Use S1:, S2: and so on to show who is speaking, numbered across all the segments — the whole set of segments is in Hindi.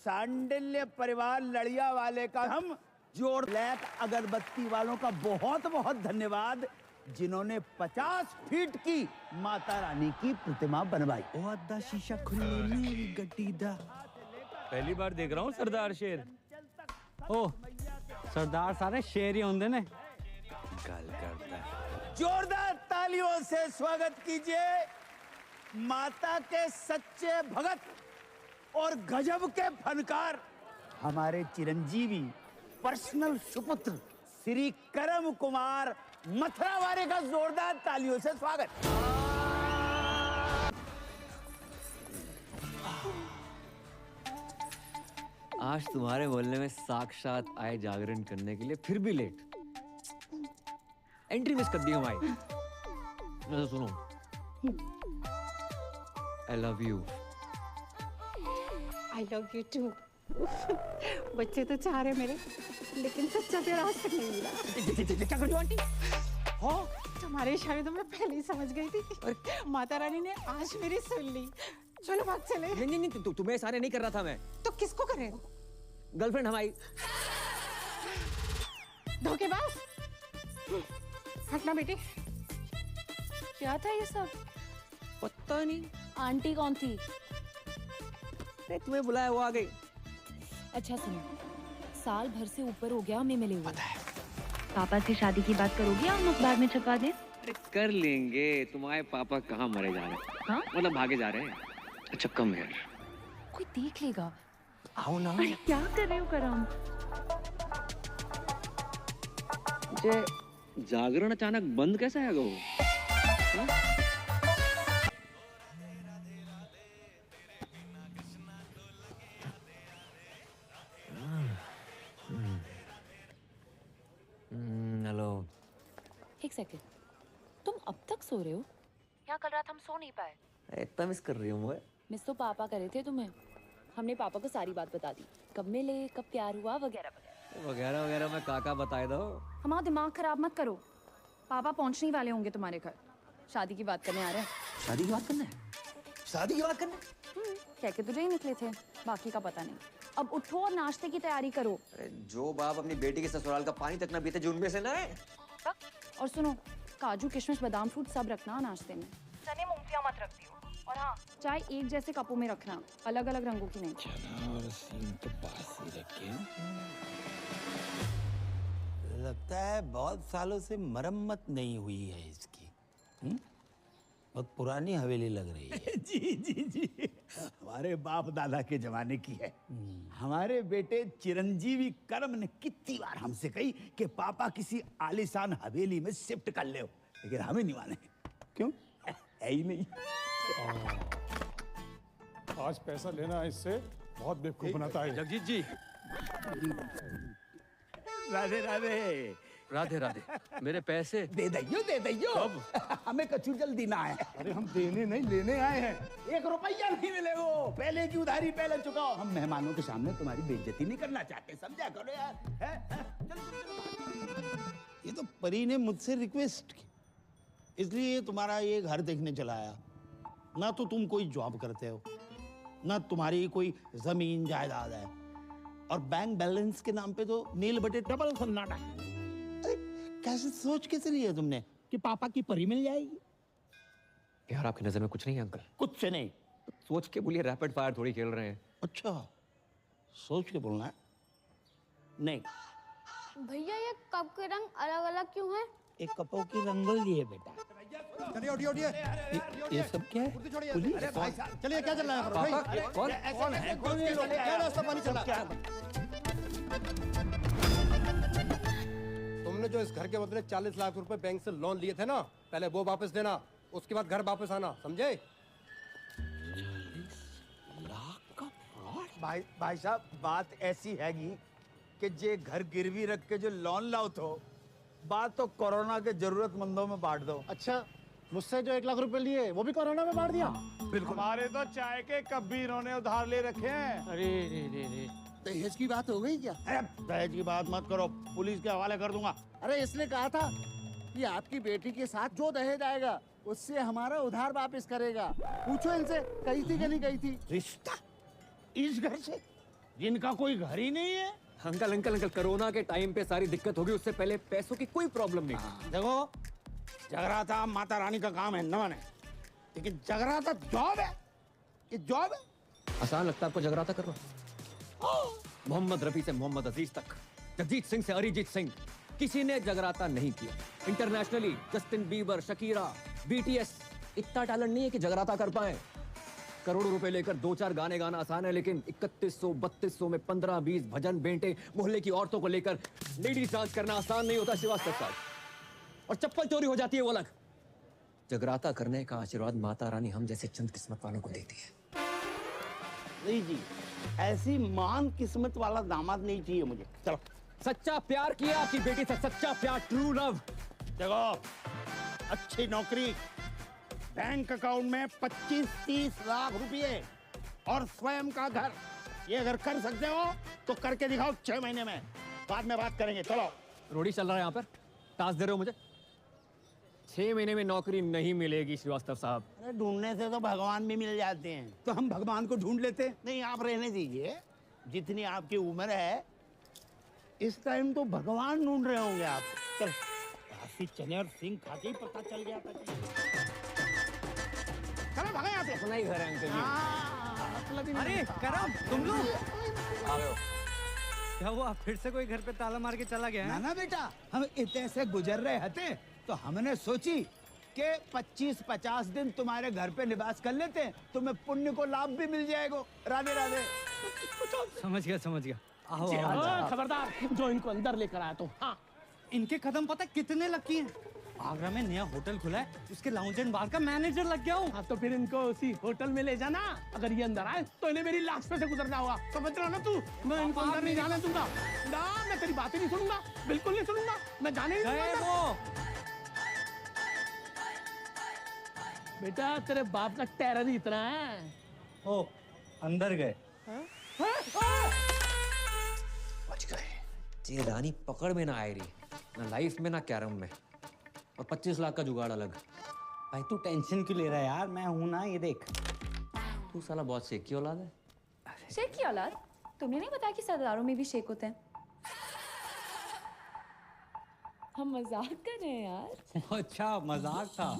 S1: सांडिल्य परिवार लड़िया वाले का हम जोड़ ब्लैक अगरबत्ती वालों का बहुत बहुत धन्यवाद, जिन्होंने 50 फीट की माता रानी की प्रतिमा बनवाई।
S2: शीशा खुली गड्डी दा।
S3: पहली बार देख रहा हूँ सरदार शेर।
S2: ओ सरदार सारे शेर ही होंगे ने।
S3: गल करता है।
S1: जोरदार तालियों से स्वागत कीजिए माता के सच्चे भगत और गजब के फनकार हमारे चिरंजीवी पर्सनल सुपुत्र श्री करम कुमार मथुरावारे का जोरदार तालियों से स्वागत।
S3: आज तुम्हारे मोहल्ले में साक्षात आए जागरण करने के लिए फिर भी लेट। एंट्री मिस कर दी हमारी। तो सुनो, I love you.
S4: I love you too. बच्चे तो चाह रहे मेरे, लेकिन सच्चा प्यार आज तक नहीं मिला। क्या कर आंटी? हाँ, तुम्हारे इशारे तो मैं पहले ही समझ गई थी। और माता रानी ने आज मेरी सुन ली। चलो भाग चले।
S3: नहीं, तुम्हें इशारे नहीं कर रहा था मैं।
S4: तो किसको करे?
S3: गर्लफ्रेंड हमारी।
S4: धोखेबाज। हटना बेटी।
S5: क्या था ये सब?
S3: पता नहीं।
S5: आंटी कौन थी?
S3: तुम्हें बुलाया वो आ गई।
S5: अच्छा सुनो, साल भर से ऊपर हो गया हमें मिले हुए।
S6: पापा से शादी की बात करोगी या हम अखबार में छपवा दें?
S3: अरे कर लेंगे। तुम्हारे पापा कहाँ मरे जा रहे हैं?
S6: हाँ?
S3: मतलब भागे जा रहे हैं। अच्छा कम यार।
S5: कोई देख लेगा।
S3: आओ ना।
S6: अरे क्या कर रहे हो करम?
S3: जागरण अचानक बंद कैसे है वो? हेलो।
S5: एक सेकंड, तुम अब तक सो रहे हो?
S6: यहाँ कल रात हम सो नहीं पाए।
S3: इतना मिस कर रही हूँ मैं।
S5: मिस तो पापा करे थे तुम्हें। हमने पापा को सारी बात बता दी, कब मिले, कब प्यार हुआ, वगैरह वगैरह।
S3: वगैरह वगैरह मैं काका बताए दो।
S5: हमारा दिमाग खराब मत करो। पापा पहुंचने वाले होंगे तुम्हारे घर। शादी की बात करने आ रहे हैं।
S1: शादी की बात करना है? शादी की बात करना है?
S5: कह के तुझे ही निकले थे, बाकी का पता नहीं। अब उठो और नाश्ते की तैयारी करो।
S3: अरे जो बाप अपनी बेटी के ससुराल का पानी तक ना पीते, जो उनमें से ना है।
S5: और सुनो, काजू किशमिश बादाम फ्रूट सब रखना नाश्ते में।
S6: चने मूंगफलियां मत रख दियो। और हाँ,
S5: चाय एक जैसे कपों में रखना, अलग अलग रंगों की नहीं।
S2: और सीन तो पास ही रखे।
S7: लगता है बहुत सालों से मरम्मत नहीं हुई है इसकी। बहुत पुरानी हवेली लग रही है।
S1: जी हमारे बाप दादा के जमाने की है। हमारे बेटे चिरंजीवी करम ने कितनी बार हमसे कही कि पापा किसी आलीशान हवेली में शिफ्ट कर ले, लेकिन हमें नहीं माने। क्यों? है ही नहीं।
S8: आज पैसा लेना है इससे बहुत बेवकूफ बनाता है।
S3: जगजीत जी।
S1: राधे राधे।
S3: राधे राधे। मेरे पैसे
S1: दे दइयो। हमें कछु जल्दी ना है।
S8: अरे हम देने नहीं लेने आए हैं।
S1: 1 रुपया नहीं मिलेगा। पहले की उधारी पहले चुकाओ। हम मेहमानों के सामने तुम्हारी बेइज्जती नहीं करना चाहते, समझा करो यार।
S7: ये तो परी ने मुझसे रिक्वेस्ट की, इसलिए तुम्हारा ये घर देखने चला आया। ना तो तुम कोई जॉब करते हो, ना तुम्हारी कोई जमीन जायदाद है, और बैंक बैलेंस के नाम पे तो नील बटे डबल सन्नाटा। अरे कैसे सोच कैसे लिया तुमने कि पापा की परी मिल जाएगी?
S3: यार आपकी नजर में कुछ नहीं है अंकल?
S7: कुछ से नहीं।
S3: सोच के बोलिए, रैपिड फायर थोड़ी खेल रहे हैं।
S7: अच्छा, सोच के बोलना है। नहीं
S9: भैया, ये कप के रंग अलग अलग क्यों हैं?
S7: एक कपों की रंगोली है बेटा।
S8: चलिए उठिए।
S7: ये सब क्या है? पुलिस?
S8: चलिए क्या चल रहा है?
S3: पापा कौन है?
S8: क्या नाश्ता पानी चल रहा है? तुमने जो इस घर के बदले 40 लाख रुपए बैंक से लोन लिए थे ना, पहले वो वापस देना, उसके बाद घर वापस आना, समझे?
S7: 40 लाख का फ्रॉड?
S1: भाई साहब, बात ऐसी हैगी कि जे घर गिरवी रख के जो लोन लाओ तो बात तो कोरोना के जरूरतमंदों में बांट दो।
S8: अच्छा, मुझसे जो 1 लाख रुपए लिए वो भी कोरोना में बांट दिया?
S1: बिल्कुल।
S8: हमारे तो चाय के कप भी इन्होंने उधार ले रखे हैं।
S7: अरे रे दहेज की बात हो गई क्या? अरे दहेज की बात मत करो, पुलिस के हवाले कर दूंगा।
S10: अरे इसने कहा था कि आपकी बेटी के साथ जो दहेज आएगा उससे हमारा उधार वापस करेगा। पूछो इनसे, कही थी कि नहीं कही थी?
S7: रिश्ता इस घर से? जिनका कोई घर ही नहीं है।
S3: अंकल अंकल अंकल, कोरोना के टाइम पे सारी दिक्कत होगी, उससे पहले पैसों की कोई प्रॉब्लम नहीं थी।
S7: देखो, जगराता माता रानी का काम है न माने, लेकिन जगराता जॉब है, ये जॉब है।
S3: आसान लगता है आपको जगराता करना? मोहम्मद रफी से मोहम्मद अजीज तक, जगजीत सिंह से अरिजीत सिंह, किसी ने जगराता नहीं किया। Internationally Justin Bieber, Shakira, BTS, इतना टैलेंट नहीं है कि जगराता कर पाए। करोड़ों रुपए लेकर 2-4 गाने गाना आसान है, लेकिन 3100-3200 में 15-20 भजन बेंटे मोहल्ले की औरतों को लेकर लेडीज डांस करना आसान नहीं होता श्रीवास्तव साहब। और चप्पल चोरी हो जाती है वो अलग। जगराता करने का आशीर्वाद माता रानी हम जैसे चंद किस्मत वालों को देती है।
S7: नहीं जी, ऐसी महान किस्मत वाला दामाद नहीं चाहिए मुझे। चलो।
S3: सच्चा प्यार किया आपकी बेटी से, सच्चा प्यार, ट्रू लव।
S7: देखो, अच्छी नौकरी, बैंक अकाउंट में 25-30 लाख रुपए और स्वयं का घर, ये अगर कर सकते हो तो करके दिखाओ 6 महीने में, बाद में बात करेंगे। चलो।
S3: रोडी चल रहा है यहाँ पर, टास्क दे रहे हो मुझे? 6 महीने में नौकरी नहीं मिलेगी श्रीवास्तव साहब।
S7: अरे ढूंढने से तो भगवान भी मिल जाते हैं।
S1: तो हम भगवान को ढूंढ लेते।
S7: नहीं, आप रहने दीजिए, जितनी आपकी उम्र है इस टाइम तो भगवान ढूंढ रहे होंगे आप। चल, काफी चने और सिंह खा के ही पता चल गया था। चलो भागे यहाँ से।
S3: अपना ही घर है अंकल जी।
S2: अरे करम, तुम लोग
S3: आ गए हो?
S2: क्या हुआ, फिर से कोई घर पे ताला मार के चला गया
S1: ना
S2: है?
S1: ना बेटा, हम इतने से गुजर रहे थे तो हमने सोची कि 25-50 दिन तुम्हारे घर पे निवास कर लेते हैं, तुम्हें पुण्य को लाभ भी मिल जाएगा। राधे राधे।
S2: समझ गया। आओ आओ।
S10: खबरदार, जो इनको अंदर लेकर आया तो। हाँ,
S2: इनके कदम पता कितने लगती हैं? आगरा में नया होटल खुला है, उसके लाउंज एंड बार का मैनेजर लग गया हूँ।
S10: हाँ तो फिर इनको उसी होटल में ले जाना। अगर ये अंदर आए तो इन्हें मेरी लाश पे से गुजरना होगा, समझ रहा ना तू? मैं इनको अंदर नहीं जाने दूंगा ना, मैं तेरी बातें नहीं सुनूंगा, बिल्कुल नहीं सुनूंगा, मैं जाने नहीं
S2: गए
S10: दूंगा।
S2: वो।
S10: बेटा, तेरे बाप का टेरर ही इतना है।
S2: ओ, अंदर गए।
S3: बच गए। ये रानी पकड़ में ना आए रही, ना लाइफ में ना कैरम में, और 25 लाख का जुगाड़ अलग।
S1: भाई तू टेंशन क्यों ले रहा है यार, मैं हूं ना, ये देख।
S3: तू साला बहुत शेख की औलाद है।
S5: शेख की औलाद? तुमने नहीं बताया कि सरदारों में भी शेख होते हैं? हम मजाक कर रहे हैं यार।
S2: अच्छा, मजाक था,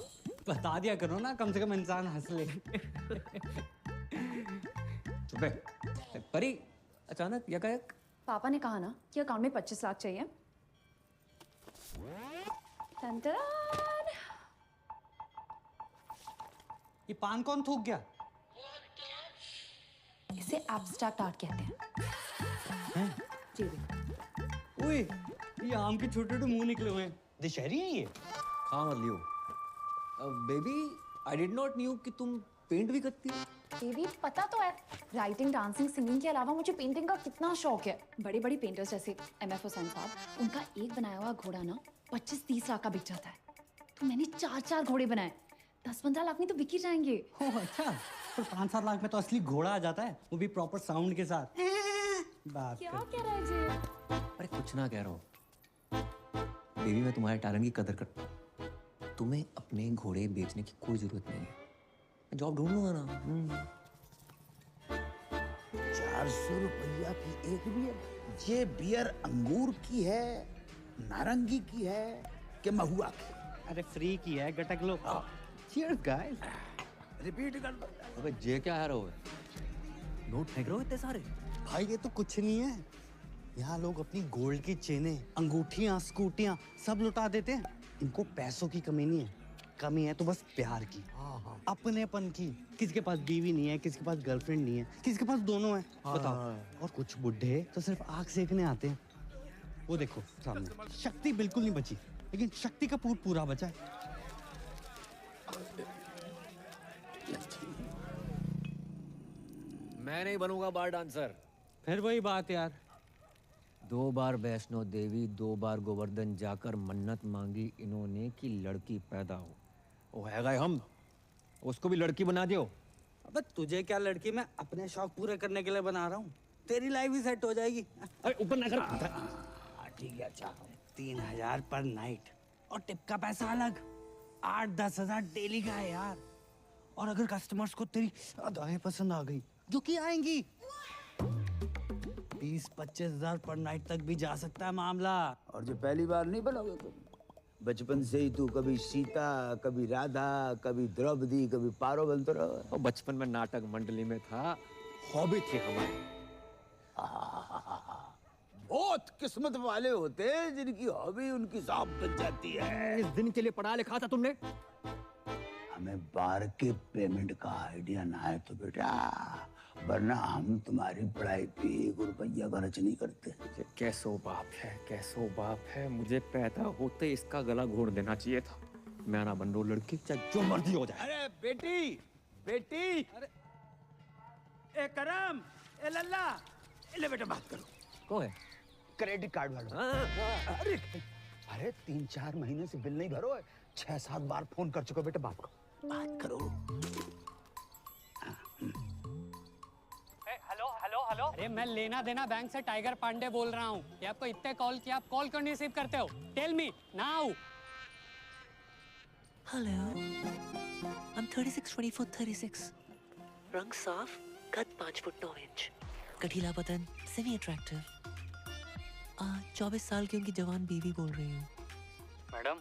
S2: बता दिया करो ना, कम से कम इंसान हंस ले।
S3: चुप है। परी, अचानक यकायक
S5: पापा ने कहा ना कि अकाउंट में 25 लाख चाहिए। टन-टन।
S2: ये पान कौन थूक गया?
S5: इसे एब्स्ट्रैक्ट आर्ट कहते हैं। जी देखो।
S2: ओए, ये आम के छोटे छोटे मुंह निकले हुए हैं, दशहरी है ये।
S3: खा मत लियो। Baby, I did not knew कि तुम पेंट भी करती हो।
S5: बेबी, पता तो है, राइटिंग, डांसिंग, सिंगिंग के अलावा मुझे पेंटिंग का कितना शौक है। बड़ी बड़ी पेंटर्स जैसे MF हुसैन साहब, उनका एक बनाया हुआ घोड़ा ना 25-30 लाख का बिक जाता है। तो मैंने 4-4 घोड़े बनाए, 10-15 लाख में तो बिक ही जाएंगे।
S2: ओह अच्छा, पर 5-7 लाख में तो असली घोड़ा आ जाता है, वो भी प्रॉपर साउंड के साथ। बात
S5: क्या
S2: कर।
S5: कह रहा है जी?
S3: अरे कुछ ना कह रहा हूँ बेबी, मैं तुम्हारे टैलेंट की कदर करता हूँ। तुम्हें अपने घोड़े बेचने की कोई जरूरत नहीं है, मैं जॉब ढूंढ लूंगा ना।
S7: 400 रुपया की एक बियर? ये बियर अंगूर की है, नारंगी की है कि महुआ की?
S2: अरे फ्री की है, गटक लो। Cheers guys.
S7: रिपीट कर दो।
S3: अबे जे क्या है रहो, नोट फेंक रहे हो इतने सारे?
S1: भाई ये तो कुछ नहीं है, यहाँ लोग अपनी गोल्ड की चेनें, अंगूठियाँ, स्कूटियाँ सब लुटा देते हैं। इनको पैसों की कमी नहीं है, कमी है तो बस प्यार की, अपनेपन की। किसी के पास बीवी नहीं है, किसी के पास गर्लफ्रेंड नहीं है, किसी के पास दोनों है। बताओ। और कुछ बुढ़े तो सिर्फ आग सेकने आते हैं। वो देखो सामने, शक्ति बिल्कुल नहीं बची, लेकिन शक्ति का पूरा बचा है।
S3: मैं नहीं बनूंगा बार डांसर।
S2: फिर वही बात यार,
S3: 2 बार वैष्णो देवी, 2 बार गोवर्धन जाकर मन्नत मांगी इन्होंने कि लड़की पैदा हो। वो है गए हम, उसको भी लड़की बना दियो।
S1: अब तुझे क्या लड़की, मैं अपने शौक पूरे करने के लिए बना रहा हूँ, तेरी लाइफ भी सेट हो जाएगी।
S3: अरे ऊपर ना कर।
S1: ठीक है, अच्छा 3000 पर नाइट, और टिप का पैसा अलग। 8-10 हजार डेली का है यार। और अगर कस्टमर्स को तेरी अदाएं पसंद आ गई, जो कि आएंगी,
S2: 20-25 हजार पर नाइट तक भी जा सकता है मामला।
S1: और जो पहली बार नहीं बनोगे तुम, बचपन से ही तू कभी सीता, कभी राधा, कभी द्रौपदी, कभी पारो बनते रहो।
S3: और बचपन में नाटक मंडली में था, हॉबी थी हमारी।
S1: बहुत किस्मत वाले होते हैं जिनकी हॉबी उनकी जॉब बन जाती है।
S3: इस दिन के लिए पढ़ा लिखा था तुमने?
S1: हमें बार के पेमेंट का आइडिया ना है तो बेटा, वरना हम तुम्हारी पढ़ाई पे 1 रुपया खर्च नहीं करते।
S3: कैसो बाप है, कैसो बाप है। मुझे पैदा होते इसका गला घोट देना चाहिए था। मैं ना बन रो लड़की, चाहे जो मर्जी हो जाए।
S1: अरे बेटी, बेटी, अरे ए करम, ए लल्ला, ले बेटा बात करो।
S3: कौन है?
S1: क्रेडिट कार्ड वाला। अरे अरे 3-4 महीने से बिल नहीं भरो है, 6-7 बार फोन कर चुका बेटा, बात करो।
S2: हेलो हेलो हेलो, अरे मैं लेना देना बैंक से टाइगर पांडे बोल रहा हूँ। ये आपको इतने कॉल किया, आप कॉल क्यों नहीं रिसीव करते हो? Tell me now.
S11: Hello, I'm 36, 24, 36. रंग साफ, कद 5 फुट 9 इंच, गठीला बदन, सेमी अट्रैक्टिव। 24 साल की उनकी जवान बीवी बोल रही हूँ।
S2: मैडम,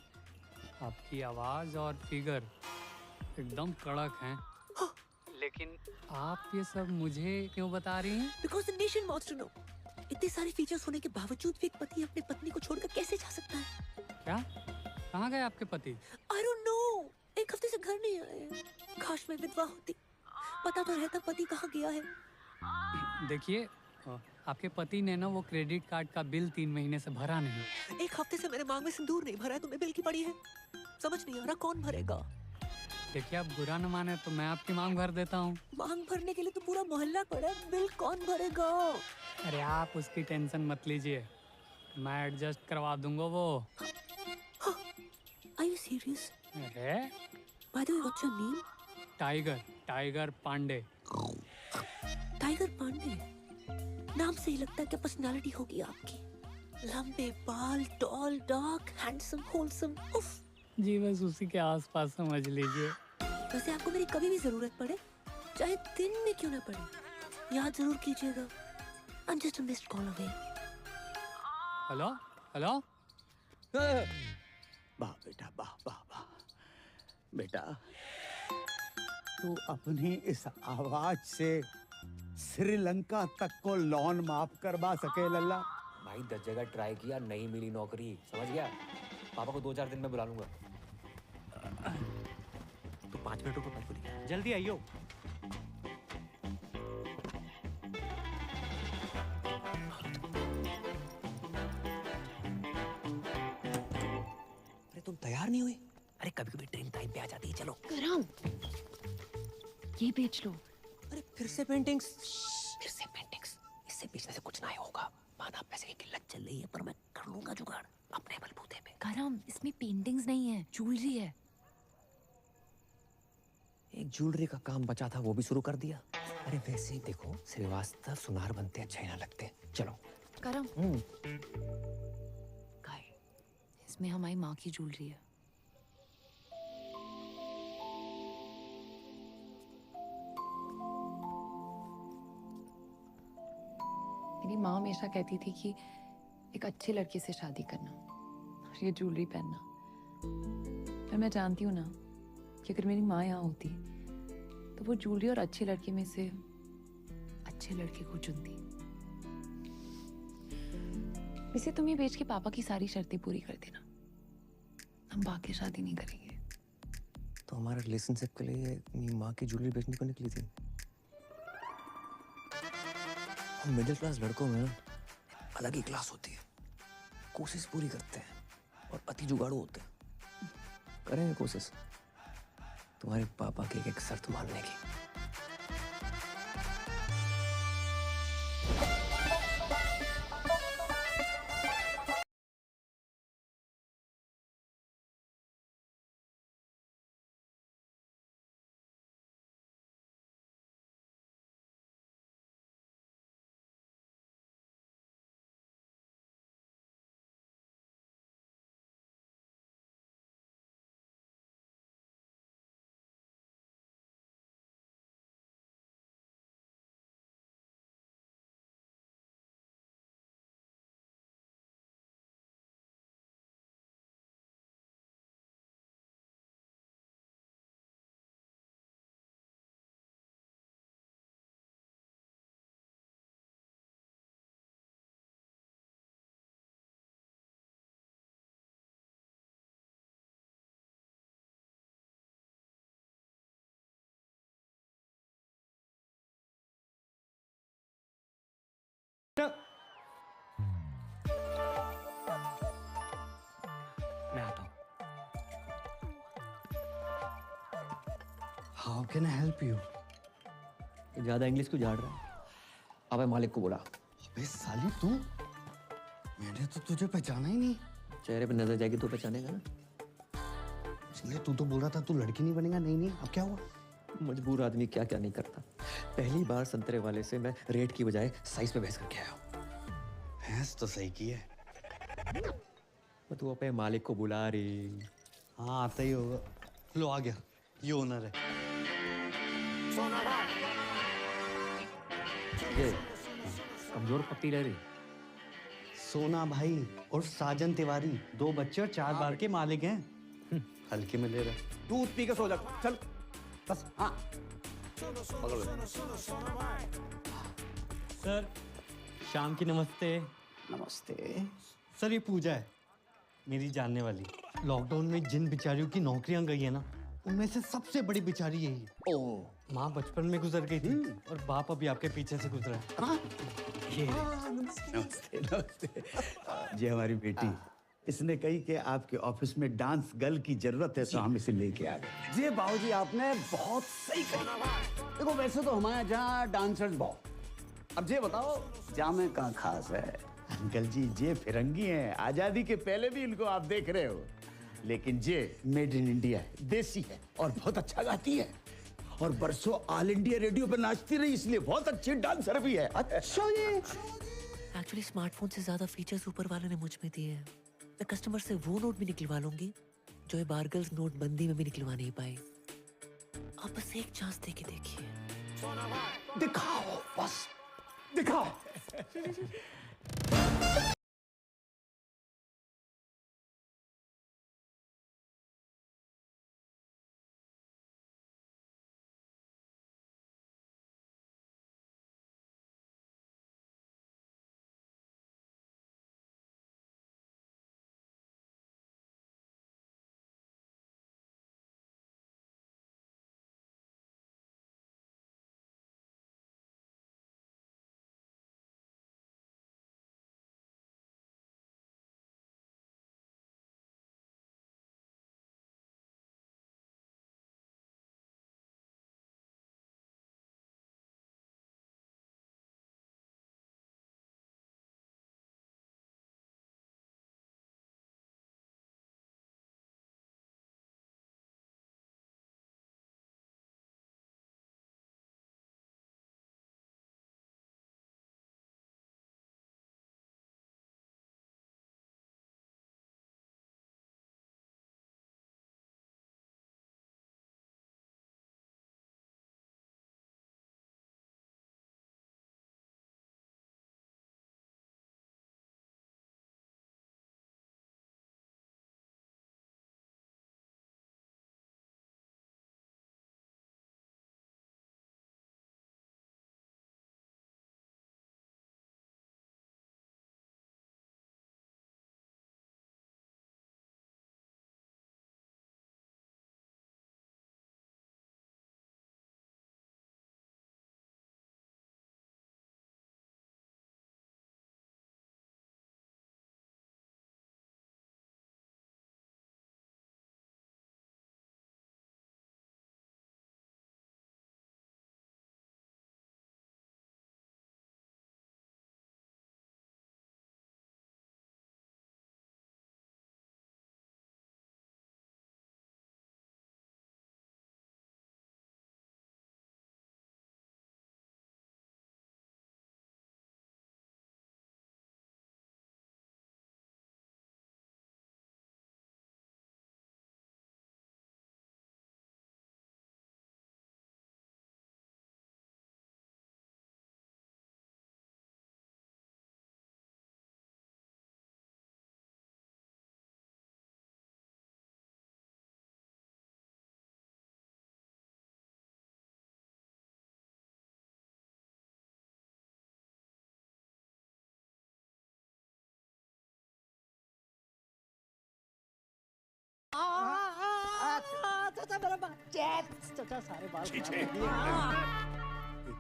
S2: आपकी आवाज और फिगर एकदम कड़क हैं। लेकिन आप ये सब मुझे क्यों बता रही हैं?
S11: Because the nation wants to know. इतने सारे फीचर्स होने के बावजूद भी एक पति अपनी पत्नी को छोड़कर कैसे जा सकता है?
S2: क्या? कहाँ गए आपके पति?
S11: I don't know. 1 हफ्ते से घर नहीं आए। काश मैं विधवा होती, पता तो रहता पति कहाँ गया है।
S2: देखिए, आपके पति ने ना वो क्रेडिट कार्ड का बिल 3 महीने से भरा नहीं।
S11: 1 हफ्ते से मैंने मांग में सिंदूर नहीं भरा है, तुम्हें बिल की पड़ी है। समझ नहीं आ रहा कौन भरेगा।
S2: देखिए, आप बुरा न माने तो मैं आपकी मांग भर देता हूँ।
S11: मांग भरने के लिए तो पूरा मोहल्ला पड़ा है, बिल कौन भरेगा?
S2: अरे आप उसकी टेंशन मत लीजिए, मैं एडजस्ट करवा दूंगा वो।
S11: Are you serious?
S2: अरे
S11: By the way, what's your name?
S2: Tiger Pandey.
S11: Tiger Pandey नाम से ही लगता है क्या पर्सनालिटी होगी आपकी? लंबे बाल, टॉल, डार्क, हैंडसम, होलसम। उफ।
S2: जी बस उसी के आसपास समझ लीजिए।
S11: वैसे आपको मेरी कभी भी जरूरत पड़े, चाहे दिन में क्यों ना पड़े, याद जरूर कीजिएगा। I'm just a missed call away.
S2: Hello hello.
S1: वाह बेटा, वाह वाह वाह बेटा, तू अपनी इस आवाज से श्रीलंका तक को लोन माफ करवा सके लल्ला।
S3: भाई 10 जगह ट्राई किया, नहीं मिली नौकरी, समझ गया? पापा को 2-4 दिन में बुला लूंगा। तो 5 मिनट रुको, बात करिए।
S2: जल्दी आइयो।
S11: अरे तुम तैयार नहीं हुई? अरे कभी कभी ट्रेन टाइम पे आ जाती है। चलो
S5: करम, ये बेच लो।
S11: अरे फिर से पेंटिंग्स? फिर से पेंटिंग्स? इससे बेचने से कुछ ना होगा। माना पैसे की किल्लत चल रही है, पर मैं कर लूंगा जुगाड़ अपने बलबूते पे।
S5: करम, इसमें पेंटिंग्स नहीं है, ज्वेलरी है।
S3: एक ज्वेलरी का काम बचा था, वो भी शुरू कर दिया। अरे वैसे ही देखो, श्रीवास्तव सुनार बनते अच्छे ना लगते। चलो
S5: करम, काय, इसमें हमारी माँ की ज्वेलरी है। मेरी माँ हमेशा कहती थी कि एक अच्छे लड़के से शादी करना और ये ज्वेलरी पहनना। पर मैं जानती हूँ ना कि अगर मेरी माँ यहाँ होती तो वो ज्वेलरी और अच्छे लड़के में से अच्छे लड़के को चुनती। वैसे तुम ये बेच के पापा की सारी शर्तें पूरी कर देना, हम बाकी शादी नहीं करेंगे।
S3: तो हमारे रिलेशनशिप के लिए अपनी माँ की ज्वेलरी बेचने को निकली थी। हम मिडिल क्लास लड़कों में अलग ही क्लास होती है, कोशिश पूरी करते हैं और अति जुगाड़ू होते हैं। करेंगे कोशिश तुम्हारे पापा की एक शर्त मानने की। How can I help you? ज्यादा इंग्लिश क्यों झाड़ रहा है? अबे मालिक को बुला।
S12: अबे साली तू, मैंने तो तुझे पहचाना ही नहीं।
S3: चेहरे पे नजर जाएगी तो पहचानेगा ना।
S12: इसलिए तू तो बोल रहा था तू लड़की नहीं बनेगा। नहीं, अब क्या हुआ?
S3: मजबूर आदमी क्या क्या नहीं करता। पहली बार संतरे वाले से मैं रेट की बजाय साइज पे बहस करके आया हूँ।
S12: भैंस तो सही की है।
S3: तू अपने मालिक को बुला रही।
S12: हाँ आता ही होगा। लो आ गया, ये ओनर है।
S3: ये कमजोर पत्ती ले रही।
S12: सोना भाई और साजन तिवारी 2 बच्चे और 4 बार के मालिक हैं। हल्के में ले रहा।
S1: दूध पी के सो जा, चल बस। हाँ पकड़ लो।
S12: सर शाम की नमस्ते।
S1: नमस्ते
S12: सर ये पूजा है, मेरी जानने वाली। लॉकडाउन में जिन बिचारियों की नौकरियां गई है ना, उनमें से सबसे बड़ी बिचारी यही है।
S1: ओह,
S12: माँ बचपन में गुजर गई थी और बाप अभी आपके पीछे से गुजरा है। ये
S1: नमस्ते नमस्ते। ये हमारी बेटी, इसने कही कि आपके ऑफिस में डांस गर्ल की जरूरत है तो हम इसे लेके आ गए। जी बाबूजी, आपने बहुत सही कहा। देखो वैसे तो हमारे यहाँ डांसर्स बहुत, अब ये बताओ जामे कहाँ खास है? अंकल जी ये फिरंगी हैं, आजादी के पहले भी इनको आप देख रहे हो, लेकिन ये मेड इन इंडिया है, देसी है और बहुत अच्छा गाती है और बरसों ऑल इंडिया रेडियो पर नाचती रही, इसलिए बहुत अच्छी डांसर भी है। अच्छा ये
S11: एक्चुअली स्मार्टफोन से ज्यादा फीचर्स ऊपर वाले ने मुझ में दिए हैं। मैं कस्टमर से वो नोट भी निकलवा लूंगी जो ये बारगल्स नोटबंदी में भी निकलवा नहीं पाए। आप बस एक चांस दे के देखिए।
S1: दिखाओ, बस दिखाओ।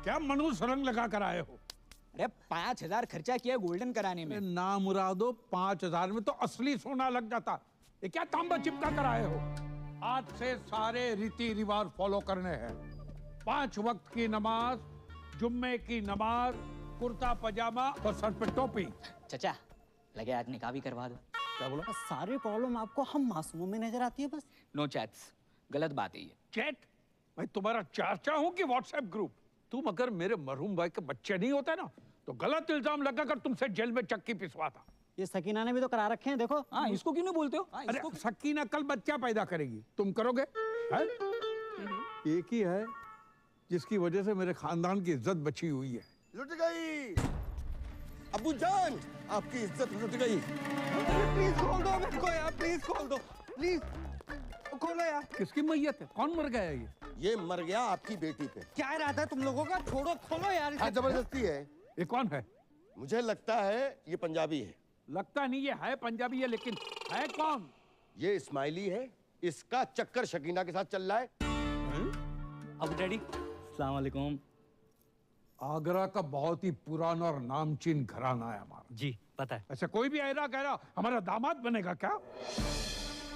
S10: क्या मनुष्य रंग लगा कर आए हो?
S13: अरे 5,000 खर्चा किया गोल्डन कराने में।
S10: ना मुरादो, 5,000 में तो असली सोना लग जाता। ये क्या तांबा चिपका कर आए हो?
S14: आज से सारे रीति रिवाज फॉलो करने हैं। 5 वक्त की नमाज, जुम्मे की नमाज, कुर्ता पजामा और सर पे टोपी।
S13: चचा लगे आज निकाह भी करवा दो।
S14: क्या बोला?
S12: सारी प्रॉब्लम आपको हम मासूमों में नजर आती है बस।
S13: नो चैट्स, गलत बात है ये।
S14: चैट? मैं तुम्हारा चाचा हूँ कि व्हाट्सएप ग्रुप? तुम अगर मेरे मरहूम भाई के बच्चे नहीं होते ना तो गलत इल्जाम लगाकर तुमसे जेल में चक्की पिसवाता।
S12: ये सकीना ने भी तो करा रखे हैं, देखो।
S13: हाँ, इसको क्यों नहीं बोलते हो?
S14: अरे सकीना कल बच्चा पैदा करेगी, तुम करोगे? एक ही है जिसकी वजह से मेरे खानदान की इज्जत बची हुई है।
S15: लुट गई अबू जान, आपकी इज्जत लुट गई।
S12: प्लीज खोल दो मेरे को यार, प्लीज खोल दो, प्लीज खोलो यार।
S14: किसकी मैयत है? कौन मर गया
S15: ये मर गया आपकी बेटी पे।
S12: क्या इरादा है तुम लोगों का? छोड़ो, खोलो यार।
S15: जबरदस्ती है।
S14: ये कौन है?
S15: मुझे लगता है ये पंजाबी है।
S14: लगता नहीं ये है पंजाबी है, लेकिन है कौन?
S15: ये इस्माइली है। इसका चक्कर शकीना के साथ चल रहा है।
S12: अब डैडी, अस्सलाम वालेकुम।
S14: आगरा का बहुत ही पुराना और नामचीन घराना है हमारा।
S12: जी पता है।
S14: ऐसा कोई भी ऐरा गहरा हमारा दामाद बनेगा क्या?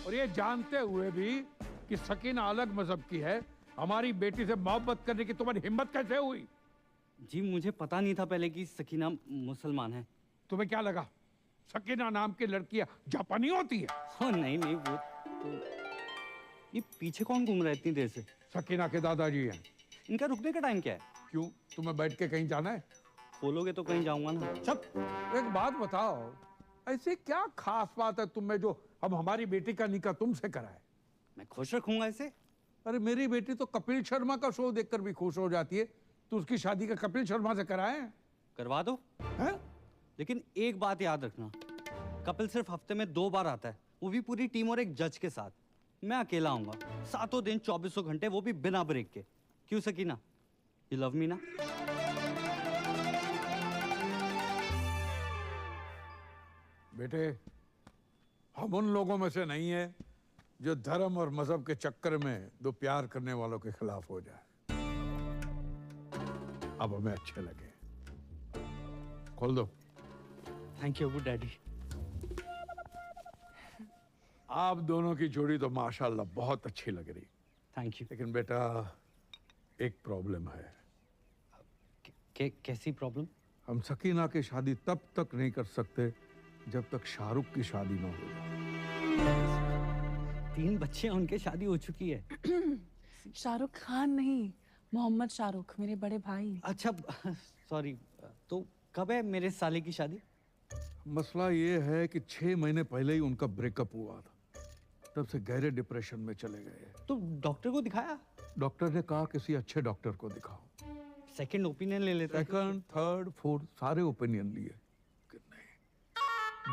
S14: और ये जानते हुए भी कि सकीना अलग मजहब की है, हमारी बेटी से मोहब्बत करने की तुम्हारी हिम्मत कैसे हुई?
S12: जी मुझे पता नहीं था पहले कि सकीना मुसलमान है।
S14: तुम्हें क्या लगा सकीना नाम की लड़कियां जापानी होती है?
S12: हाँ नहीं नहीं, वो तो ये पीछे कौन घूम रहा है इतनी देर से?
S14: सकीना के दादाजी हैं।
S12: इनका रुकने का टाइम क्या है?
S14: क्यों, तुम्हें बैठ के कहीं जाना है?
S12: खोलोगे तो कहीं जाऊंगा ना।
S14: सब एक बात बताओ, ऐसी क्या खास बात है तुम में जो हम हमारी बेटी का निकाह तुमसे कराए?
S12: मैं खुश रखूंगा इसे।
S14: अरे मेरी बेटी तो कपिल शर्मा का शो देखकर भी खुश हो जाती है, तो उसकी शादी का कपिल शर्मा से कराए?
S12: करवा दो
S14: है?
S12: लेकिन एक बात याद रखना, कपिल सिर्फ हफ्ते में 2 बार आता है, वो भी पूरी टीम और एक जज के साथ। मैं अकेला आऊंगा, 7 दिन 24 घंटे, वो भी बिना ब्रेक के। क्यों सकीना, यू लव मी ना?
S14: बेटे, हम उन लोगों में से नहीं है जो धर्म और मजहब के चक्कर में दो प्यार करने वालों के खिलाफ हो जाए। अब हमें अच्छे लगे। खोल दो।
S12: Thank you Abu daddy.
S14: आप दोनों की जोड़ी तो माशाल्लाह बहुत अच्छी लग रही।
S12: Thank you.
S14: लेकिन बेटा एक प्रॉब्लम है।
S12: कैसी प्रॉब्लम?
S14: हम सकीना की शादी तब तक नहीं कर सकते जब तक शाहरुख की शादी ना हो जाए।
S12: 3 बच्चे हैं, उनके शादी हो चुकी है।
S16: शाहरुख खान नहीं, मोहम्मद शाहरुख, मेरे बड़े भाई।
S12: अच्छा सॉरी, तो कब है मेरे साले की शादी?
S14: मसला ये है कि 6 महीने पहले ही उनका ब्रेकअप हुआ था, तब से गहरे डिप्रेशन में चले गए।
S12: तो डॉक्टर को दिखाया?
S14: डॉक्टर ने कहा किसी अच्छे डॉक्टर को दिखाओ।
S12: सेकंड ओपिनियन ले लेते।
S14: सेकंड, थर्ड, फोर्थ सारे ओपिनियन लिए,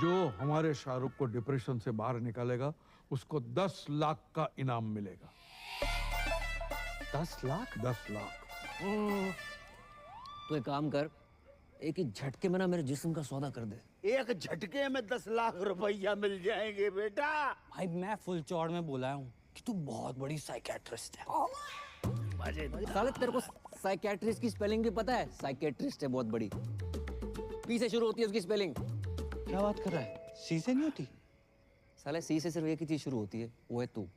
S14: जो हमारे शाहरुख को डिप्रेशन से बाहर निकालेगा उसको 10 लाख का इनाम मिलेगा।
S12: 10 लाख?
S14: 10 लाख।
S3: तो एक काम कर, एक ही झटके में ना मेरे जिस्म का सौदा कर दे।
S7: एक झटके में 10 लाख रुपया मिल जाएंगे बेटा।
S12: भाई मैं फुल चौड़ में बोला हूँ कि तू बहुत बड़ी साइकेट्रिस्ट है।
S3: साले तेरे को साइकेट्रिस्ट की स्पेलिंग भी पता है? साइकेट्रिस्ट है बहुत बड़ी, पी से शुरू होती है उसकी स्पेलिंग।
S12: क्या बात कर रहा है? सी से नहीं होती?
S3: साले सी से सिर्फ एक ही चीज शुरू होती है, वो है तू।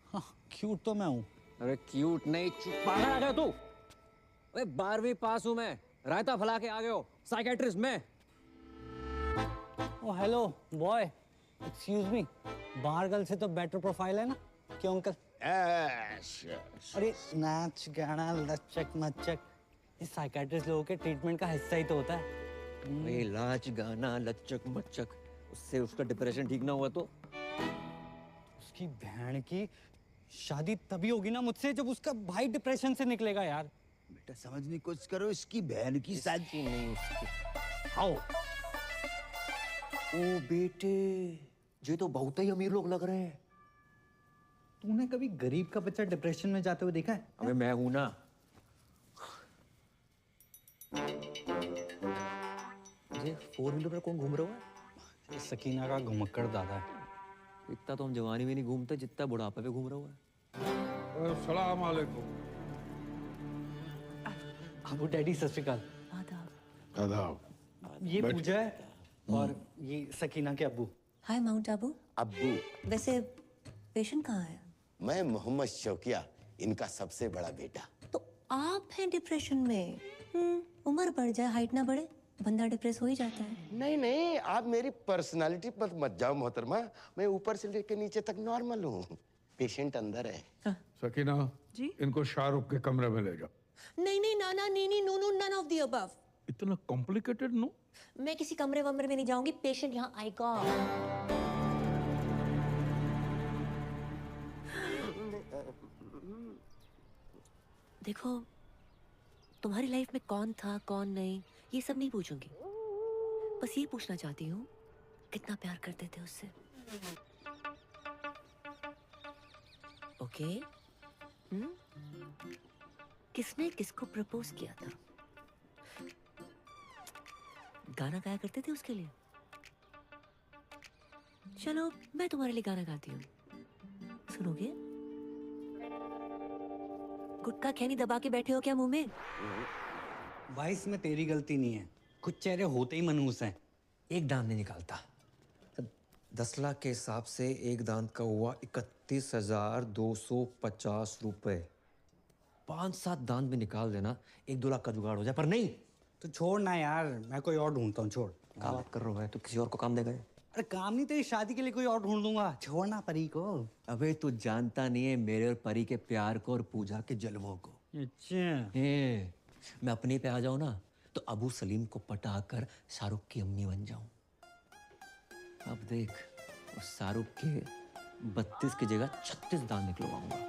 S12: हाँ, क्यूट तो मैं हूँ।
S3: अरे क्यूट नहीं, पागल आ गया तू। अरे 12वीं पास हूँ मैं, रायता फैला के आ गए हो। साइकेट्रिस्ट मैं।
S12: ओ हेलो बॉय, एक्सक्यूज मी, बाहर गर्ल से तो बेटर प्रोफाइल है ना? क्यों अंकल? अरे नाच गाना लचक मचक, ये साइकेट्रिस्ट लोगों के ट्रीटमेंट का हिस्सा ही तो होता है।
S3: ये लाच गाना लचक मचक, उससे उसका डिप्रेशन ठीक ना हुआ तो?
S12: उसकी बहन की शादी तभी होगी ना मुझसे जब उसका भाई डिप्रेशन से निकलेगा यार।
S7: बेटा समझने की कोशिश करो, इसकी बहन की शादी
S3: नहीं उसकी।
S12: आओ।
S3: ओ बेटे, ये तो बहुत ही अमीर लोग लग रहे हैं।
S12: तूने कभी गरीब का बच्चा डिप्रेशन में जाते हुए देखा है?
S3: अबे मैं हूं ना। ये 4 व्हीलर पर कौन घूम रहा है?
S12: सकीना का घुमक्कड़ दादा है।
S3: इतना तो हम जवानी में नहीं घूमते जितना बुढ़ापे पे घूम रहा है।
S14: अस्सलाम वालेकुम।
S12: अबू डैडी सत श्री अकाल।
S14: आदाब।
S12: ये पूजा है और ये सकीना के अब्बू।
S11: हाय माउंट आबू।
S7: अब्बू।
S11: वैसे पेशेंट कहाँ है?
S15: मैं मोहम्मद शौकिया, इनका सबसे बड़ा बेटा।
S11: तो आप हैं डिप्रेशन में? उम्र बढ़ जाए हाइट ना बढ़े, बंदा डिप्रेस हो ही जाता है।
S15: नहीं नहीं, आप मेरी पर्सनालिटी पर मत जाओ मोहतरमा, मैं ऊपर से लेकर नीचे तक नॉर्मल हूँ। पेशेंट अंदर है।
S14: सकीना
S11: जी?
S14: इनको शाहरुख के कमरे में ले जाओ।
S11: नहीं नहीं नाना नीनी नूनू नन ऑफ द अबव।
S14: इतना कॉम्प्लिकेटेड नो?
S11: मैं किसी कमरे वमरे में नहीं जाऊंगी, पेशेंट यहाँ आएगा। देखो, तुम्हारी लाइफ में कौन था कौन नहीं ये सब नहीं पूछूंगी, बस ये पूछना चाहती हूँ कितना प्यार करते थे उससे। ओके? किसने किसको प्रपोज किया था? गाना गाया करते थे उसके लिए? चलो मैं तुम्हारे लिए गाना गाती हूँ, सुनोगे? गुटखा खैनी दबा के बैठे हो क्या मुंह में?
S12: भाई इसमें तेरी गलती नहीं है, कुछ चेहरे होते ही मनहूस हैं।
S3: एक दांत नहीं निकालता। 10 लाख के हिसाब से एक दांत का हुआ 31,250 रुपए। 5-7 दांत भी निकाल देना 1-2 लाख का जुगाड़ हो जाए, पर नहीं।
S12: तो छोड़ ना यार, मैं कोई और ढूंढता हूँ। छोड़।
S3: क्या बात कर रहा है? तू किसी और को काम देगा?
S12: अरे काम नहीं, तेरी शादी के लिए कोई और ढूंढ दूंगा। छोड़ना परी को।
S3: अबे तू जानता नहीं है मेरे और परी के प्यार को और पूजा के जलवों को।
S12: अच्छा।
S3: मैं अपने पे आ जाऊं ना तो अबू सलीम को पटा कर शाहरुख की अम्मी बन जाऊं। अब देख, उस शाहरुख के 32 की जगह 36 दांत निकलवाऊंगा।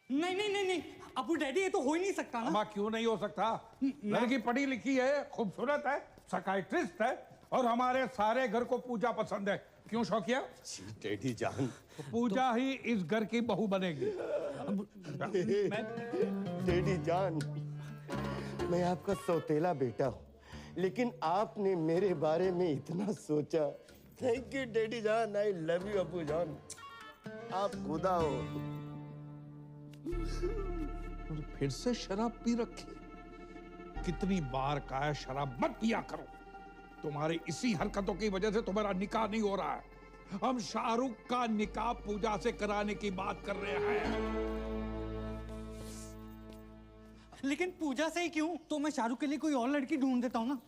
S12: नहीं नहीं नहीं नहीं अबू डैडी, ये तो हो ही नहीं सकता ना।
S14: अम्मा क्यों नहीं हो सकता? लड़की पढ़ी लिखी है, खूबसूरत है, साइकियाट्रिस्ट है और हमारे सारे घर को पूजा पसंद है। क्यों शौकिया?
S15: डैडी जान,
S14: पूजा ही इस घर की बहू बनेगी।
S15: डैडी जान, मैं आपका सौतेला बेटा हूँ, लेकिन आपने मेरे बारे में इतना सोचा। थैंक यू डैडी जान, आई लव यू अबू जान, आप खुदा हो।
S14: और फिर से शराब पी रखी। कितनी बार कहा शराब मत पिया करो। तुम्हारी इसी हरकतों की वजह से तुम्हारा निकाह नहीं हो रहा है। हम शाहरुख का निकाह पूजा से कराने की बात कर रहे हैं।
S12: लेकिन पूजा से ही क्यों? तो मैं शाहरुख के लिए कोई और लड़की ढूंढ देता हूँ ना।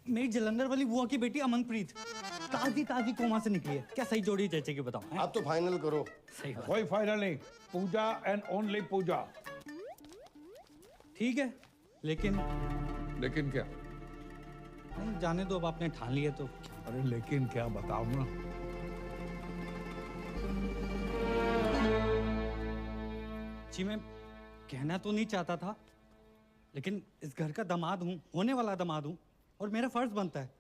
S12: मेरी जलंधर वाली बुआ की बेटी अमनप्रीत ताजी ताजी कोमा से निकली है। क्या सही जोड़ी जचेगी बताओ?
S15: आप तो फाइनल करो।
S12: सही बात।
S14: कोई फाइनल नहीं, पूजा एंड ओनली पूजा।
S12: ठीक है, लेकिन
S14: क्या?
S12: नहीं जाने दो, अब आपने ठान लिया तो।
S14: अरे लेकिन क्या बताओ ना।
S12: जी मैं कहना तो नहीं चाहता था, लेकिन इस घर का दामाद हूँ, होने वाला दामाद हूँ, और मेरा फर्ज बनता है।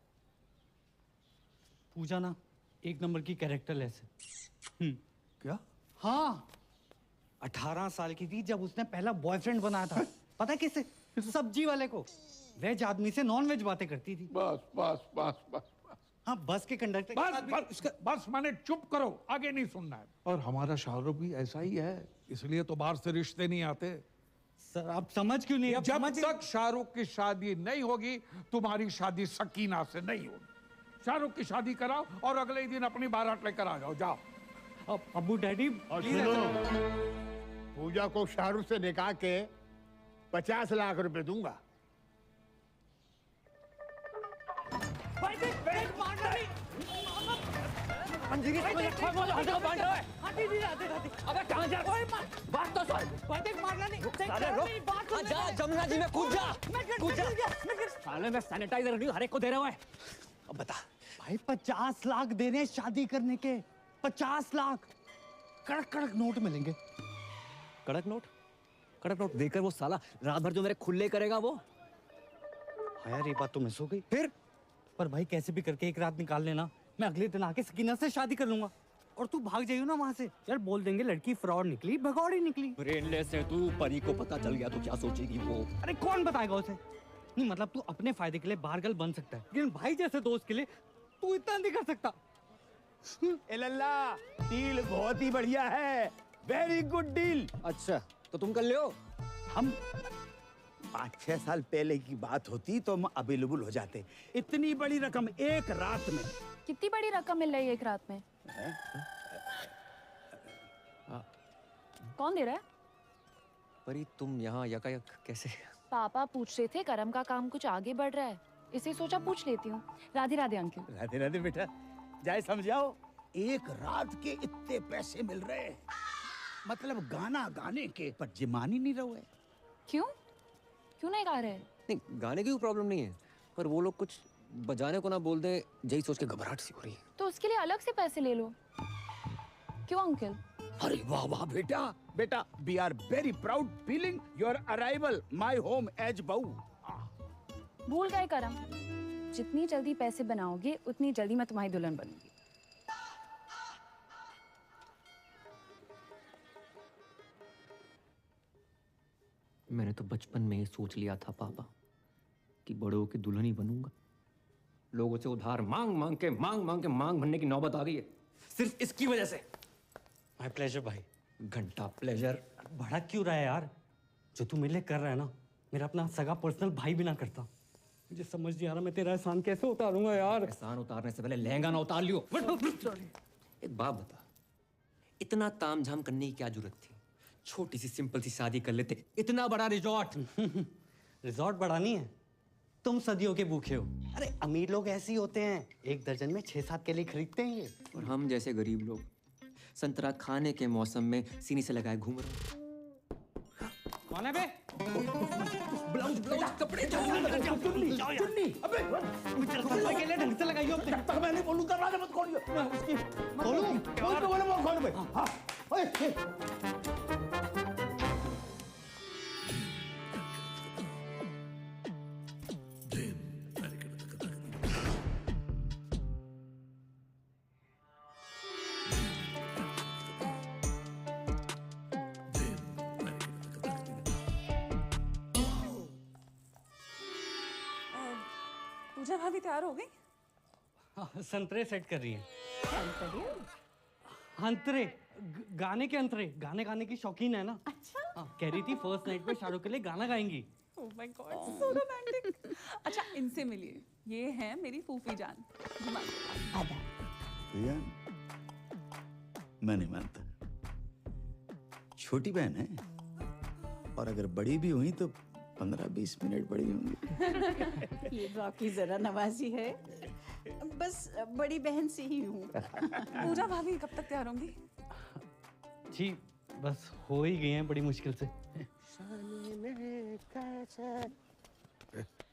S12: पूजा ना एक नंबर की कैरेक्टरलेस है।
S14: क्या?
S12: हाँ, 18 साल की थी जब उसने पहला बॉयफ्रेंड बनाया था। पता है किससे? सब्जी वाले को। वेज आदमी से नॉन वेज बातें करती थी।
S14: बस बस बस बस बस।
S12: हाँ, बस के कंडक्टर
S14: बस माने चुप करो, आगे नहीं सुनना है। और हमारा शाहरुख भी ऐसा ही है, इसलिए तो बाहर से रिश्ते नहीं आते।
S12: सर आप समझ क्यों नहीं?
S14: जब तक शाहरुख की शादी नहीं होगी, तुम्हारी शादी सकीना से नहीं होगी। शाहरुख की शादी कराओ और अगले ही दिन अपनी बारात लेकर आ जाओ। जाओ।
S12: अबू डैडी
S10: और सुनो, पूजा को शाहरुख से निकाह के 50 लाख रुपए दूंगा।
S3: अबे कहाँ जा? बात तो सुन।
S12: मारना नहीं।
S3: जा जमुना जी में कूद जा। कूद जा। साले मैं सैनिटाइजर हर एक को दे रहा है। अब बता
S12: भाई 50 लाख देने शादी करने के। 50 लाख कड़क कड़क नोट मिलेंगे।
S3: कड़क नोट? कड़क नोट देकर वो साला रात भर जो मेरे खुले करेगा वो।
S12: हाँ यार, ये बात तो मिस हो गई। फिर पर भाई कैसे भी करके एक रात निकाल लेना, मैं अगले दिन आके सकीना से शादी कर लूंगा। और तू भाग जाइयो ना वहाँ से। यार बोल देंगे लड़की फ्रॉड निकली, भगौड़ी निकली।
S3: ब्रेनलेस है तू, परी को पता चल गया तो क्या सोचेगी वो?
S12: अरे कौन बताएगा उसे? नहीं मतलब तू अपने फायदे के लिए बारगल बन सकता है, लेकिन भाई जैसे दोस्त के लिए तू इतना नहीं कर सकता।
S1: ए लल्ला, डील बहुत ही बढ़िया है। Very good deal.
S3: अच्छा तो तुम कर लो।
S1: हम 5-6 साल पहले की बात होती तो हम अवेलेबल हो जाते। इतनी बड़ी रकम एक रात में।
S5: कितनी बड़ी रकम मिल रही है एक रात में? कौन दे रहा है?
S3: परी तुम यहाँ यकायक कैसे?
S5: पापा पूछ रहे थे करम का काम कुछ आगे बढ़ रहा है, इसे सोचा पूछ लेती हूँ। राधे राधे अंकल।
S1: राधे राधे बेटा, जाए समझाओ। एक रात के इतने पैसे मिल रहे हैं, मतलब गाना गाने के, पर जिमान ही नहीं रहे।
S5: क्यों? क्यों नहीं गा रहे?
S3: नहीं गाने की कोई प्रॉब्लम नहीं है, पर वो लोग कुछ बजाने को ना बोल दे, यही सोच के घबराहट सी हो रही है।
S5: तो उसके लिए अलग से पैसे ले लो। क्यों अंकल?
S1: अरे वाह वाह बेटा, बेटा we are very proud feeling your arrival my home as बहू।
S5: भूल गए करम, जितनी जल्दी पैसे बनाओगे उतनी जल्दी मैं तुम्हारी दुल्हन बनूंगी।
S3: मैंने तो बचपन में ही सोच लिया था पापा कि बड़ों की दुल्हन ही बनूंगा। लोगों से उधार मांग मांग के मांग भरने की नौबत आ गई है, सिर्फ इसकी वजह से।
S12: माय प्लेजर भाई।
S3: घंटा प्लेजर।
S12: भड़क क्यों रहा है यार? जो तू मेरे लिए कर रहा है ना, मेरा अपना सगा पर्सनल भाई भी ना करता। मुझे समझ नहीं आ रहा मैं तेरा एहसान कैसे उतारूंगा यार।
S3: एहसान उतारने से पहले लहंगा ना उतार लियो। एक बात बता, इतना तामझाम करने की क्या जरूरत थी? छोटी सी सिंपल सी शादी कर लेते। इतना बड़ा रिजॉर्ट।
S12: रिजॉर्ट बड़ा नहीं है, तुम सदियों के भूखे हो। अरे अमीर लोग ऐसे ही होते हैं, 1 दर्जन में 6-7 केले खरीदते हैं ये।
S3: और हम जैसे गरीब लोग संतरा खाने के मौसम में सीने से लगाए घूम रहे हैं।
S12: कौन है बे?
S3: ब्लाउज कपड़े
S12: चुन्नी। अबे के लिए ढंग से लगाइयो।
S1: जब तक मैं नहीं बोलूं दरवाजा मत खोलियो। खोलो खोल बे। हां ओए
S16: पूजा भाभी तैयार हो गई?
S12: हाँ, संतरे सेट कर रही है। अंतरे गाने के अंतरे, गाने गाने की शौकीन है ना।
S16: अच्छा।
S12: हाँ, कह रही थी फर्स्ट नाइट पे शाहरुख के लिए गाना गाएंगी।
S16: Oh my god, so romantic. अच्छा, इनसे मिलिए, ये है मेरी फूफी जान।
S1: भैया मैं नहीं मानता, छोटी बहन है और अगर बड़ी भी हुई तो 15-20 मिनट बड़ी होंगी।
S4: ये रॉकी जरा नवाजी है, बस बड़ी बहन से ही हूँ।
S16: पूजा भाभी कब तक तैयार होंगी?
S12: जी बस हो ही गई हैं बड़ी मुश्किल से।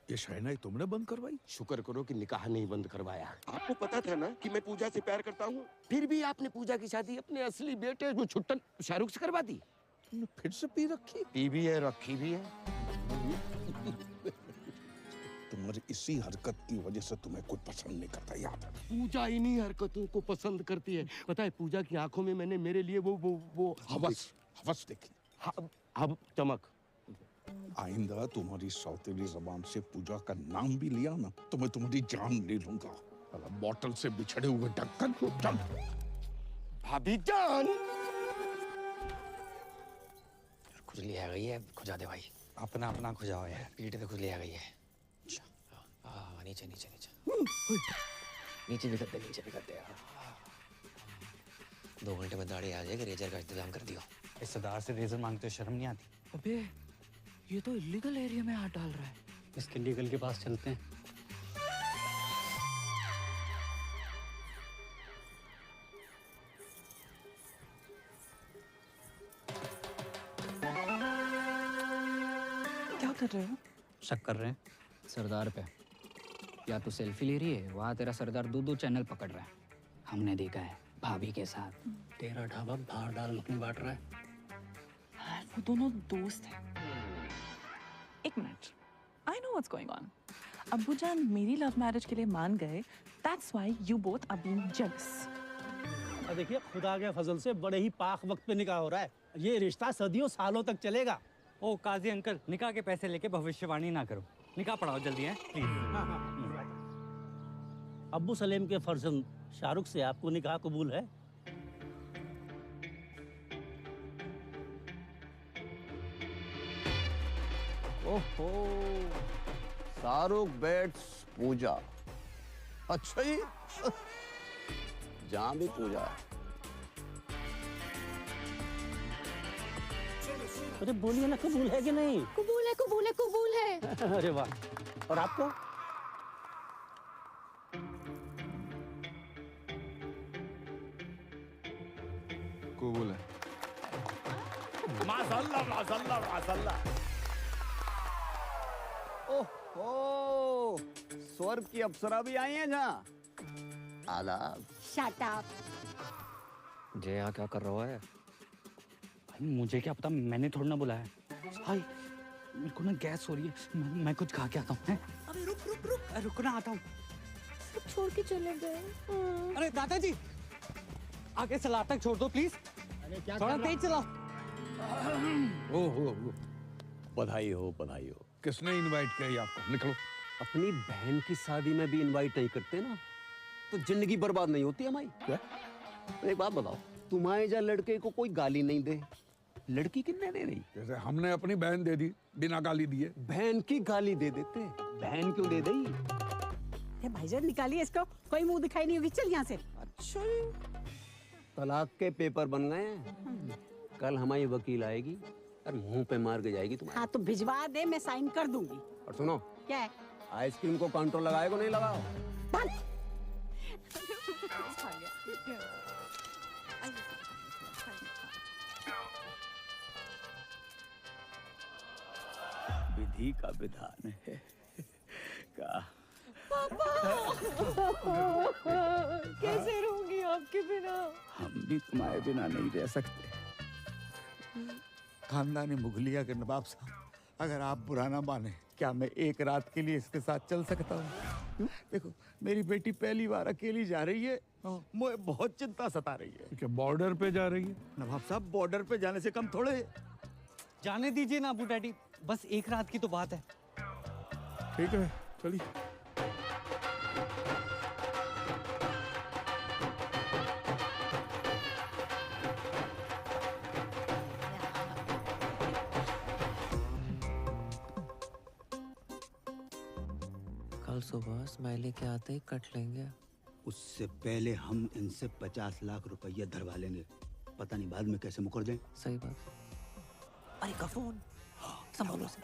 S14: ये शहनाई तुमने बंद करवाई?
S15: शुक्र करो कि निकाह नहीं बंद करवाया। आपको पता था ना कि मैं पूजा से प्यार करता हूँ, फिर भी आपने पूजा की शादी अपने असली बेटे वो छुट्टन शाहरुख से करवा दी।
S14: तुमने फिर से पी रखी?
S15: पी भी है, रखी भी है।
S14: तुम्हारी इसी हरकत की वजह से तुम्हें कोई पसंद नहीं करता याद है?
S15: पूजा इन्हीं हरकतों को पसंद करती है। पता है पूजा की आंखों में मैंने मेरे लिए वो
S14: हवस देखी।
S15: अब चमक।
S14: आइंदा तुम्हारी सौतेली जबान से पूजा का नाम भी लिया ना तो मैं तुम्हारी जान ले लूंगा। बोतल से बिछड़े हुए ढक्कन को चल।
S15: भाभी जान,
S13: खुजली आ गई है, खुजा दे भाई।
S12: अपना अपना खुजाओ यार।
S13: पीठ पे खुजली आ गई है। नीचे नीचे नीचे नीचे भी करते, नीचे भी करते। 2 घंटे में दाढ़ी आ जाएगी, रेजर का इंतजाम कर दियो।
S12: रिश्तेदार से रेजर मांगते हो शर्म नहीं आती?
S13: अबे ये तो इलीगल एरिया में हाथ डाल रहा है।
S12: इसके लीगल के पास चलते हैं।
S16: क्या कर रहे हो?
S12: शक कर रहे हैं
S13: सरदार पे। या तो सेल्फी ले रही है, वहाँ तेरा सरदार 2-2 चैनल पकड़ रहा है। हमने देखा है भाभी के साथ।
S12: तेरा ढाबा बाहर डाल मखनी बांट रहा है।
S16: वो दोनों दोस्त हैं। एक minute, I know what's going on. अब्बू जान मेरी लव मैरिज के लिए मान गए, that's why you both are being jealous.
S10: देखिए खुदा के फजल से बड़े ही पाक वक्त पे निकाह हो रहा है। ये रिश्ता सदियों सालों तक चलेगा।
S12: ओ काजी अंकल, निकाह के पैसे लेके भविष्यवाणी ना करो। निकाह पढ़ाओ जल्दी है प्लीज।
S10: अब्बू सलेम के फर्जंद शाहरुख से आपको निकाह कबूल है?
S17: ओहो, शाहरुख बेट्स पूजा। अच्छा ही जहाँ भी पूजा है।
S10: अरे बोलिए ना, कबूल है कि नहीं?
S9: कबूल है, कबूल है, कबूल है।
S10: अरे वाह। और आपको?
S14: कबूल है।
S1: माशाल्लाह माशाल्लाह माशाल्लाह।
S17: ओहो, स्वर्ग की अप्सरा भी आई हैं जहाँ। आदाब।
S4: Shut up.
S13: जय यहाँ क्या कर रहा है?
S12: भाई मुझे क्या पता, मैंने थोड़ा ना बुलाया। भाई मेरे को ना गैस हो रही है, मैं कुछ खा के आता हूँ।
S16: अरे रुक रुक रुक,
S12: रुक ना, आता हूँ।
S9: सब छोड़ के चले गए।
S12: अरे दादाजी आगे से लाटक छोड़ दो प्लीज। थोड़ा तेज चलाओ।
S17: ओहो, बधाई हो, बधाई हो।
S14: किसने इनवाइट किया आपको? निकलो।
S17: अपनी बहन की शादी में भी इनवाइट नहीं करते ना तो जिंदगी बर्बाद नहीं होती हमारी। क्या? एक बात बताओ, तुम्हारे जहाँ लड़के को कोई गाली नहीं दे, लड़की कितने दे रही?
S14: जैसे हमने अपनी बहन दे दी बिना गाली दिए।
S17: बहन की गाली दे देते, बहन क्यों दे दी?
S4: भाईजान निकालिए इसको, कोई मुंह दिखाई नहीं होगी। चल यहाँ से।
S17: अच्छा, तलाक के पेपर बन गए हैं। कल हमारी वकील आएगी और मुंह पे मार के जाएगी तुम्हारे।
S4: हाँ तो भिजवा दे, मैं साइन कर दूंगी।
S17: और सुनो,
S4: क्या है?
S17: आइसक्रीम को कंट्रोल लगाए को नहीं लगाओ।
S1: विधि का विधान है का।
S16: कैसे रहूंगी आपके बिना?
S1: हम भी तुम्हारे बिना नहीं रह सकते। खानदानी मुगलिया के नवाब साहब, अगर आप बुरा ना माने, क्या मैं एक रात के लिए इसके साथ चल सकता हूँ? देखो मेरी बेटी पहली बार अकेली जा रही है, मुझे बहुत चिंता सता रही है।
S14: क्या बॉर्डर पे जा रही है?
S1: नवाब साहब बॉर्डर पे जाने से कम थोड़े।
S12: जाने दीजिए ना अबू डैडी, बस एक रात की तो बात है।
S14: ठीक है चलिए।
S11: कल सुबह स्माइली के आते ही कट लेंगे।
S1: उससे पहले हम इनसे 50 लाख रुपया धरवा लेंगे। पता नहीं बाद में कैसे मुकर जाएं।
S11: सही बात। अरे का फोन संभालो से।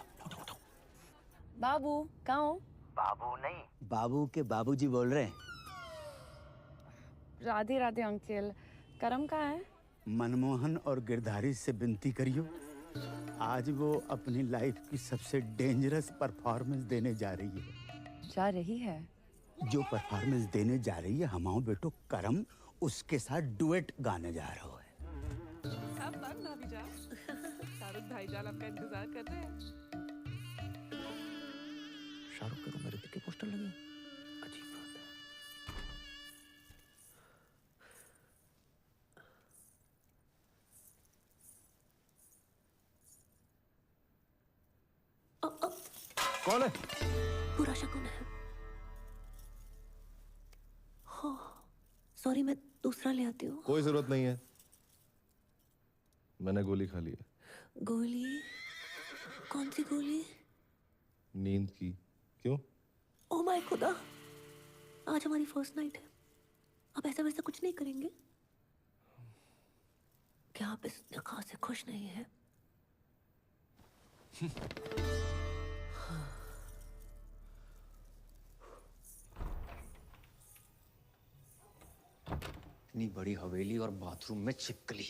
S16: बाबू कहाँ हो?
S1: बाबू नहीं, बाबू के बाबूजी बोल रहे हैं।
S16: राधे राधे अंकल। करम कहाँ है?
S1: मनमोहन और गिरधारी से विनती करियो, आज वो अपनी लाइफ की सबसे डेंजरस परफॉर्मेंस देने जा रही है।
S16: जा रही है?
S1: जो परफॉर्मेंस देने जा रही है हमाओ बेटो करम उसके साथ डुएट गाने जा रहा है।
S16: सब बंद भाभी जान। शाहरुख भाईजान आपका इंतजार कर रहे हैं।
S11: शाहरुख के रूम में ऋतिक के पोस्टर लगे। अजीब बात है।
S8: कौन है?
S11: पूरा शकुन है। हो सॉरी, मैं दूसरा ले आती हूँ।
S18: कोई जरूरत नहीं है, मैंने गोली खा ली है।
S11: गोली? कौन सी गोली?
S18: नींद की। क्यों?
S11: ओह माय खुदा, आज हमारी फर्स्ट नाइट है। अब ऐसा वैसा कुछ नहीं करेंगे क्या? आप इस निकाह से खुश नहीं है?
S3: इतनी बड़ी हवेली और बाथरूम में छिपकली।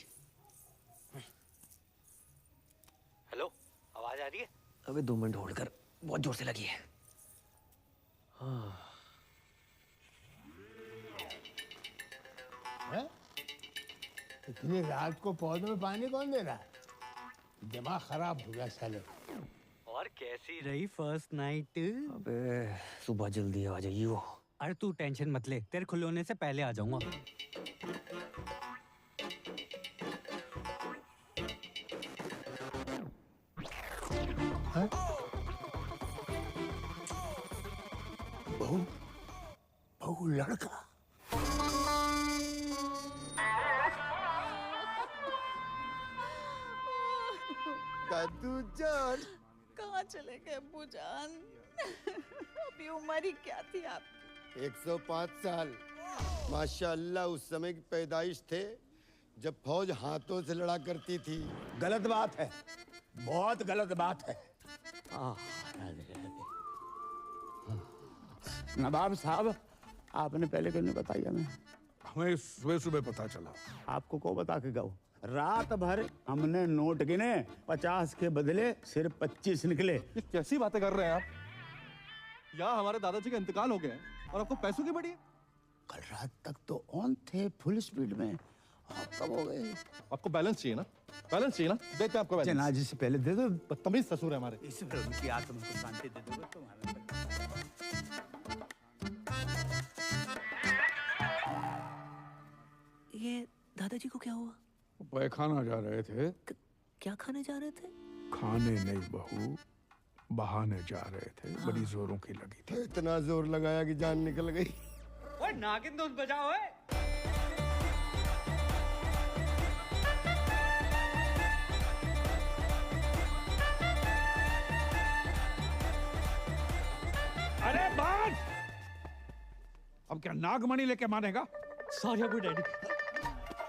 S3: हेलो, आवाज आ रही है?
S11: अबे 2 मिनट होल्ड कर, बहुत जोर से लगी है।
S7: इतनी रात को पौधों में पानी कौन दे रहा है? दिमाग खराब हो गया साले।
S12: और कैसी रही फर्स्ट नाइट?
S3: अबे सुबह जल्दी आ जाइयो।
S12: अरे तू टेंशन मत ले, तेरे खुले होने से पहले आ जाऊंगा।
S7: बहू, बहू लड़का।
S15: दादू जान,
S4: कहाँ चले गए अब्बू जान? अभी उम्र ही क्या थी आपकी?
S15: 105 साल। माशाअल्लाह उस समय की पैदाइश थे जब फौज हाथों से लड़ा करती थी।
S1: गलत बात है, बहुत गलत बात है। नवाब साहब, आपने पहले क्यों नहीं बताया?
S14: हमें सुबह सुबह पता चला।
S1: आपको को बता के गए? रात भर हमने नोट गिने, 50 के बदले सिर्फ 25 निकले।
S18: ये कैसी बातें कर रहे हैं आप? यहाँ हमारे दादाजी का इंतकाल हो गया है और आपको पैसों की बड़ी है।
S1: कल रात तक तो ऑन थे फुल स्पीड में, आप कब हो गए?
S18: आपको बैलेंस चाहिए ना? बैलेंस चाहिए ना? देते हैं आपको बैलेंस।
S1: जनाजे से पहले दे दो।
S18: बदतमीज ससुर है हमारे।
S1: इस पर उनकी आत्मा को शांति दे दो तुम्हारा।
S11: ये दादाजी को क्या हुआ?
S14: पैखाना जा रहे थे।
S11: क्या खाने जा रहे थे?
S14: खाने नहीं बहू, बहाने जा रहे थे। बड़ी जोरों की लगी थी।
S15: इतना जोर लगाया कि जान निकल गई।
S12: ओए नागिन दोस्त बजाओ।
S14: अरे बात! अब क्या नागमणि लेके मानेगा?
S12: सॉरी अबू डैडी,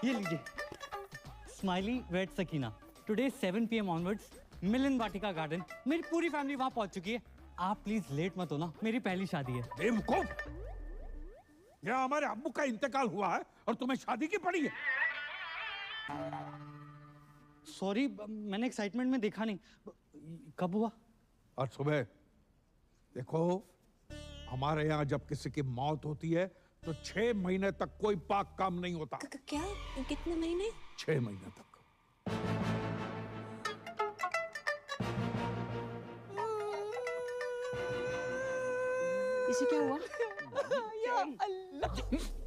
S12: ये लीजिए। Smiley wait Sakina, today 7 PM onwards Milan Vatika garden. मेरी पूरी फैमिली वहां पहुंच चुकी है। आप प्लीज लेट मत होना, मेरी पहली शादी है।
S14: बेवकूफ! यहाँ हमारे अब्बू का इंतकाल हुआ है और तुम्हें शादी की पड़ी है।
S12: सॉरी, मैंने एक्साइटमेंट में देखा नहीं। कब हुआ?
S14: और सुबह देखो, हमारे यहाँ जब किसी की मौत होती है तो 6 महीने तक कोई पाक काम नहीं होता।
S11: क्या? कितने महीने?
S14: 6 महीने तक।
S4: इसे क्या हुआ?
S16: या अल्लाह,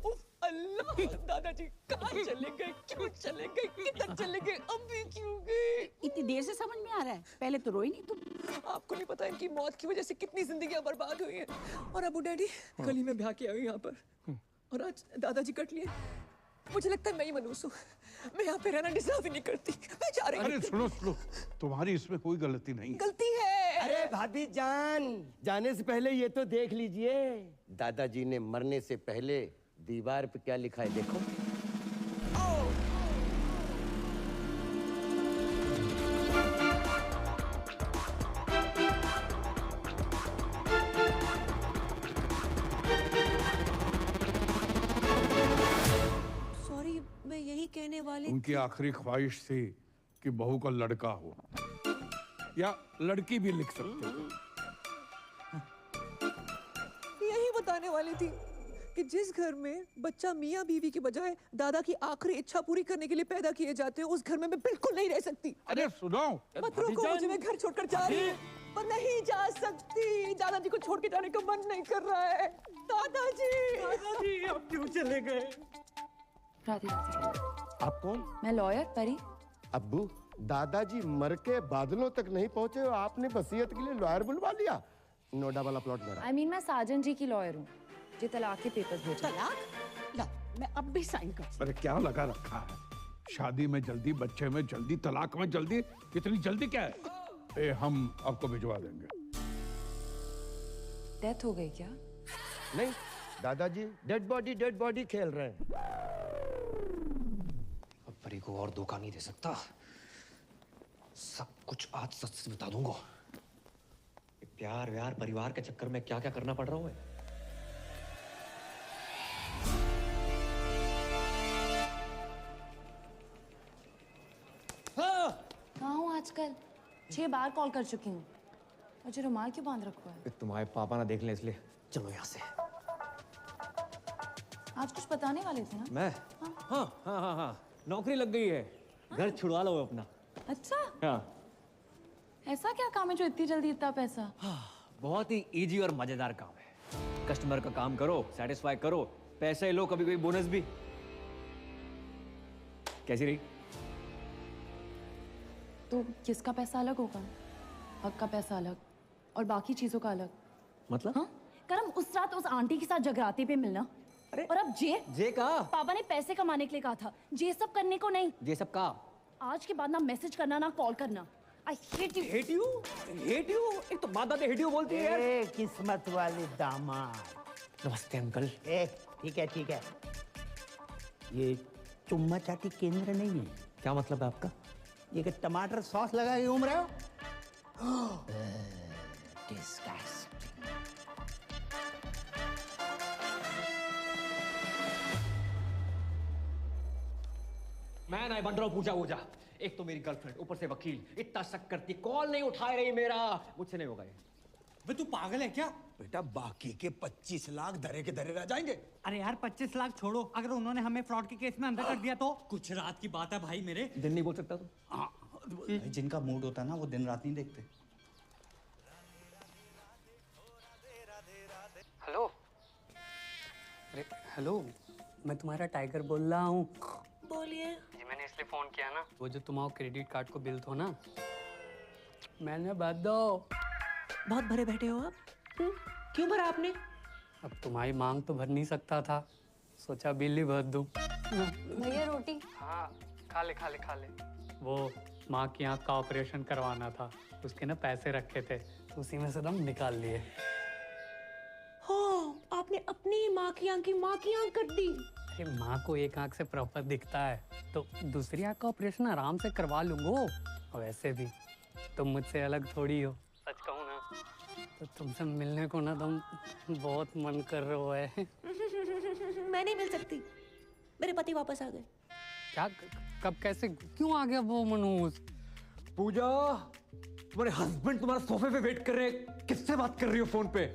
S16: उफ अल्लाह, दादाजी कहाँ चले गए? क्यों चले गए? किधर चले गए? अभी क्यों गए?
S4: इतनी देर से समझ में आ रहा है, पहले तो रोई नहीं तुम।
S16: आपको नहीं पता इनकी मौत की वजह से कितनी जिंदगियां बर्बाद हुई हैं। और अबू डैडी गली में ब्याह के आई यहाँ पर, और आज दादाजी कट लिए। मुझे लगता है मैं ही मनूस हूँ। मैं यहाँ पे रहना डिजर्व ही नहीं करती। मैं जा रही हूँ।
S14: अरे सुनो सुनो, तुम्हारी इसमें कोई गलती नहीं है।
S16: गलती है।
S1: अरे
S15: भाभी जान, जाने से पहले ये तो देख लीजिए, दादाजी ने मरने से पहले दीवार पे क्या लिखा है देखो।
S11: सॉरी, मैं यही कहने वाली
S14: उनकी आखिरी ख्वाहिश थी कि बहू का लड़का हो, या लड़की भी लिख सकते थे।
S11: यही बताने वाली थी कि जिस घर में बच्चा मियाँ बीवी के बजाय दादा की आखिरी इच्छा पूरी करने के लिए पैदा किए जाते हैं, उस घर में मैं बिल्कुल नहीं रह सकती।
S14: अरे सुनो,
S11: मत रोको मुझे, मैं घर छोड़कर जा रही हूँ, पर नहीं जा सकती। दादाजी को छोड़ के जाने का मन नहीं कर रहा है। दादाजी, दादाजी अब क्यों चले गए?
S5: राधे राधे।
S15: आप कौन?
S5: मैं लॉयर परी।
S15: अब्बू, दादाजी मर के बादलों तक नहीं पहुंचे और आपने वसीयत के लिए लॉयर बुलवा लिया। नोएडा वाला प्लॉट मेरा।
S5: I mean, मैं साजन जी की लॉयर हूँ, जो तलाक के पेपर्स भेजा।
S4: तलाक? ला, मैं अब भी साइन कर।
S14: अरे क्या लगा रखा है? शादी में जल्दी, बच्चे में जल्दी, तलाक में जल्दी, इतनी जल्दी क्या है? हम आपको भिजवा देंगे।
S5: डेथ हो गई क्या?
S15: नहीं, दादाजी डेड बॉडी खेल रहे हैं।
S3: अब परी को और धोखा नहीं दे सकता, सब कुछ आज सच से बता दूंगा। प्यार व्यार परिवार के चक्कर में क्या क्या करना पड़ रहा है।
S5: कहाँ हूँ आजकल? 6 बार कॉल कर चुकी हूँ। मुझे रुमाल क्यों बांध रखा है?
S3: तुम्हारे पापा ना देख लें इसलिए। चलो यहाँ से।
S5: आज कुछ बताने वाले थे ना?
S3: मैं? हाँ, नौकरी लग गई है। घर छुड़वा लो अपना।
S5: अच्छा,
S3: हाँ।
S5: ऐसा क्या काम है जो इतनी जल्दी इतना पैसा?
S3: बहुत ही इजी और मजेदार काम है। कस्टमर का काम करो, सेटिस्फाई करो, पैसे लो, कभी कोई बोनस भी। कैसी रही?
S5: तो किसका पैसा अलग होगा? हक का पैसा अलग और बाकी चीजों का अलग।
S3: मतलब?
S5: हाँ? करम उस रात उस आंटी के साथ जगराते पे मिलना, और अब जे
S3: का
S5: पापा ने पैसे कमाने के लिए कहा था, जे सब करने को नहीं।
S3: ये सब का
S5: आज के बाद ना मैसेज करना ना कॉल करना। I hate you.
S3: Hate you? Hate you? एक तो माँ दादी hate you बोलती है यार।
S1: किस्मत वाले दामाद।
S3: नमस्ते अंकल।
S1: ठीक है। ये चुम्मा चाटी केंद्र नहीं है।
S3: क्या मतलब है आपका?
S1: ये कि टमाटर सॉस लगा के घूम रहे हो? Disgusting.
S3: मैं नहीं बन रहा हूँ पूजा। एक तो मेरी गर्लफ्रेंड, ऊपर से वकील, इतना शक करती, कॉल नहीं उठा रही मेरा। मुझसे नहीं होगा ये।
S12: बे तू पागल है क्या?
S1: बेटा बाकी के 25 लाख धरे के धरे रह जाएंगे।
S12: अरे यार 25 लाख छोड़ो, अगर उन्होंने हमें फ्रॉड के केस में अंदर कर दिया तो? कुछ रात की बात है भाई मेरे।
S3: दिन नहीं बोल सकता तू?
S12: जिनका मूड होता है ना वो दिन रात नहीं देखते।
S2: हेलो। अरे हेलो, मैं तुम्हारा टाइगर बोल रहा हूँ।
S11: बोलिए।
S2: जी मैंने इसलिए फोन किया ना, वो जो तुम्हारा क्रेडिट कार्ड को बिल थो ना, मैंने भर दो।
S11: बहुत भरे बैठे हो आप। क्यों भरा आपने?
S2: अब तुम्हारी मांग तो भर नहीं सकता था, सोचा बिल ही भर दूं।
S5: भैया रोटी।
S2: हाँ खा ले। वो माँ की आँख का ऑपरेशन करवाना था, उसके ना पैसे रखे थे, तो उसी में से दम निकाल लिए।
S11: हो, आपने अपनी माँ की आँख कर दी।
S2: अरे माँ को एक आँख से प्रॉपर दिखता है, तो दूसरी आँख का ऑपरेशन आराम से करवा लूंगा। और वैसे भी तुम मुझसे अलग थोड़ी हो, सच कहूँ ना तो तुमसे मिलने को ना तुम बहुत मन कर रहे है।
S11: मैं नहीं मिल सकती, मेरे पति वापस आ गए।
S2: क्या? कब? कैसे? क्यों आ गया वो मनोज?
S3: पूजा, तुम्हारे हस्बैंड तुम्हारे सोफे पे वेट कर रहे हैं। किससे बात कर रही हो फोन पे?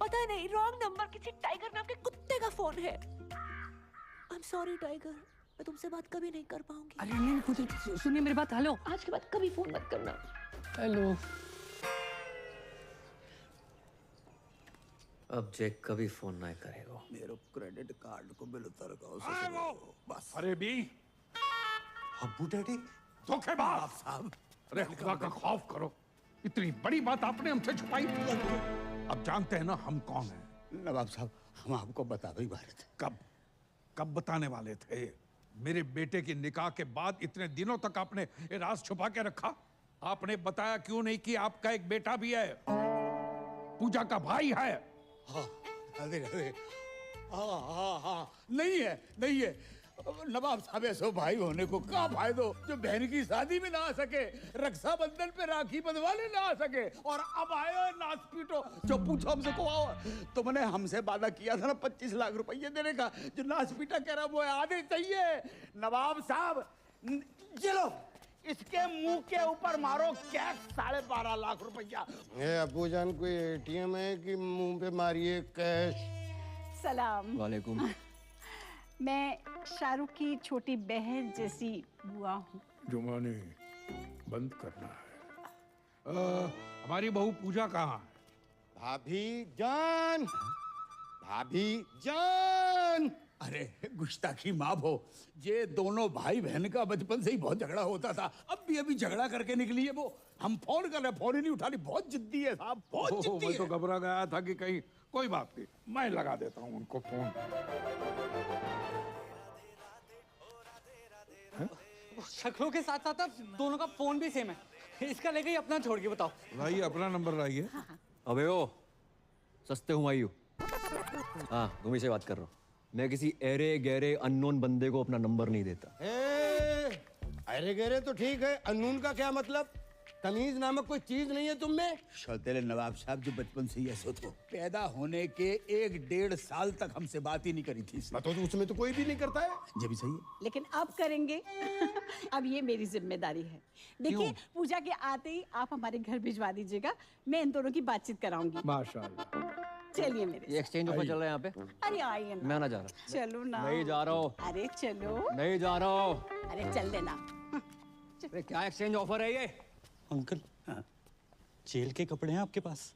S11: पता नहीं, रॉन्ग नंबर, किसी टाइगर नाम के कुत्ते का फोन है। आई एम सॉरी टाइगर, मैं तुमसे बात कभी नहीं कर पाऊंगी।
S2: अरे नहीं पूजा, सुनिए मेरी बात। हेलो,
S11: आज के बाद कभी फोन मत करना।
S2: हेलो।
S3: अब जैक कभी फोन नहीं करेगा।
S1: मेरे क्रेडिट कार्ड को बिल उतर का बस।
S14: अरे बी
S1: अब्बू डैडी
S14: धोखेबाज साहब। अरे खुदा का खौफ करो, इतनी बड़ी बात आपने हमसे छुपाई। अब जानते हैं ना हम कौन हैं।
S1: नवाब साहब, हम आपको बता भी वाले थे।
S14: कब बताने वाले थे? मेरे बेटे की निकाह के बाद इतने दिनों तक आपने ये राज छुपा के रखा। आपने बताया क्यों नहीं कि आपका एक बेटा भी है, पूजा का भाई है?
S1: हाँ, अरे अरे, हाँ हाँ हाँ, नहीं है नहीं है। नवाब साहब ऐसो भाई होने को क्या फायदो जो बहन की शादी में ना आ सके, रक्षाबंधन पे राखी बंधवाने ना आ सके, और अब आयो नाच पीटो। जो पूछो हमसे को आओ, तो मैंने हमसे वादा किया था ना 25 लाख रुपये देने का, जो नाच पीटा कह रहा वो आधे चाहिए। नवाब साहब चलो इसके मुंह के ऊपर मारो कैश 12.5 लाख रुपया।
S15: अबू जान कोई एटीएम है कि मुंह पे मारिए कैश?
S4: सलाम।
S3: वालेकुम।
S4: मैं शाहरुख की छोटी बहन जैसी बुआ हूँ।
S14: जुमानी बंद करना है। हमारी बहू पूजा कहाँ है?
S15: भाभी जान, भाभी जान।
S1: अरे गुस्ताखी माफ हो, ये दोनों भाई बहन का बचपन से ही बहुत झगड़ा होता था। अब भी अभी झगड़ा करके निकली है वो। हम फोन कर रहे, फोन ही नहीं उठा रही। बहुत जिद्दी है साहब, बहुत जिद्दी
S14: मैं
S1: है।
S14: तो घबरा गया था कि कहीं, कोई बात नहीं, मैं लगा देता हूँ उनको फोन।
S12: शक्लों के साथ साथ अब दोनों का फोन भी सेम है। इसका लेके ही अपना छोड़ के बताओ।
S14: लाइए अपना नंबर लाइए।
S3: अबे ओ सस्ते हुमायूं, हाँ तुम्ही से बात कर रहा हूँ। मैं किसी एरे गहरे अननोन बंदे को अपना नंबर नहीं देता।
S15: अरे गहरे तो ठीक है, अननोन का क्या मतलब? तमीज नामक कोई चीज नहीं है तुम में?
S1: सौतेले नवाब साहब जो बचपन से ही ऐसे थे, पैदा होने के 1-1.5 साल तक हमसे बात ही नहीं करी थी।
S15: तो उसमें तो कोई भी नहीं करता है।
S1: ये भी सही है,
S4: लेकिन अब करेंगे। अब ये मेरी जिम्मेदारी है। देखिए पूजा के आते ही आप हमारे घर भिजवा दीजिएगा, मैं इन दोनों की बातचीत कराऊंगी।
S14: माशाल्लाह।
S4: चलिए मेरे।
S3: ये एक्सचेंज ऑफर चल रहा है यहाँ पे।
S4: अरे आइए ना।
S3: मैं ना जा रहा।
S4: चलो ना।
S3: नहीं जा रहा हूँ।
S4: अरे चलो।
S3: नहीं जा रहा हूँ।
S4: अरे चल देना।
S3: अरे क्या एक्सचेंज ऑफर है ये?
S12: अंकल, जेल के कपड़े हैं आपके पास?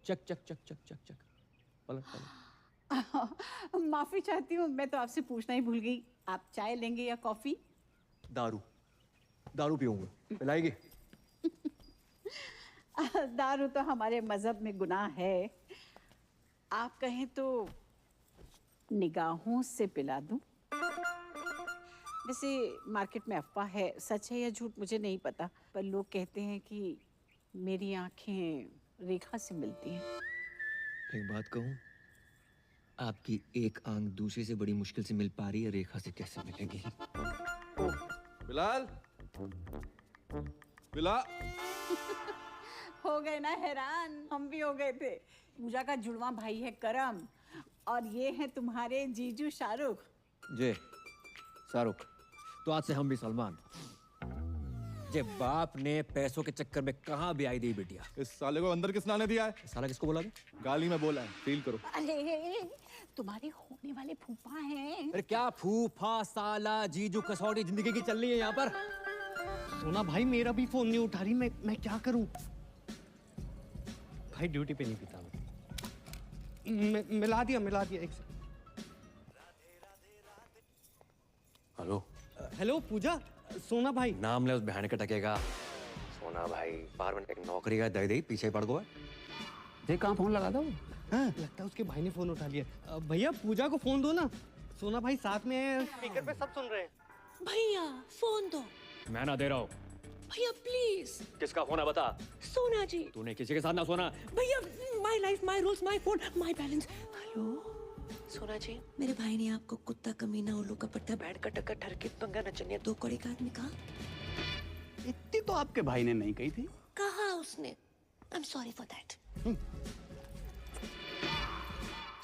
S3: चक चक चक चक चक चक। पलट पलट।
S4: माफी चाहती हूँ, मैं तो आपसे पूछना ही भूल गई। आप चाय लेंगे या कॉफी?
S3: दारू, दारू पीऊंगा। पिलाएगी?
S4: दारू तो हमारे मजहब में गुनाह है। आप कहें तो निगाहों से पिला दूं? वैसे मार्केट में अफवाह है, सच है या झूठ मुझे नहीं पता, पर लोग कहते हैं कि मेरी आंखें रेखा से मिलती हैं।
S3: एक बात कहूँ, आपकी एक आंख दूसरे से बड़ी मुश्किल से मिल पा रही है, रेखा से कैसे मिलेगी?
S18: बिलाल, बिलाल।
S4: हो गए ना हैरान? हम भी हो गए थे। पूजा का जुड़वा भाई है करम, और ये है तुम्हारे जीजू शाहरुख।
S3: जे शाहरुख, तो आज से हम भी सलमान। जे बाप ने पैसों के चक्कर में कहाँ भी आई दी बिटिया।
S18: इस साले को अंदर किसने आने दिया है?
S3: साला किसको बोला?
S18: गाली में बोला है, फील करो।
S4: अरे तुम्हारे होने वाले फूफा हैं।
S3: अरे क्या फूफा, साला, जीजू, कसौटी जिंदगी की चल रही है यहाँ पर।
S12: सोना भाई मेरा भी फोन नहीं उठा रही, मैं क्या करूं? भाई ड्यूटी पे नहीं पीता मैं। मिला दिया एक से।
S3: हेलो
S12: हेलो पूजा, सोना भाई।
S3: नाम ले उस बहन के टकेगा। सोना भाई बाहर में एक नौकरी का दे दे, पीछे पड़ गया। देख कहाँ फोन लगा था वो।
S12: हाँ, लगता है उसके भाई ने फोन उठा लिया। भैया पूजा को फोन दो ना, सोना भाई साथ में है, स्पीकर पे सब सुन रहे हैं।
S11: भैया फोन दो।
S3: मैं ना दे रहा हूँ।
S11: भैया प्लीज।
S3: किसका फोन है बता?
S11: सोना जी।
S3: तूने किसी के साथ ना सोना।
S11: भैया my life my rules my phone my balance. Hello सोना जी, मेरे भाई ने आपको कुत्ता, कमीना, उल्लू का पट्टा, बैठ का टक्कर, ठरके, पंगा, नचनिया, दो कौड़ी का आदमी कहा?
S1: इतनी तो आपके भाई ने नहीं कही थी।
S11: कहा उसने। I am sorry for that.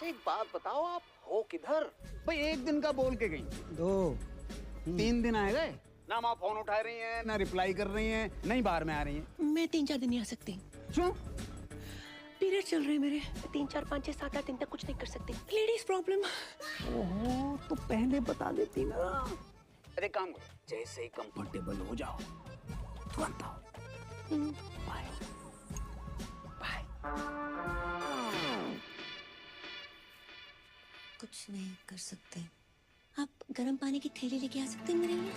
S1: एक बात बताओ, आप हो किधर? भाई एक दिन का बोल के गई, 2-3 दिन आए गए ना। माँ फोन उठा रही हैं, ना रिप्लाई कर रही हैं, नहीं बाहर में आ रही हैं।
S11: मैं 3-4 दिन नहीं आ सकती।
S1: क्यों?
S11: पीरियड चल रहे हैं मेरे। 3, 4, 5, 6, 7, 8 दिन तक कुछ नहीं कर सकती। Ladies problem.
S17: ओहो, तो पहले बता देती ना। अरे काम करो, जैसे ही कंफर्टेबल हो जाओ तुरंत आओ। Bye bye.
S11: कुछ नहीं कर सकते। आप गर्म पानी की थैली लेके आ सकते हैं मेरे लिए?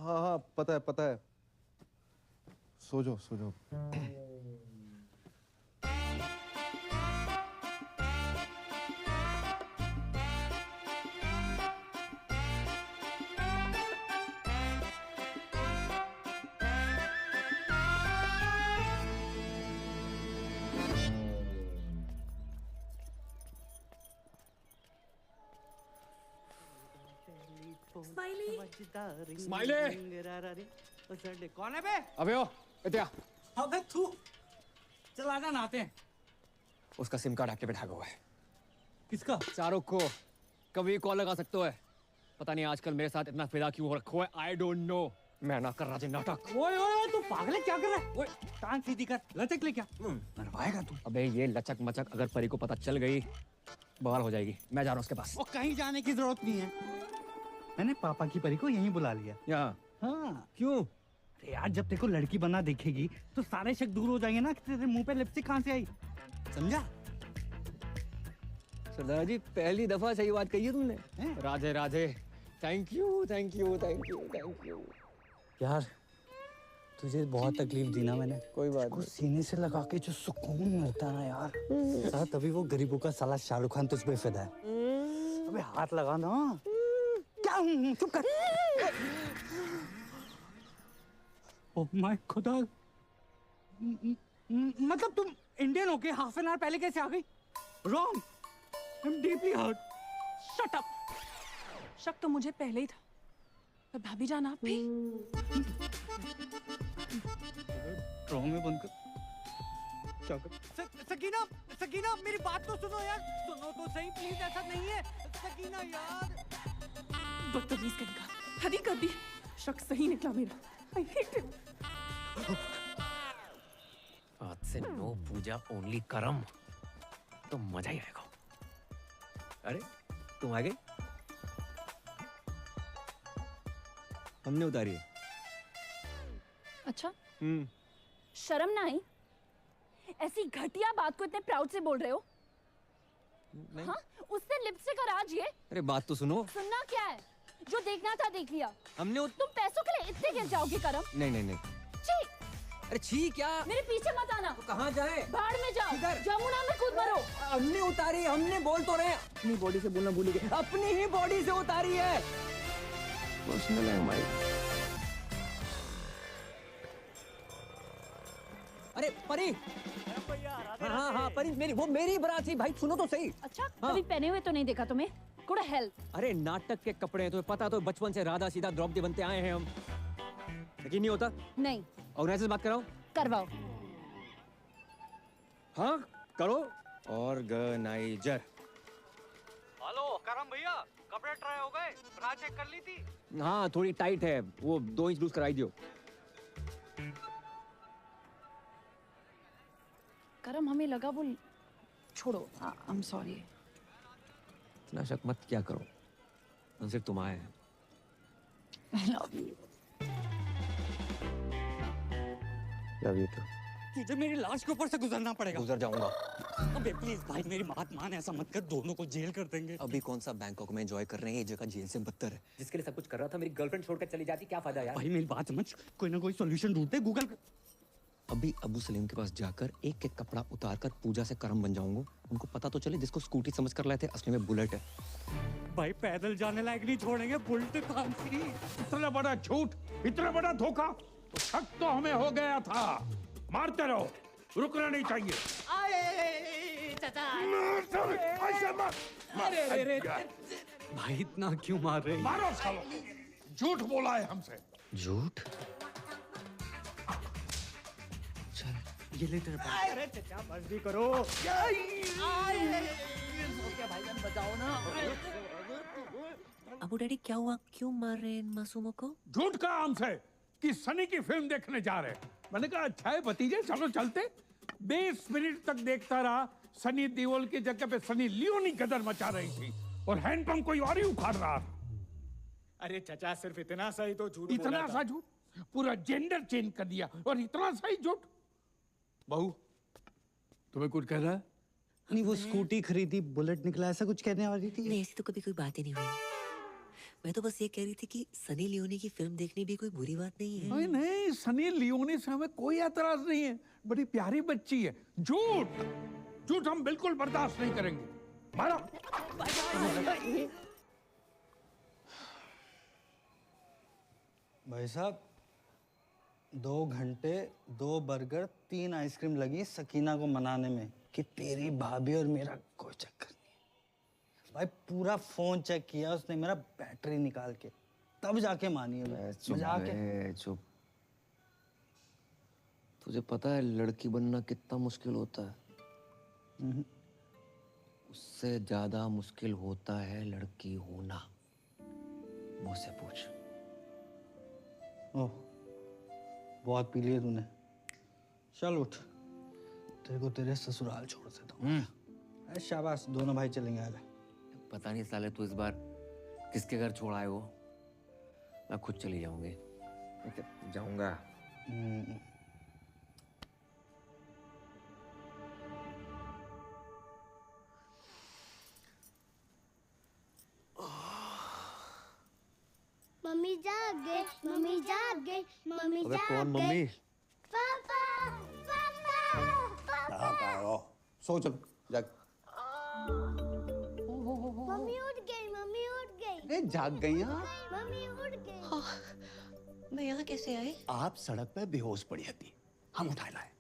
S18: हाँ, पता है। सो जाओ।
S3: स्माइली!
S12: कौन है बे?
S3: अबे ओ, इत्या।
S12: अबे तू चल आजा नहाते हैं।
S3: उसका सिम कार्ड एक्टिवेट हुआ है।
S12: किसका?
S3: शाहरुख को। कभी कॉल लगा सकते हो है। पता नहीं आजकल मेरे साथ इतना फिदा क्यों हो रखा है। I don't know. मैं ना कर रहा नाटक।
S12: ओए तू पागल है, क्या कर रहा है? ओए टांग सीधी कर, लचक ले क्या? मरवाएगा तू।
S3: अबे ये लचक मचक अगर परी को पता चल गई बवाल हो जाएगी। मैं जा रहा हूँ उसके पास।
S12: वो कहीं जाने की जरूरत नहीं है। मैंने पापा की परी को यहीं बुला लिया।
S3: यहाँ?
S12: हाँ।
S3: क्यों?
S12: अरे यार जब तेरे को लड़की बना देखेगी तो सारे शक दूर हो जाएंगे ना कि तेरे मुंह पे लिपस्टिक कहाँ से आई। समझा?
S3: सरदार जी पहली दफा सही बात कही है तुमने। राधे राधे। Thank you.
S12: यार तुझे बहुत तकलीफ दी ना मैंने।
S3: कोई बात
S12: नहीं। सीने से लगा के जो सुकून मिलता है ना यार, साला तभी वो गरीबों का साला शाहरुख खान तुझ पे फिदा है। अबे हाथ लगा ना। क्या? चुप कर। ओह माय खुदा। मतलब तुम इंडियन होके हाफ एन आवर पहले कैसे आ गई? Wrong. I am deeply hurt.
S16: Shut up. शक तो मुझे पहले ही था, पर भाभी जान आप भी।
S12: ड्रामे में बंद कर। क्या कर? सकीना मेरी बात तो सुनो यार। सुनो तो सही प्लीज, ऐसा नहीं है। सकीना यार।
S16: बदतमीज कहेगा। हद ही कर दी। शक सही निकला मेरा। I hate it.
S3: आज से नो पूजा ओनली करम। तो मजा ही आएगा। अरे तुम आ गई? हमने उतारी है।
S5: अच्छा शर्म ना आई? ऐसी घटिया बात को इतने प्राउड से बोल रहे हो? हाँ? उससे लिपस्टिक और आज ये?
S3: अरे बात तो सुनो।
S5: सुनना क्या है? जो देखना था देख लिया।
S3: हमने
S5: तुम पैसों के लिए इतने गिर जाओगे करम?
S3: नहीं।
S5: छी!
S3: अरे छी क्या?
S5: मेरे पीछे मत आना।
S3: तो कहाँ जाए?
S5: भाड़ में जाओ।
S3: इधर।
S5: जमुना में कूद मरो।
S3: हमने उतारी, हमने बोल तो रहे। अपनी बॉडी से बोलना भूल गए। अपनी ही बॉडी से उतारी है। पर्सनल है हमारी। अरे परी। हाँ परी मेरी, वो मेरी बराती। भाई सुनो तो सही।
S5: अच्छा कभी पहने हुए तो नहीं देखा तुम्हें? Good help.
S3: अरे नाटक के कपड़े हैं, तुम्हें पता तो बचपन से राधा सीधा द्रौपदी बनते आए हैं हम। यकीन नहीं होता?
S5: नहीं।
S3: ऑर्गेनाइजर बात कराओ।
S5: करवाओ।
S3: हाँ करो। ऑर्गेनाइजर।
S12: हेलो करम भैया, कपड़े ट्राई हो गए? ब्रा चेक कर ली थी?
S3: हाँ थोड़ी टाइट है, वो 2 इंच लूज कराई दियो।
S5: करम हमें लगा वो छोड़ो। I am sorry.
S3: इतना शक मत क्या करो। हम सिर्फ तुम आए हैं।
S5: I love you.
S3: Love you too.
S12: तुझे मेरी लाश के ऊपर से गुजरना पड़ेगा।
S3: गुजर जाऊंगा।
S12: अबे प्लीज भाई मेरी बात मान, ऐसा मत कर, दोनों को जेल कर देंगे।
S3: अभी कौन सा बैंकॉक में एंजॉय कर रहे हैं, ये जगह जेल से बदतर है। जिसके लिए सब कुछ कर रहा था मेरी गर्लफ्रेंड छोड़कर चली जाती, क्या फायदा यार।
S12: भाई मेरी बात समझ, कोई ना कोई सॉल्यूशन ढूंढते, गूगल कर।
S3: अभी अबू सलीम के पास जाकर एक एक कपड़ा उतार कर पूजा से करम बन जाऊंगा। उनको पता तो चले जिसको स्कूटी समझ कर लाए थे असली में बुलेट है।
S12: भाई पैदल जाने लायक नहीं छोड़ेंगे, बुलेट कहां सी।
S14: इतना बड़ा झूठ, इतना बड़ा धोखा, तो शक तो हमें हो गया था। मारते रहो, रुकना नहीं चाहिए।
S12: भाई इतना क्यों मार रहे हैं?
S14: मारो सालो, झूठ बोला है हमसे।
S3: झूठ?
S12: ये ले तेरे पास।
S1: अरे चचा बस भी करो।
S11: भाईजान बचाओ ना। अबू डैडी क्या हुआ, क्यों मार रहे हैं इन मासूमों को?
S14: झूठ कहा हमसे कि सनी की फिल्म देखने जा रहे हैं। मैंने कहा अच्छा है भतीजे, चलो चलते। 20 मिनट तक देखता रहा, सनी देओल की जगह पे सनी लियोनी गदर मचा रही थी और हैंडपंप कोई और ही उखाड़ रहा था।
S1: अरे चचा सिर्फ इतना सा ही तो झूठ
S14: इतना
S1: बोला था।
S14: सा झूठ, पूरा जेंडर चेंज कर दिया और इतना सा ही झूठ।
S1: बहू तुम्हें कुछ कह रहा है?
S12: नहीं वो स्कूटी खरीदी, बुलेट निकला, ऐसा कुछ कहने वाली थी।
S11: नहीं ऐसी तो कभी कोई बात ही नहीं हुई। मैं तो बस ये कह रही थी कि सनी लियोनी की फिल्म देखनी भी कोई बुरी बात नहीं है।
S14: नहीं नहीं, सनी लियोनी से हमें कोई एतराज नहीं है, बड़ी प्यारी बच्ची है। झूठ झूठ हम बिल्कुल बर्दाश्त नहीं करेंगे। मारो।
S12: भाई साहब 2 घंटे 2 बर्गर 3 आइसक्रीम लगी सकीना को मनाने में कि तेरी भाभी और मेरा कोई चक्कर नहीं है। भाई पूरा फोन चेक किया उसने, मेरा बैटरी निकाल के, तब जाके मानी है।
S3: चुप। तुझे पता है लड़की बनना कितना मुश्किल होता है? उससे ज्यादा मुश्किल होता है लड़की होना। मुझसे पूछ।
S12: ओह बहुत पी लिया तूने, चल उठ, तेरे को तेरे ससुराल छोड़ देता हूँ। शाबाश, दोनों भाई चलेंगे। आले
S3: पता नहीं साले तू इस बार किसके घर छोड़ आए हो। मैं खुद चली जाऊंगी। जाऊंगा।
S9: मम्मी जाग गए, मम्मी जाग गए, मम्मी
S3: अबे
S9: जाग
S3: कौन
S9: गए।
S3: मम्मी?
S9: पापा पापा
S18: सो चलो जाग।
S9: मम्मी उठ गई, मम्मी उठ गई।
S17: अरे जाग गई आप?
S9: मम्मी उठ गई।
S11: मैं यहाँ कैसे आई?
S17: आप सड़क पे बेहोश पड़ी थी, हम उठा लाए।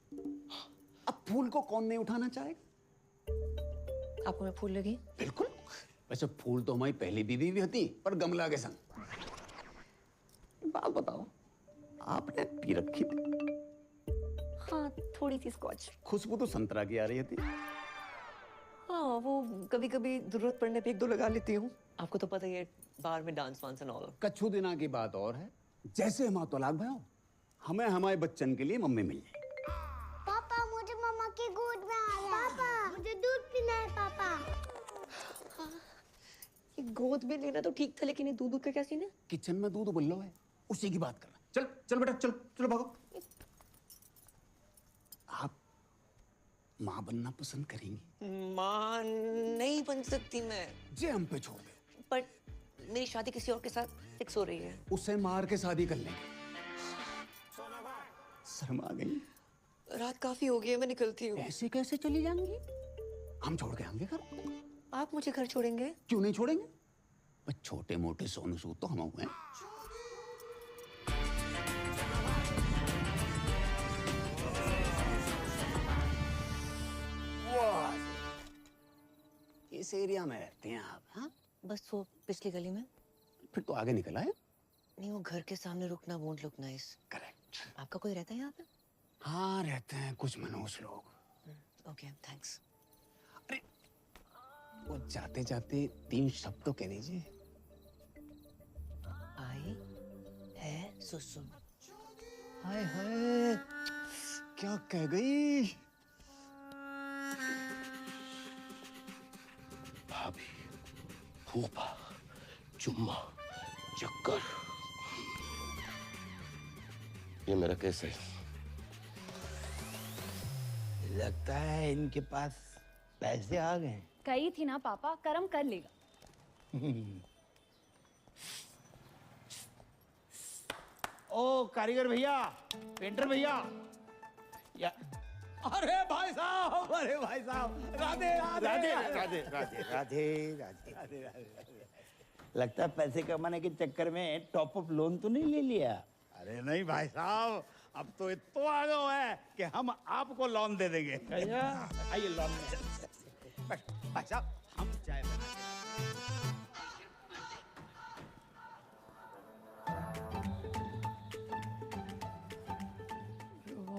S17: अब फूल को कौन नहीं उठाना चाहेगा?
S11: आपको मैं फूल लगी?
S17: बिल्कुल। वैसे फूल तो हमारी पहली बीवी भी थी, पर गमला के संग। बात बताओ, आपने पी रखी थी?
S11: हाँ थोड़ी सी स्कॉच।
S17: खुशबू तो संतरा की आ रही थी।
S11: हाँ वो कभी कभी जरूरत पड़ने पे 1-2 लगा लेती हूँ। आपको तो पता ही है बाहर में डांस वांस एंड ऑल।
S17: कच्छू दिना की बात और है, जैसे हम तलाक भयो हमें हमारे बच्चन के लिए मम्मी मिल जाए।
S9: पापा मुझे मम्मा की गोद में आया। पापा मुझे दूध पीना है। पापा
S11: ये गोद में लेना तो ठीक था, लेकिन ये दूध का क्या सीन है?
S17: किचन में दूध उबल है, उसी की बात करना। चल चल बेटा, चल चलो भागो। आप माँ बनना पसंद करेंगी?
S11: माँ नहीं बन सकती मैं।
S17: जे हम पे छोड़ दे।
S11: पर मेरी शादी किसी और के साथ फिक्स हो रही है।
S17: उससे मार के शादी कर लेंगे। शर्मा गई?
S11: रात काफी हो गई है, मैं निकलती हूँ।
S17: ऐसे कैसे चली जाएंगी? हम छोड़ के आएंगे घर।
S11: आप मुझे घर छोड़ेंगे?
S17: क्यों नहीं छोड़ेंगे? बस छोटे मोटे सोनू सूद तो हम हुए। इस एरिया में रहते हैं आप? हाँ
S11: बस वो पिछली गली में।
S17: फिर तो आगे निकला है।
S11: नहीं वो घर के सामने रुकना वोंट लुक नाइस।
S17: करेक्ट।
S11: आपका कोई रहता है यहाँ पे?
S17: हाँ रहते हैं कुछ मनोज लोग।
S11: Okay thanks.
S17: वो जाते जाते 3 शब्द तो कह दीजिए।
S11: आई है सुसु।
S17: हाय हाय क्या कह गई? भाभी, फूफा, चुम्मा, चक्कर।
S15: ये मेरा केस है।
S1: लगता है इनके पास
S7: पैसे आ गए।
S5: कही थी ना पापा, कर्म कर लेगा।
S7: ओ कारीगर भैया, पेंटर भैया, या अरे भाई साहब, अरे भाई साहब, राधे राधे राधे राधे राधे राधे राधे राधे। लगता है पैसे कमाने के चक्कर में टॉप अप लोन तो नहीं ले लिया? अरे नहीं भाई साहब, अब तो इतना आ गया है कि हम आपको लोन दे देंगे। आइए लोन में। भाई साहब हम चाय बना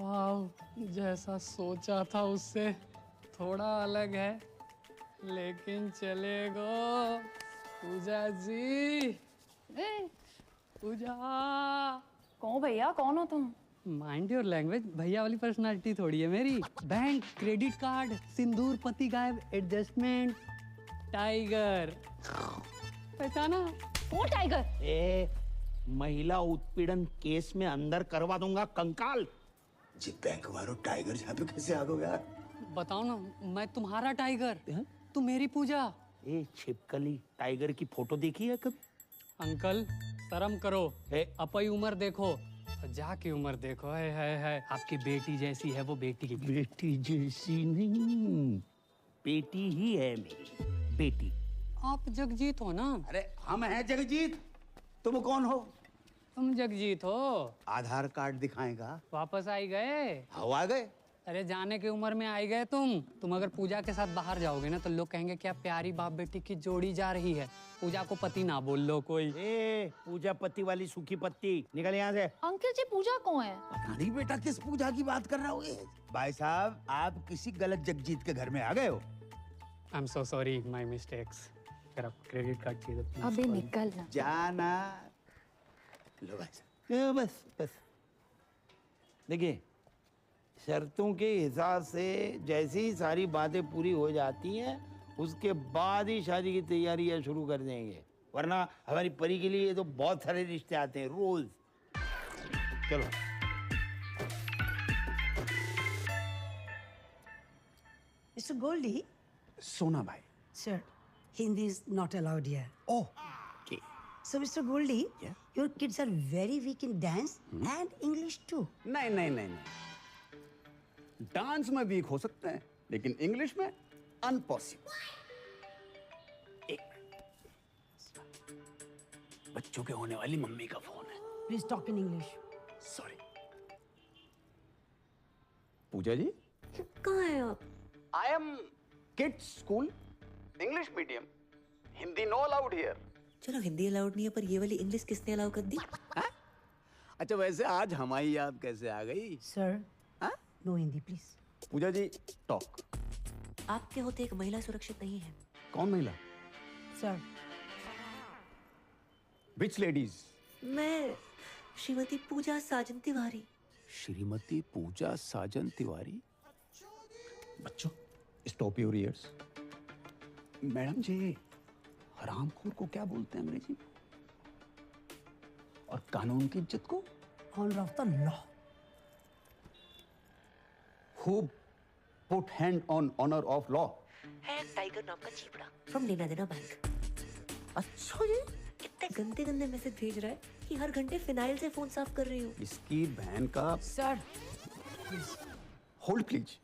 S2: वाह, जैसा सोचा था उससे थोड़ा अलग है, लेकिन चलेगा। पूजा जी, पूजा।
S5: कौन भैया, कौन हो तुम?
S2: माइंड योर लैंग्वेज, भैया वाली पर्सनालिटी थोड़ी है मेरी। बैंक, क्रेडिट कार्ड, सिंदूर, पति गायब, एडजस्टमेंट, टाइगर। पहचाना?
S5: वो टाइगर?
S7: ए, महिला उत्पीड़न केस में अंदर करवा दूंगा कंकाल। जी बैंक मारो, टाइगर यहाँ पे कैसे आ गए यार?
S2: बताओ ना, मैं तुम्हारा टाइगर, तुम मेरी पूजा।
S7: ए छिपकली, टाइगर की फोटो देखी है कभी?
S2: अंकल शर्म करो, अपनी उम्र देखो, जाके उम्र देखो। है आपकी बेटी जैसी है वो बेटी की।
S7: बेटी जैसी नहीं, बेटी ही है मेरी बेटी।
S2: आप जगजीत हो ना?
S7: अरे हम हैं जगजीत, तुम कौन हो?
S2: तुम जगजीत हो।
S7: आधार कार्ड दिखाएगा।
S2: वापस आई गए?
S7: हाँ आ गए।
S2: अरे जाने की उम्र में आई गए तुम अगर पूजा के साथ बाहर जाओगे ना तो लोग कहेंगे क्या प्यारी बाप बेटी की जोड़ी जा रही है। पूजा को पति ना बोल लो कोई।
S7: ए, पूजा पति वाली सूखी पत्ती, निकल यहाँ से।
S5: अंकल जी पूजा कौन है?
S7: पता नहीं बेटा किस पूजा की बात कर रहा हो। भाई साहब आप किसी गलत जगजीत के घर में आ गए हो।
S2: I am so sorry, my mistakes. अगर आपको क्रेडिट कार्ड चाहिए तो please
S5: अबे
S2: call me.
S5: निकल ना।
S7: जाना। लो भाई साहब, बस देखिए, शर्तों के हिसाब से जैसे ही सारी बातें पूरी हो जाती हैं उसके बाद ही शादी की तैयारियां शुरू कर देंगे, वरना हमारी परी के लिए तो बहुत सारे रिश्ते आते हैं रोज। चलो
S19: Mr. Goldie,
S7: सोना भाई।
S19: sir, Hindi is not allowed here.
S7: Oh, okay.
S19: So, Mr. Goldie, your kids are very weak in dance and English too.
S17: नहीं, डांस में वीक हो सकते हैं लेकिन इंग्लिश में अनपॉसिबल।
S1: बच्चों के होने वाली मम्मी का फोन है।
S19: Please talk in English.
S1: Sorry.
S17: Pooja ji,
S16: कहाँ हैं आप?
S17: I am kids school, English medium, Hindi no allowed here.
S11: चलो हिंदी अलाउड नहीं है पर ये वाली इंग्लिश किसने अलाउ कर दी?
S17: अच्छा वैसे आज हमारी याद कैसे आ गई?
S19: Sir, no Hindi, please.
S17: Pooja ji talk.
S11: आपके होते एक महिला सुरक्षित नहीं है।
S17: कौन महिला?
S19: Sir.
S17: Which ladies?
S11: मैं श्रीमती पूजा साजन तिवारी।
S17: श्रीमती पूजा साजन तिवारी। बच्चों स्टॉप योर ईयर्स। मैडम जी, हरामखोर को क्या बोलते हैं अंग्रेजी में? और कानून की इज्जत को?
S19: Honor of the law.
S17: Who put hand on honor of law?
S11: है टाइगर नाम का चीपड़ा फ्रॉम लेना देना बैंक। अच्छा ये कितने गंदे गंदे मैसेज भेज रहा है कि हर घंटे फिनाइल से फोन साफ कर रही हूँ।
S17: इसकी बहन का।
S19: Sir
S17: hold please.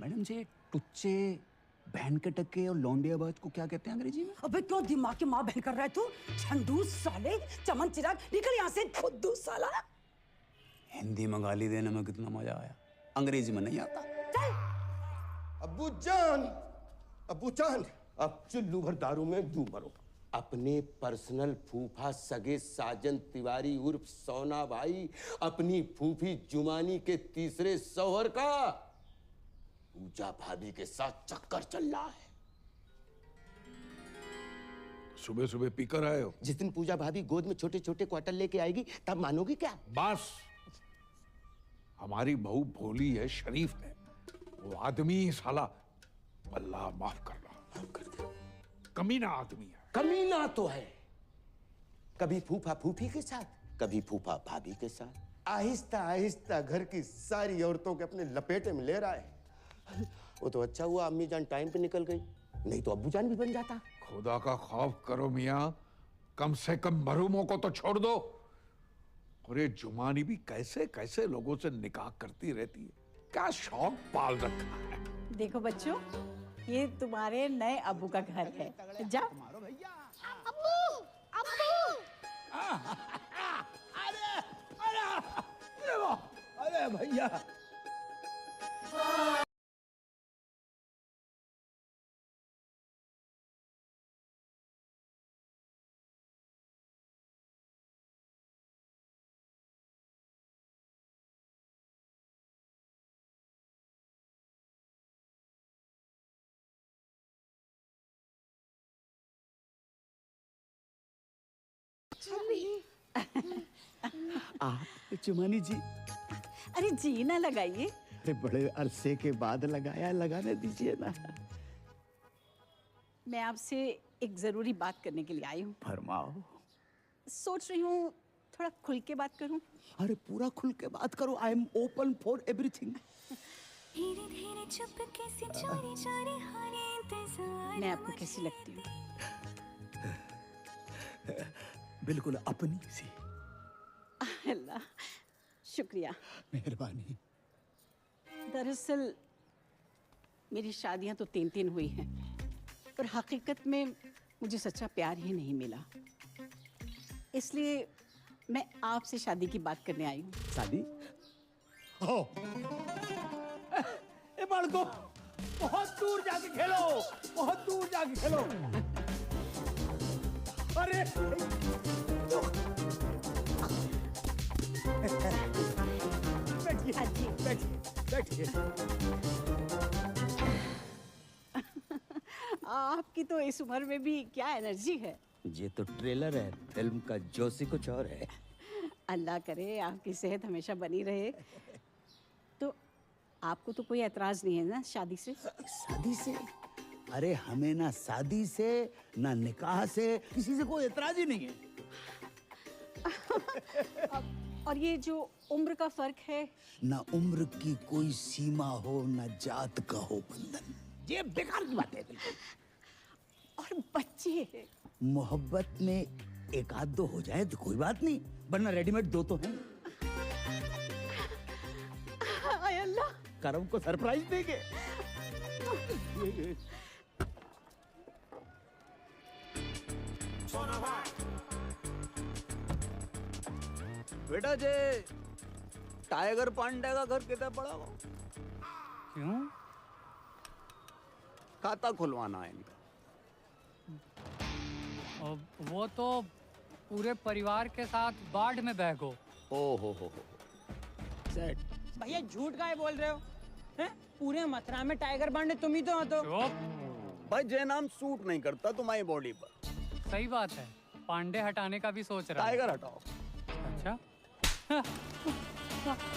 S17: मैडम जी टुच्चे, बहन के टक्के और लौंडियाबाज को क्या कहते हैं अंग्रेजी में?
S19: अबे क्यों दिमाग की माँ बहन कर रहा है तू? झंडू साले, चमन चिराग, निकल यहाँ से खुद्दू साला।
S17: हिंदी में गाली देने में कितना मजा आया, अंग्रेजी में नहीं आता।
S15: अब्बू जान, अब चुल्लू भर दारू में डूब मरो। अपने पर्सनल फूफा सगे साजन तिवारी उर्फ सोना भाई, अपनी फूफी जुमानी के तीसरे शौहर का पूजा भाभी के साथ चक्कर चल रहा है।
S14: सुबह सुबह पीकर आए हो?
S15: जिस दिन पूजा भाभी गोद में छोटे छोटे क्वार्टर लेके आएगी तब मानोगे क्या?
S14: बस, हमारी बहू भोली है, शरीफ है, वो आदमी साला अल्लाह माफ कर रहा, कमीना आदमी है।
S15: कमीना तो है, कभी फूफा फूफी के साथ, कभी फूफा भाभी के साथ, आहिस्ता आहिस्ता घर की सारी औरतों के अपने लपेटे में ले रहा है। वो तो अच्छा हुआ अम्मी जान टाइम पे निकल गई, नहीं तो अब्बू जान भी बन जाता।
S14: खुदा का खौफ करो मियाँ, कम से कम मरूमों को तो छोड़ दो। और ये जुमानी भी कैसे कैसे लोगों से निकाह करती रहती है, क्या शौक पाल रखा है।
S4: देखो बच्चों, ये तुम्हारे नए अब्बू का घर है, जाओ।
S9: अब्बू, अब्बू।
S1: अरे भैया, आप चुमानी जी।
S4: अरे जी ना लगाइए।
S1: अरे बड़े अरसे के बाद लगाया, लगाने दीजिए ना।
S4: मैं आपसे एक जरूरी बात करने के लिए आई हूँ।
S1: फरमाओ।
S4: सोच रही हूँ थोड़ा खुल के बात करूँ।
S1: अरे पूरा खुल के बात करो, I am open for everything.
S20: धीरे धीरे चुपके से चोरी चोरी हरे इंतजार।
S4: मैं आपको कैसी लगती हूँ?
S1: बिल्कुल अपनी सी।
S4: अल्लाह, शुक्रिया।
S1: मेहरबानी।
S4: दरअसल मेरी शादियां तो 3 हुई हैं, पर हकीकत में मुझे सच्चा प्यार ही नहीं मिला। इसलिए मैं आपसे शादी की बात करने आई हूँ।
S1: शादी? हो। ए बालको, बहुत दूर जाके खेलो, बहुत दूर जाके खेलो। अरे बैठिए, बैठिए।
S4: आपकी तो इस उम्र में भी क्या एनर्जी है।
S1: ये तो ट्रेलर है, फिल्म का जोशी कुछ और है।
S4: अल्लाह करे आपकी सेहत हमेशा बनी रहे। तो आपको तो कोई एतराज नहीं है ना शादी से?
S1: शादी से? अरे हमें ना शादी से ना निकाह से किसी से कोई एतराज ही नहीं है।
S4: और ये जो उम्र का फर्क है?
S1: ना उम्र की कोई सीमा हो, ना जात का हो बंधन। ये बेकार की बात है बिल्कुल।
S4: और बच्चे?
S1: मोहब्बत में एक आध दो हो जाए तो कोई बात नहीं, वरना रेडीमेड 2 तो हैं।
S4: हाय अल्लाह,
S1: करम को सरप्राइज देंगे।
S17: बेटा जे टाइगर पांडे का घर कितना बड़ा हो?
S2: क्यों?
S17: खाता खुलवाना है इनका।
S2: वो तो पूरे परिवार के साथ बाढ़ में बह गो।
S17: ओ हो।
S12: सेट। भैया झूठ काहे बोल रहे हो? हैं? पूरे मथुरा में टाइगर पांडे तुम ही तो हो। तो
S17: भाई जे नाम सूट नहीं करता तुम्हारी बॉडी पर।
S2: सही बात है, पांडे हटाने का भी सोच रहा है।
S17: टाइगर हटाओ।
S2: अच्छा।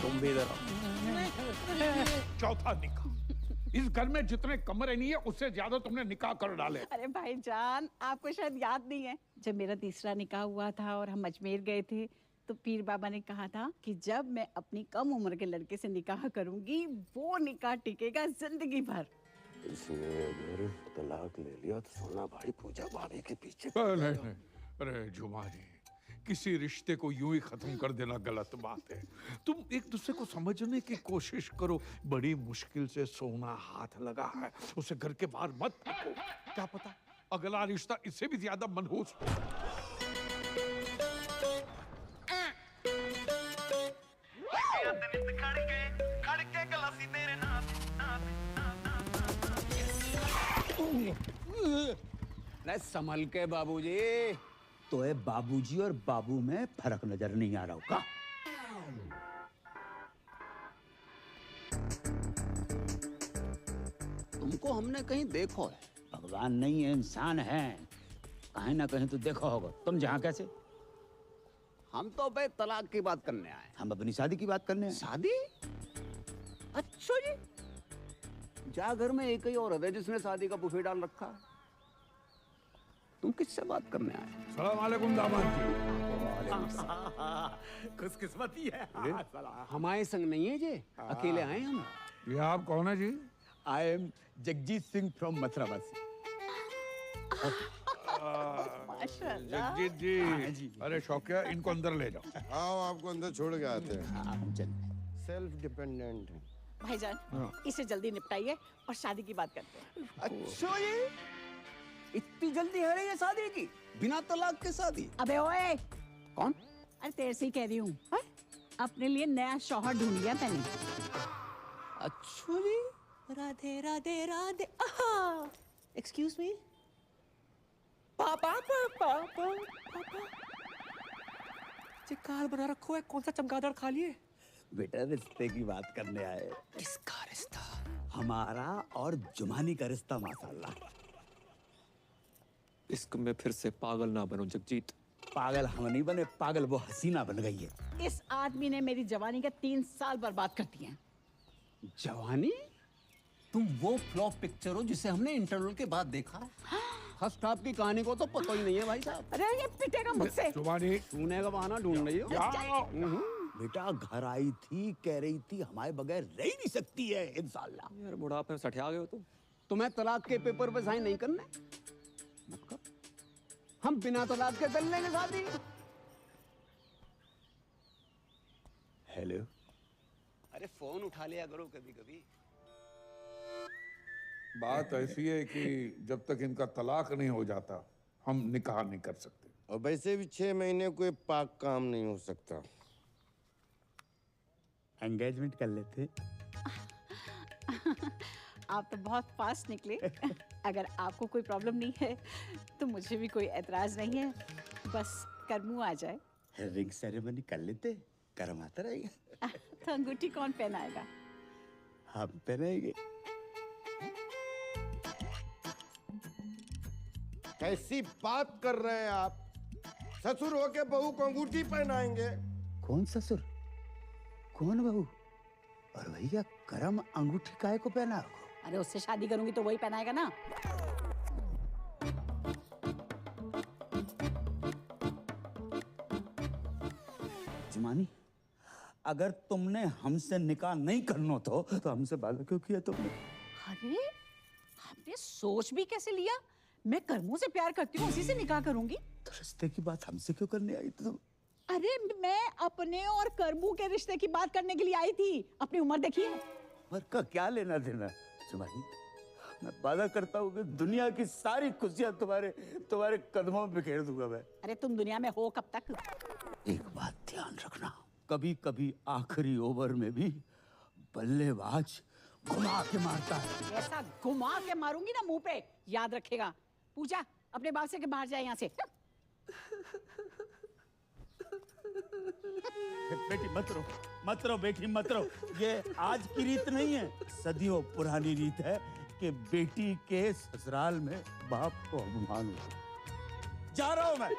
S17: तुम भी इधर आओ।
S14: चौथा निकाह। इस घर में जितने कमरे नहीं है उससे ज्यादा तुमने निकाह कर डाले।
S4: अरे भाईजान, आपको शायद याद नहीं है, जब मेरा तीसरा निकाह हुआ था और हम अजमेर गए थे तो पीर बाबा ने कहा था कि जब मैं अपनी कम उम्र के लड़के से निकाह करूंगी वो निकाह टिकेगा जिंदगी भर।
S15: इसने अगर तलाक ले लिया तो सोना भाई पूजा भाभी के पीछे।
S14: नहीं। अरे जुमा जी, किसी रिश्ते को यूं ही खत्म कर देना गलत बात है। तुम एक दूसरे को समझने की कोशिश करो। बड़ी मुश्किल से सोना हाथ लगा है, उसे घर के बाहर मत फेंको। क्या पता अगला रिश्ता इससे भी ज्यादा मनहूस हो।
S17: संभल के बाबूजी।
S1: तो है बाबूजी और बाबू में फर्क नजर नहीं आ रहा होगा।
S17: तुमको हमने कहीं देखो है?
S1: भगवान नहीं है, इंसान है, कहीं ना कहीं तो देखा होगा। तुम जहाँ कैसे?
S17: हम तो भाई तलाक की बात करने आए।
S1: हम अपनी शादी की बात करने आए।
S17: शादी? अच्छा जी, जा घर में एक ही औरत है जिसने शादी का बुफे डाल रखा है। तुम किससे बात करने आए?
S14: सलाम अलैकुम दामाद जी।
S1: खुशकिस्मती है।
S17: हमारे संग नहीं है जी, अकेले आए हम।
S14: ये आप कौन है जी?
S1: I am Jagjit Singh from मथुरावासी।
S14: जगजीत जी, अरे शौकिया इनको अंदर ले जाओ।
S15: आओ आपको अंदर छोड़ के आते हैं। सेल्फ डिपेंडेंट है।
S4: भाईजान इसे जल्दी निपटाइए और शादी की बात करते हैं।
S17: अच्छा, ये इतनी जल्दी है रही है शादी की, बिना तलाक के शादी?
S4: अबे ओए,
S17: कौन?
S4: अरे तेरे से ही कह रही हूँ, अपने लिए नया शौहर ढूंढ लिया मैंने।
S11: अच्छा जी, राधे राधे राधे। Excuse me. पापा पापा पापा,
S3: काल बना रखो है, कौन सा चमगादड़ खा लिए?
S1: बेटा रिश्ते की बात करने आए।
S3: किसका रिश्ता?
S1: हमारा और जुमानी का रिश्ता माशाल्लाह।
S3: इश्क में फिर से पागल ना बनो जगजीत।
S1: पागल हम नहीं बने, पागल वो हसीना बन गई है।
S4: इस आदमी ने मेरी जवानी के 3 साल बर्बाद कर दिए हैं।
S17: जवानी? तुम वो फ्लॉप पिक्चर हो जिसे हमने इंटरवल के बाद देखा है। फर्स्ट हाफ की कहानी को तो पता ही नहीं है भाई साहब।
S4: अरे ये पिटेगा मुझसे।
S14: जुबानी
S17: छूने का बहाना ढूंढ रही हो।
S1: बेटा घर आई थी, कह रही थी हमारे बगैर रह ही नहीं सकती है इंशाल्लाह।
S3: यार बुढ़ापे में सठिया गए हो तुम।
S17: तुम्हें तलाक के पेपर पे साइन नहीं करने? मत कर। हम बिना तलाक के कर लेंगे शादी।
S1: हेलो।
S17: अरे फोन उठा लिया करो कभी कभी।
S14: बात ऐसी है कि जब तक इनका तलाक नहीं हो जाता हम निकाह नहीं कर सकते।
S15: और वैसे भी 6 महीने कोई पाक काम नहीं हो सकता।
S1: एंगेजमेंट कर लेते।
S4: आप तो बहुत फास्ट निकले। अगर आपको कोई प्रॉब्लम नहीं है तो मुझे भी कोई एतराज नहीं है, बस करमू आ जाए।
S1: रिंग सेरेमनी कर लेते, कर्म आता रहेगा।
S4: तो अंगूठी कौन पहनाएगा?
S1: हम पहनाएंगे।
S15: कैसी बात कर रहे हैं आप? ससुर होके बहू को अंगूठी पहनाएंगे?
S1: कौन ससुर, कौन बहू? और भैया करम अंगूठी काहे को पहना?
S4: अरे उससे शादी करूंगी तो वही पहनाएगा ना।
S1: जुमानी, अगर तुमने हमसे निकाह नहीं करना तो हमसे वादा क्यों किया तुमने?
S4: अरे आपने सोच भी कैसे लिया? मैं करमू से प्यार करती हूँ, उसी से निकाह करूंगी।
S1: तो रिश्ते की बात हमसे क्यों करने आई तुम?
S4: अरे मैं अपने और करमू के रिश्ते की बात करने के लिए आई थी। अपनी उम्र देखिए।
S1: उम्र का क्या लेना देना? जुमानी, मैं वादा करता हूँ कि दुनिया की सारी खुशियाँ तुम्हारे कदमों में बिखेर दूंगा मैं।
S4: अरे तुम दुनिया में हो कब तक?
S1: एक बात ध्यान रखना, कभी कभी आखिरी ओवर में भी बल्लेबाज घुमा के मारता है।
S4: ऐसा घुमा के मारूंगी ना मुंह पे, याद रखेगा। पूजा अपने बाप से के बाहर जाए यहाँ से।
S1: बेटी मत रो बेटी मत रो। ये आज की रीत नहीं है, सदियों पुरानी रीत है कि बेटी के ससुराल में बाप को अपमान हो। जा रहा हूं मैं।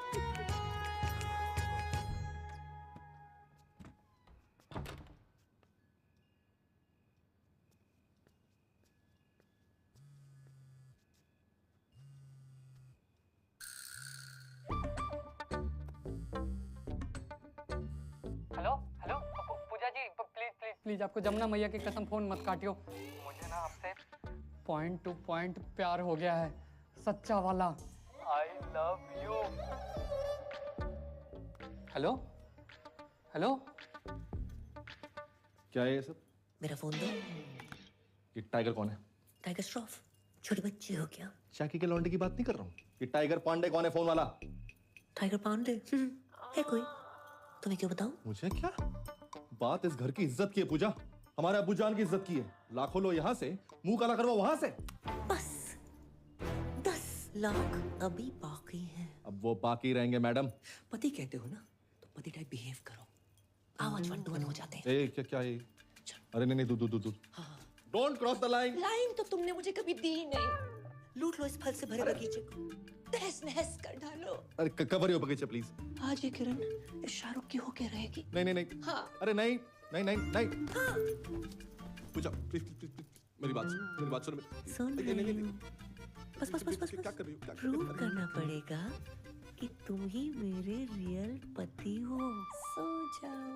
S2: Hello Pooja ji, please please please, आपको जमुना मैया की कसम फोन मत काटियो। मुझे ना आपसे पॉइंट टू पॉइंट प्यार हो गया है, सच्चा वाला। आई लव यू। हेलो हेलो,
S18: क्या है ये सब?
S11: मेरा फोन दो।
S18: ये टाइगर कौन है?
S11: टाइगर श्रॉफ, छोटे बच्चे हो क्या?
S18: चाकी के लौंडे की बात नहीं कर रहा हूँ। ये टाइगर पांडे कौन है फोन वाला?
S11: टाइगर पांडे है कोई? तुम्हें क्यों बताऊं?
S18: मुझे क्या? बात इस घर की इज्जत की है पूजा, हमारे अब्बू जान की इज्जत की है। लाखों लोग यहाँ से मुंह काला करवा वहां से।
S11: बस 10 लाख अभी बाकी हैं।
S18: अब वो बाकी रहेंगे मैडम।
S11: पति कहते हो ना, तो पति टाइप बिहेव करो। आवाज 1-2 हो जाते हैं।
S18: ए क्या ये? अरे नहीं दूध। Don't cross the line.
S11: Line तो तुमने मुझे कभी दी नहीं। लूट लो इस फल से भरे बगीचे को, तहस नहस कर डालो।
S18: अरे कवर हो बगीचे प्लीज।
S11: आज ये किरण इस शाहरुख की होके रहेगी।
S18: नहीं।
S11: हाँ।
S18: अरे नहीं।
S11: हाँ।
S18: पूजा प्लीज मेरी बात सुनो।
S11: सुन रही हूँ। बस
S18: क्या कर रही हो?
S11: प्रूव करना पड़ेगा कि तुम ही मेरे रियल पति हो। सो जाओ।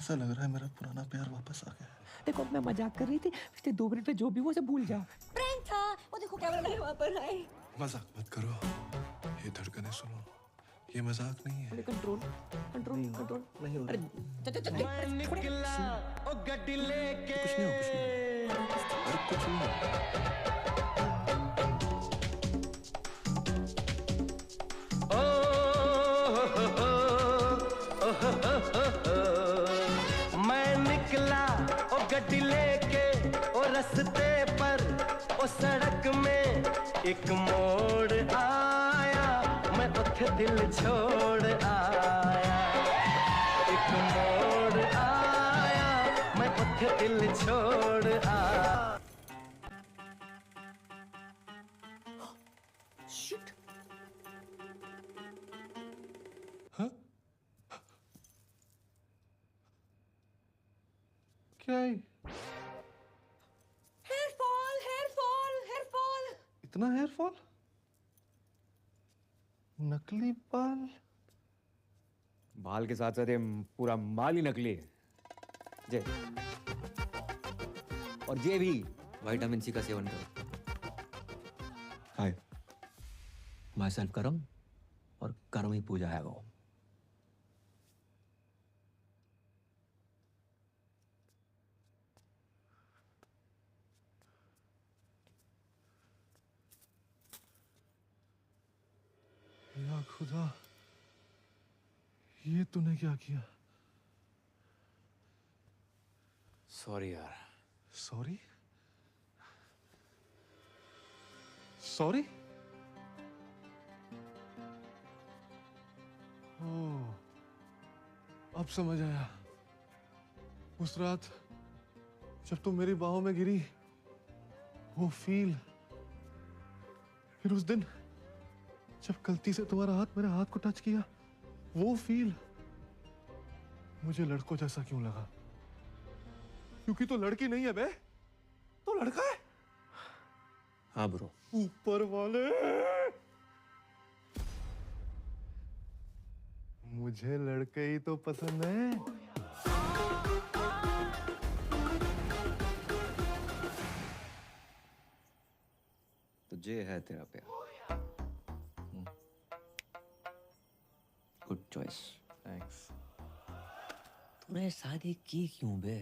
S18: ऐसा लग रहा है मेरा पुराना प्यार वापस आ गया।
S11: देखो मैं मजाक कर रही थी, पिछले 2 मिनट में जो भी वो सब भूल जाओ।
S19: प्रैंक था, वो देखो कैमरा लगे वहाँ पर है।
S18: मजाक मत करो, ये धड़कनें सुनो, ये मजाक नहीं है।
S11: कंट्रोल कंट्रोल कंट्रोल
S18: नहीं हो
S11: रहा।
S15: निकला ओ गड्डी लेके
S18: कुछ नहीं हो, अरे कुछ नहीं हो।
S15: मैं निकला ओ गड्डी लेके ओ रस्ते पर ओ सड़क में एक मोड़ आया, मैं उठे दिल छोड़ आया। एक मोड़ आया, मैं उठे दिल छोड़ आया।
S19: शिट।
S18: क्या है?
S19: Hair fall, hair fall, hair fall.
S18: इतना हेयर फॉल? नकली बाल?
S3: बाल के साथ साथ ये पूरा माल ही नकली है। जे और ये भी विटामिन सी का सेवन करो। हाय, माई सेल्फ करम और कर्म ही पूजा है वो।
S18: या खुदा, ये तूने क्या किया?
S3: सॉरी यार।
S18: सॉरी? सॉरी? ओह, अब समझ आया। उस रात जब तुम मेरी बाहों में गिरी, वो फील, फिर उस दिन जब गलती से तुम्हारा हाथ मेरे हाथ को टच किया, वो फील मुझे लड़कों जैसा क्यों लगा? क्योंकि तो लड़की नहीं है बे, तो लड़का है।
S3: हाँ ब्रो।
S18: ऊपर वाले, मुझे लड़के ही तो पसंद है।
S3: तो ये है तेरा प्यार। Good choice.
S18: थैंक्स।
S3: तूने शादी की क्यों बे?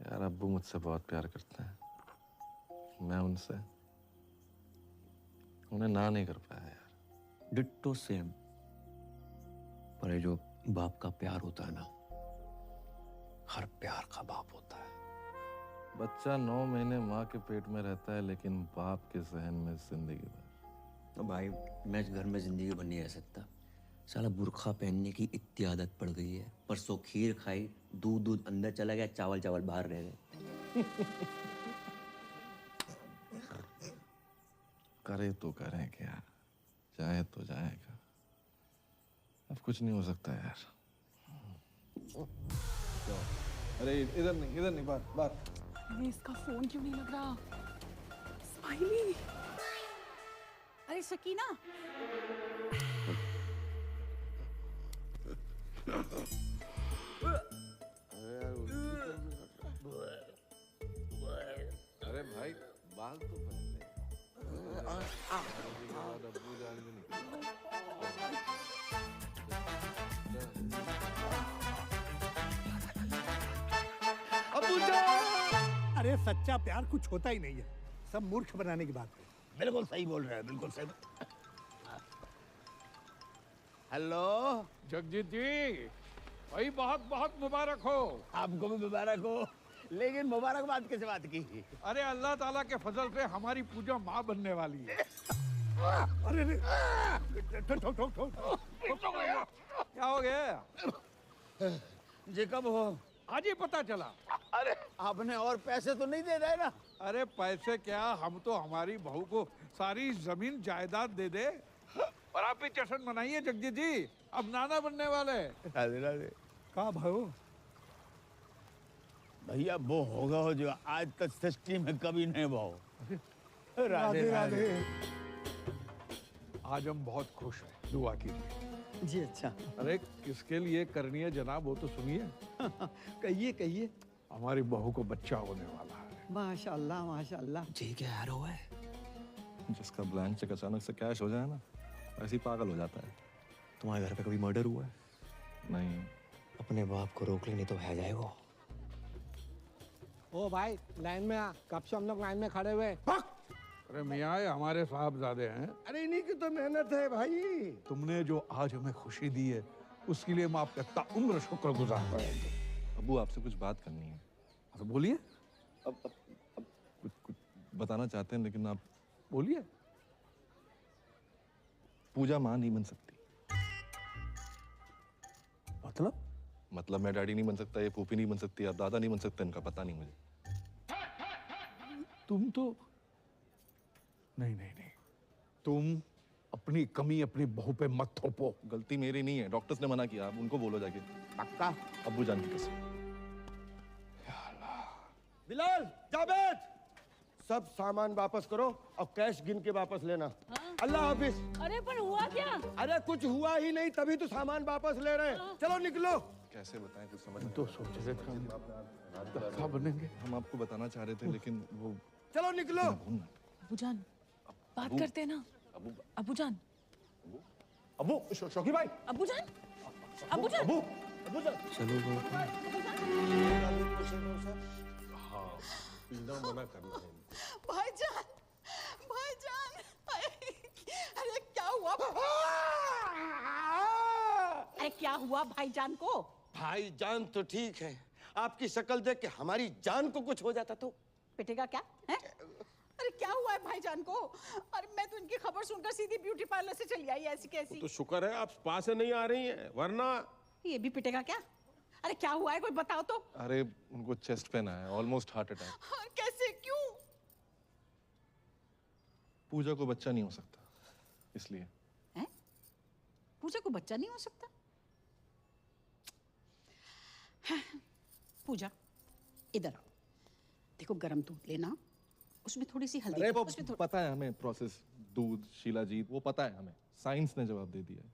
S18: यार अब्बू मुझसे बहुत प्यार करते हैं, मैं उनसे, उन्हें ना नहीं कर पाया यार।
S3: Ditto same. पर ये जो बाप का प्यार होता है ना, हर प्यार का बाप होता है।
S18: बच्चा 9 महीने माँ के पेट में रहता है, लेकिन बाप के सहन में जिंदगी भर।
S3: तो भाई मैं इस घर में जिंदगी भर नहीं रह सकता। साला बुर्खा पहनने की इतनी आदत पड़ गई है। परसों खीर खाई, दूध अंदर चला गया, चावल चावल बाहर रह गए।
S18: करे तो करें क्या, जाए तो जाएगा, अब कुछ नहीं हो सकता यार। अरे इधर नहीं, बात।
S16: अरे इसका फोन क्यों नहीं लग रहा? स्माइली।
S19: अरे सकीना,
S18: अरे भाई बाल तो पहन ले। अब्बू जान भी नहीं।
S10: अब्बू जान! अरे सच्चा प्यार कुछ होता ही नहीं है, सब मूर्ख बनाने की बात है।
S7: बिल्कुल सही बोल रहे हैं, बिल्कुल सही। हेलो
S14: जगजीत जी, भाई बहुत बहुत मुबारक हो।
S7: आपको भी मुबारक हो, लेकिन मुबारकबाद किस बात की?
S14: अरे अल्लाह ताला के फजल से हमारी पूजा माँ बनने वाली है।
S10: अरे
S14: क्या हो गया?
S7: जी कब हो?
S14: आज ही पता चला।
S7: अरे आपने और पैसे तो नहीं दे रहे ना?
S14: अरे पैसे क्या, हम तो हमारी बहू को सारी जमीन जायदाद दे दे। और आप भी जश्न मनाइए जगजीत जी, अब नाना बनने वाले।
S7: राधे राधे।
S10: कहा भाई?
S7: भैया वो होगा हो जो आज तक सृष्टि में कभी नहीं भाव।
S10: राधे राधे।
S14: आज हम बहुत खुश हैं, दुआ कीजिए।
S12: जी अच्छा।
S14: अरे किसके लिए करनी है जनाब, वो तो सुनिए।
S12: कहिए कहिए।
S14: हमारी बहू को बच्चा होने वाला है।
S12: माशाल्लाह माशाल्लाह।
S11: जी क्या यार हुआ है?
S18: जिसका ब्लैंक चेक अचानक से कैश हो जाए ना, ऐसे ही पागल हो जाता है।
S11: तुम्हारे घर पे कभी मर्डर हुआ है?
S18: नहीं।
S11: अपने बाप को रोक लेनी तो है जाएगा।
S10: ओ भाई लाइन में आ, कब से हम लोग लाइन में खड़े हुए।
S14: अरे मियाँ ये हमारे साहबजादे हैं।
S15: अरे इन्हीं की तो मेहनत है भाई।
S14: तुमने जो आज हमें खुशी दी है उसके लिए हम आपका ताउम्र शुक्रगुजार रहेंगे।
S18: अबू आपसे कुछ बात करनी है।
S14: तो बोलिए।
S18: अब कुछ बताना चाहते हैं लेकिन आप
S14: बोलिए।
S18: पूजा माँ नहीं बन सकती।
S14: मतलब
S18: मैं डैडी नहीं बन सकता, ये फूफी नहीं बन सकती, आप दादा नहीं बन सकते, इनका पता नहीं मुझे।
S14: तुम तो नहीं नहीं नहीं, तुम अपनी कमी अपनी बहू पे मत थोपो।
S18: गलती मेरी नहीं है, डॉक्टर्स ने मना किया, आप उनको बोलो जाके।
S15: पक्का?
S18: अब्बू जान की कसम।
S15: बिलाल, जावेद, सब सामान वापस करो और कैश गिन के वापस लेना। अल्लाह हाफिज।
S19: अरे पर हुआ क्या?
S15: अरे कुछ हुआ ही नहीं, तभी तो सामान वापस ले रहे हैं। चलो निकलो।
S18: कैसे बताएं, कुछ समझ
S14: तो सोच रहे थे हम बनेंगे।
S18: हम आपको बताना चाह रहे थे लेकिन वो।
S15: चलो निकलो।
S16: अबूजान बात करते हैं ना। अबूजान।
S15: अबू शौकी भाई।
S16: अबूजान। अबूजान।
S15: अबूजान।
S11: चलो
S15: हाँ, पीना मना करना है।
S4: भाईजान, भाईजान, अरे क्या हुआ? अरे क्या हुआ भाईजान को?
S15: भाईजान तो ठीक है, आपकी शक्ल देख के हमारी जान को कुछ हो जाता तो
S4: पिटेगा क्या है? अरे क्या हुआ है भाईजान को? अरे मैं तो इनकी खबर सुनकर सीधी ब्यूटी पार्लर से चली आई, ऐसी कैसी।
S15: तो शुक्र है आप स्पा से नहीं आ रही हैं, वरना
S4: ये भी पिटेगा क्या? अरे क्या हुआ है, कोई बताओ तो।
S18: अरे उनको चेस्ट पेन आया, ऑलमोस्ट हार्ट अटैक।
S4: हाँ, कैसे, क्यों?
S18: पूजा को बच्चा नहीं हो सकता इसलिए।
S4: हैं? पूजा को बच्चा नहीं हो सकता? हाँ, पूजा इधर आओ, देखो गरम दूध लेना, उसमें थोड़ी सी हल्दी।
S18: अरे वो पता है हमें प्रोसेस, दूध, शिलाजीत, वो पता है हमें, साइंस ने जवाब दे दिया है।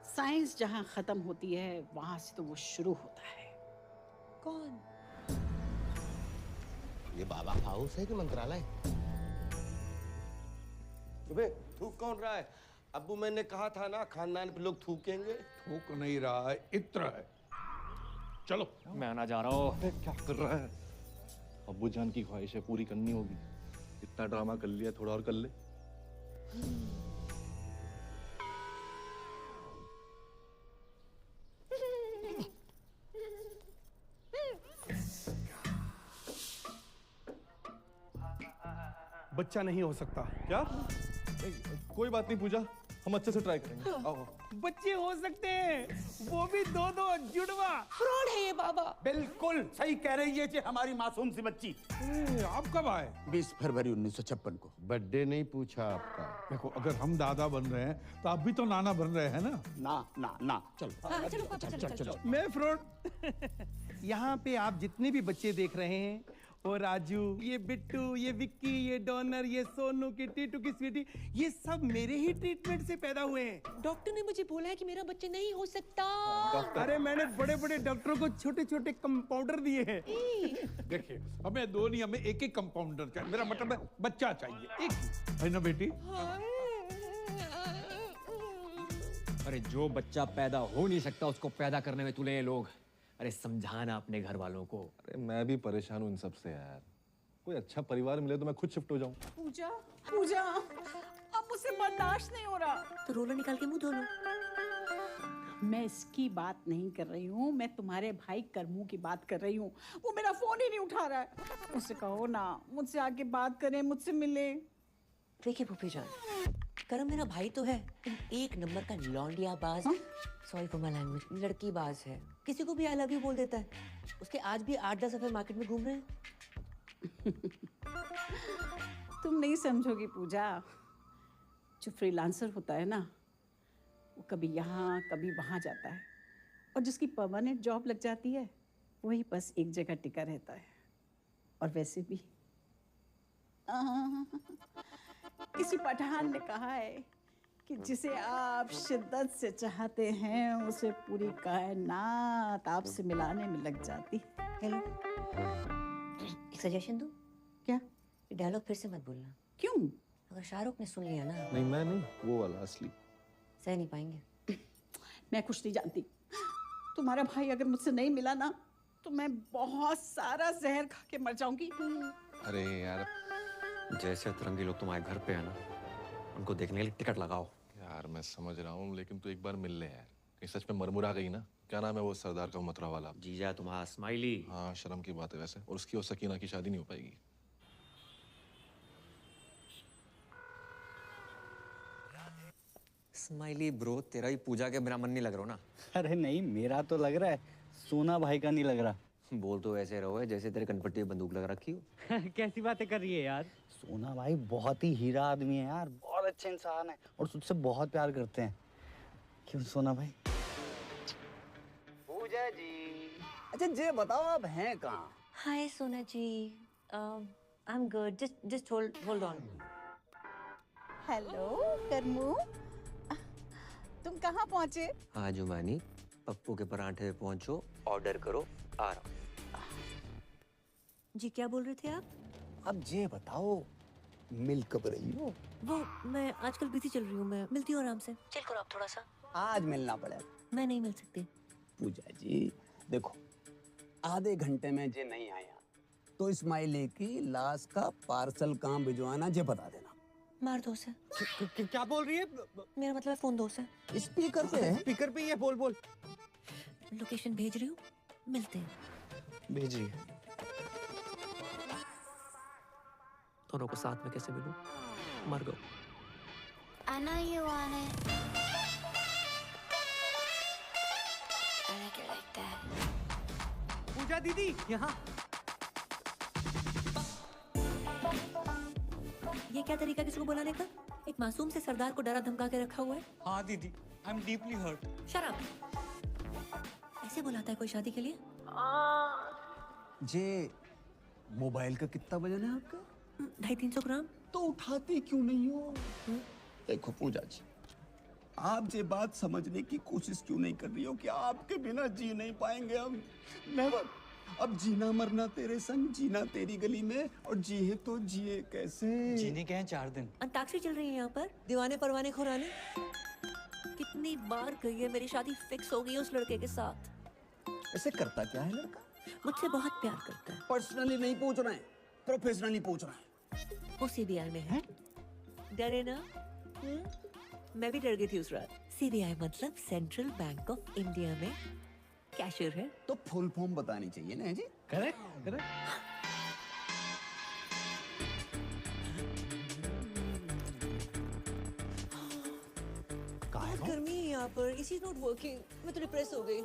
S4: साइंस जहां खत्म होती है वहां से तो वो शुरू होता है।
S16: कौन?
S15: ये बाबा हाउस है कि मंत्रालय? सुबह थूक कौन रहा है? अब्बू मैंने कहा था ना खानदान पे लोग थूकेंगे।
S14: थूक नहीं रहा है, इत्र है। चलो।
S3: मैं आना जा रहा हूँ।
S18: क्या कर रहा है? अब्बू जान की ख्वाहिश है, पूरी करनी होगी। इतना ड्रामा कर लिया, थोड़ा और कर ले।
S8: बच्चा नहीं हो सकता। क्या?
S18: कोई बात नहीं पूजा, हम अच्छे से ट्राई करेंगे। आओ।
S10: बच्चे हो सकते हैं, वो भी दो जुड़वा।
S19: फ्रॉड है ये बाबा।
S1: बिल्कुल सही कह रही है, हमारी मासूम सी बच्ची।
S14: आप कब आए?
S7: 20 फरवरी 1956 को।
S15: बर्थडे नहीं पूछा आपका।
S14: देखो अगर हम दादा बन रहे हैं तो आप भी तो नाना बन रहे हैं ना।
S1: ना चलो।
S19: हाँ, चलो पापा, चलो।
S10: मैं फ्रॉड। यहाँ पे आप जितने भी बच्चे देख रहे हैं, वो राजू, ये बिट्टू, ये विक्की, ये डॉनर, ये सोनू की टीटू की स्वीटी, ये सब मेरे ही ट्रीटमेंट से पैदा हुए हैं।
S19: डॉक्टर ने मुझे बोला है कि मेरा बच्चा नहीं हो सकता।
S10: अरे मैंने बड़े बड़े डॉक्टरों को छोटे छोटे कंपाउंडर दिए हैं।
S14: देखिए हमें दो नहीं, हमें एक एक कंपाउंडर चाहिए। मेरा मतलब है बच्चा चाहिए एक, है ना बेटी?
S3: अरे जो बच्चा पैदा हो नहीं सकता उसको पैदा करने में तुले ये लोग। अरे समझाना अपने घर वालों को।
S18: अरे मैं भी परेशान हूँ इन सब से यार। कोई अच्छा परिवार मिले तो मैं खुद शिफ्ट हो जाऊँ।
S4: पूजा, पूजा, अब मुझसे बर्दाश्त नहीं हो रहा।
S19: तो रोलर निकाल के मुंह धो लो।
S4: मैं इसकी बात नहीं कर रही हूँ, मैं तुम्हारे भाई करमू की बात कर रही हूँ। वो मेरा फोन ही नहीं उठा रहा है। उससे कहो ना, मुझसे आके बात करे, मुझसे मिले।
S19: देखिए फूफी जान, करम मेरा भाई तो है, एक नंबर का लौंडियाबाज। सॉरी फॉर माय लैंग्वेज, लड़कीबाज है। किसी को भी आई लव यू बोल देता है। उसके आज भी 8-10 दफे मार्केट में घूम रहे हैं।
S4: तुम नहीं समझोगी पूजा, जो फ्रीलांसर होता है ना, वो कभी यहाँ कभी वहाँ जाता है, और जिसकी परमानेंट जॉब लग जाती है वही बस एक जगह टिका रहता है। और वैसे भी किसी पठान ने कहा है कि जिसे आप शिद्दत से चाहते हैं उसे पूरी कायनात आपसे मिलाने में लग जाती।
S19: हेलो, एक सजेशन दूं?
S4: क्या?
S19: ये डायलॉग फिर से मत बोलना।
S4: क्यों?
S19: अगर शाहरुख ने सुन लिया ना,
S18: नहीं मैं नहीं, वो वाला असली।
S19: सह नहीं पाएंगे।
S4: मैं कुछ नहीं जानती। तुम्हारा भाई अगर मुझसे नहीं मिला ना तो मैं बहुत सारा जहर खा के मर जाऊंगी।
S3: अरे यार, जैसे अतरंगी लोग तुम्हारे घर पे है ना, उनको देखने के लिए टिकट लगाओ।
S18: यार मैं समझ रहा हूँ, लेकिन तू एक बार मिल ले यार। कहीं सच में मरमुरा गई ना। क्या नाम है वो सरदार का मथुरा वाला?
S3: जीजा तुम्हारा स्माइली।
S18: हाँ, शर्म की बात है वैसे। और उसकी और सकीना की शादी नहीं हो पाएगी।
S3: स्माइली ब्रो, तेरा ही पूजा के बिना मन नहीं लग रहा ना?
S12: अरे नहीं, मेरा तो लग रहा है, सोना भाई का नहीं लग रहा।
S3: बोल तो ऐसे रहो है जैसे तेरे कनपट्टी में बंदूक लगा रखी हो।
S12: कैसी बातें कर रही है यार? सोना भाई बहुत ही हीरा आदमी है यार, बहुत अच्छे इंसान है और तुझसे बहुत प्यार करते हैं। क्यों सोना भाई?
S13: पूजा जी, अच्छा ये बताओ आप हैं कहाँ?
S19: Hi Sona ji, I am good, just hold on.
S4: Hello Karmu, तुम कहाँ पहुँचे?
S3: हाँ जुमानी, पप्पू के परांठे पे पहुंचो, ऑर्डर करो, आ रहा हूँ।
S19: जी क्या बोल रहे थे आप?
S17: अब ये बताओ, मिल कब रही हो?
S19: वो मैं आजकल बिजी चल रही हूँ, मैं मिलती हूँ आराम से। चिल करो आप थोड़ा सा।
S17: आज मिलना पड़ेगा।
S19: मैं नहीं मिल सकती।
S17: पूजा जी देखो, आधे घंटे में जे नहीं आया तो इस्माइली की लाश का पार्सल कहाँ भिजवाना जे बता देना।
S19: मार दो से।
S12: क्या बोल रही है?
S19: मेरा मतलब फोन दो से।
S17: स्पीकर पे है?
S12: स्पीकर पे ही है, बोल बोल।
S19: लोकेशन भेज रही हूँ, मिलते हैं।
S17: भेज रही है।
S11: दोनों को साथ में कैसे मिलूं? मर गो।
S9: I know you want it. I like it like that.
S12: पूजा दीदी यहाँ।
S19: ये क्या तरीका किसी को बुलाने का? एक मासूम से सरदार को डरा धमका के रखा हुआ है।
S12: हाँ दीदी, I am deeply hurt.
S19: Shut up. ऐसे बुलाता है कोई शादी के लिए?
S17: जे मोबाइल का कितना वजन है आपका?
S19: 250-300 ग्राम।
S17: तो उठाती क्यों नहीं हो? देखो पूजा जी, आप ये बात समझने की कोशिश क्यों नहीं कर रही हो कि आपके बिना जी नहीं पाएंगे हम? नेवर। अब जीना मरना तेरे संग, जीना तेरी गली में, और जिए तो जिए कैसे?
S12: जीने के हैं 4 दिन।
S19: अंताक्षरी चल रही है यहाँ पर, दीवाने परवाने खुराने। कितनी बार गई है, मेरी शादी फिक्स हो गई है उस लड़के के साथ।
S17: ऐसे करता क्या है लड़का?
S19: मुझसे बहुत प्यार करता है।
S17: पर्सनली नहीं पूछ रहे हैं, प्रोफेशनली पूछ रहे हैं।
S19: वो सीबीआई में है। डरे ना? मैं भी डर गई थी उस रात। सीबीआई मतलब सेंट्रल बैंक ऑफ इंडिया में कैशियर है।
S17: तो फुल फॉर्म बतानी चाहिए ना जी?
S12: Correct correct.
S19: बहुत गर्मी है यहाँ पर, इसी नॉट वर्किंग। मैं तो डिप्रेस हो गई।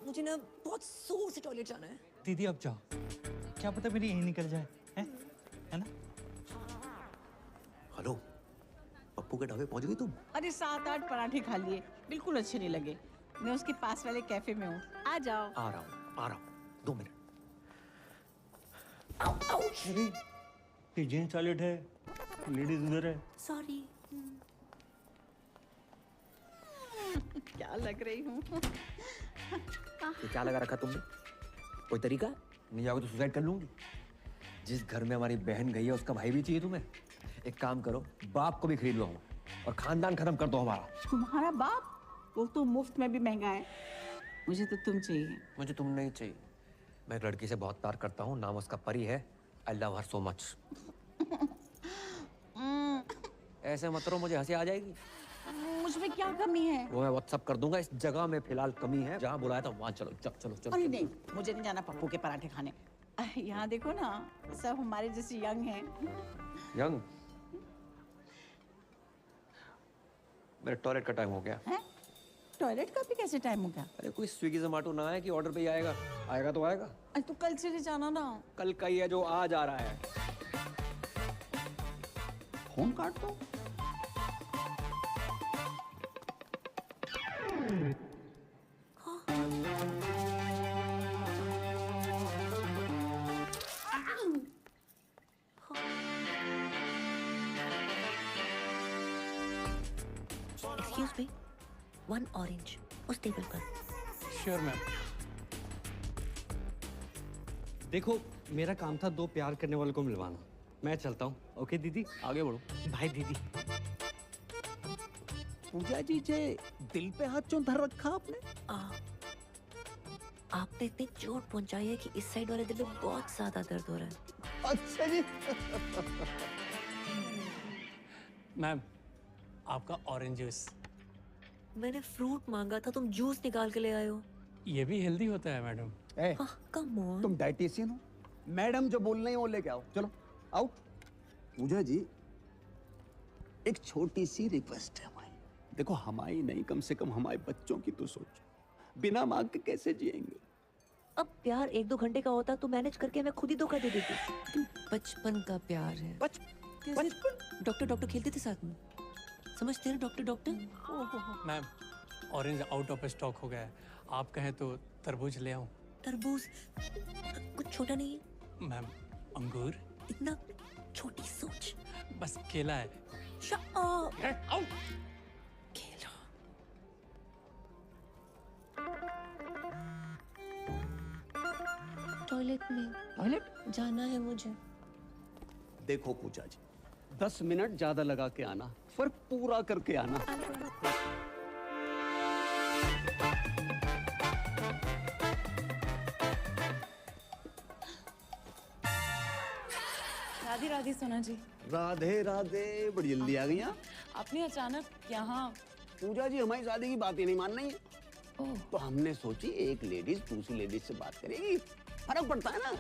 S19: मुझे ना बहुत जोर से टॉयलेट जाना है।
S12: दीदी अब जाओ, क्या पता मेरी यही निकल जाए, है ना?
S11: हेलो, पप्पू के ढाबे पहुंच गई तुम?
S4: अरे 7-8 पराठे खा लिए, बिल्कुल अच्छे नहीं लगे। मैं उसके पास वाले कैफे में हूँ, आ जाओ।
S11: आ रहा हूँ 2 मिनट।
S12: अरे ये जेंट्स टॉयलेट है, लेडीज उधर है।
S19: सॉरी।
S4: क्या लग रही हूँ?
S3: ये क्या लगा रखा तुमने? कोई तरीका? नहीं जाओगे तो सुसाइड कर लूंगी। जिस घर में हमारी बहन गई है उसका भाई भी चाहिए तुम्हें? एक काम करो, बाप को भी खरीद लो और खानदान खत्म कर दो हमारा।
S4: तुम्हारा बाप? वो तो मुफ्त में भी महंगा है। मुझे तो तुम चाहिए।
S3: मुझे तुम नहीं चाहिए। मैं एक लड़की से बहुत प्यार करता हूँ, नाम उसका परी है। I love her so much. ऐसे मत करो, मुझे हंसी आ जाएगी।
S4: मुझमें क्या कमी है?
S3: वो मैं व्हाट्सअप कर दूंगा। इस जगह में फिलहाल कमी है, जहाँ बुलाया था वहाँ चलो। चलो।
S4: अरे नहीं, मुझे नहीं जाना पप्पू के पराठे खाने। यहाँ देखो ना, सब हमारे जैसे यंग हैं।
S3: यंग? मेरा टॉयलेट का टाइम हो गया।
S4: हैं? टॉयलेट का भी कैसे टाइम हो गया?
S3: अरे कोई स्विगी जोमेटो ना है कि ऑर्डर पे ही आएगा? आएगा तो आएगा।
S4: अरे तो कल चले जाना ना।
S3: कल का ही है जो आज आ रहा है।
S17: फोन काट दो।
S19: 1 ऑरेंज उस टेबल पर।
S2: Sure ma'am.
S3: देखो, मेरा काम था 2 प्यार करने वालों को मिलवाना। मैं चलता हूँ। ओके दीदी, आगे बढ़ो।
S12: भाई दीदी।
S17: पूजा जी जे दिल पे हाथ क्यों धर रखा आपने?
S19: आपने इतनी चोट पहुंचाई है कि इस साइड वाले दिल में बहुत ज्यादा दर्द हो रहा है।
S17: अच्छा जी।
S2: मैम, आपका ऑरेंज जूस।
S19: मैंने फ्रूट मांगा था, तुम जूस निकाल के ले आए हो।
S2: ये भी हेल्दी होता है मैडम।
S19: Come on.
S17: तुम डाइटिशियन हो? मैडम जो बोल रही हैं वो लेके आओ। चलो आओ। पूजा जी, एक छोटी सी रिक्वेस्ट है हमारी। देखो, हमारी नहीं, कम से कम हमारे बच्चों की तो सोचो। बिना मांग के कैसे जिएंगे?
S19: अब प्यार 1-2 घंटे का होता तो मैनेज करके मैं खुद ही धोखा दे देती। बचपन का प्यार है। बचपन डॉक्टर खेलते थे साथ में, समझते हैं doctor.
S2: Ma'am, orange out of stock हो गया है। आप कहें तो तरबूज ले आऊं?
S19: तरबूज कुछ छोटा नहीं है।
S2: मैम, अंगूर?
S19: इतना छोटी सोच।
S2: बस केला है।
S19: केला। टॉयलेट में।
S17: टॉयलेट
S19: जाना है मुझे।
S17: देखो पूजा जी, 10 मिनट ज्यादा लगा के आना, पर पूरा करके आना।
S16: राधे राधे सोना जी।
S17: राधे राधे, बड़ी जल्दी आ गई आप।
S16: आपने अचानक यहाँ?
S17: पूजा जी, हमारी शादी की बात ही नहीं मान रही है। तो हमने सोची एक लेडीज दूसरी लेडीज से बात करेगी, फर्क पड़ता है ना।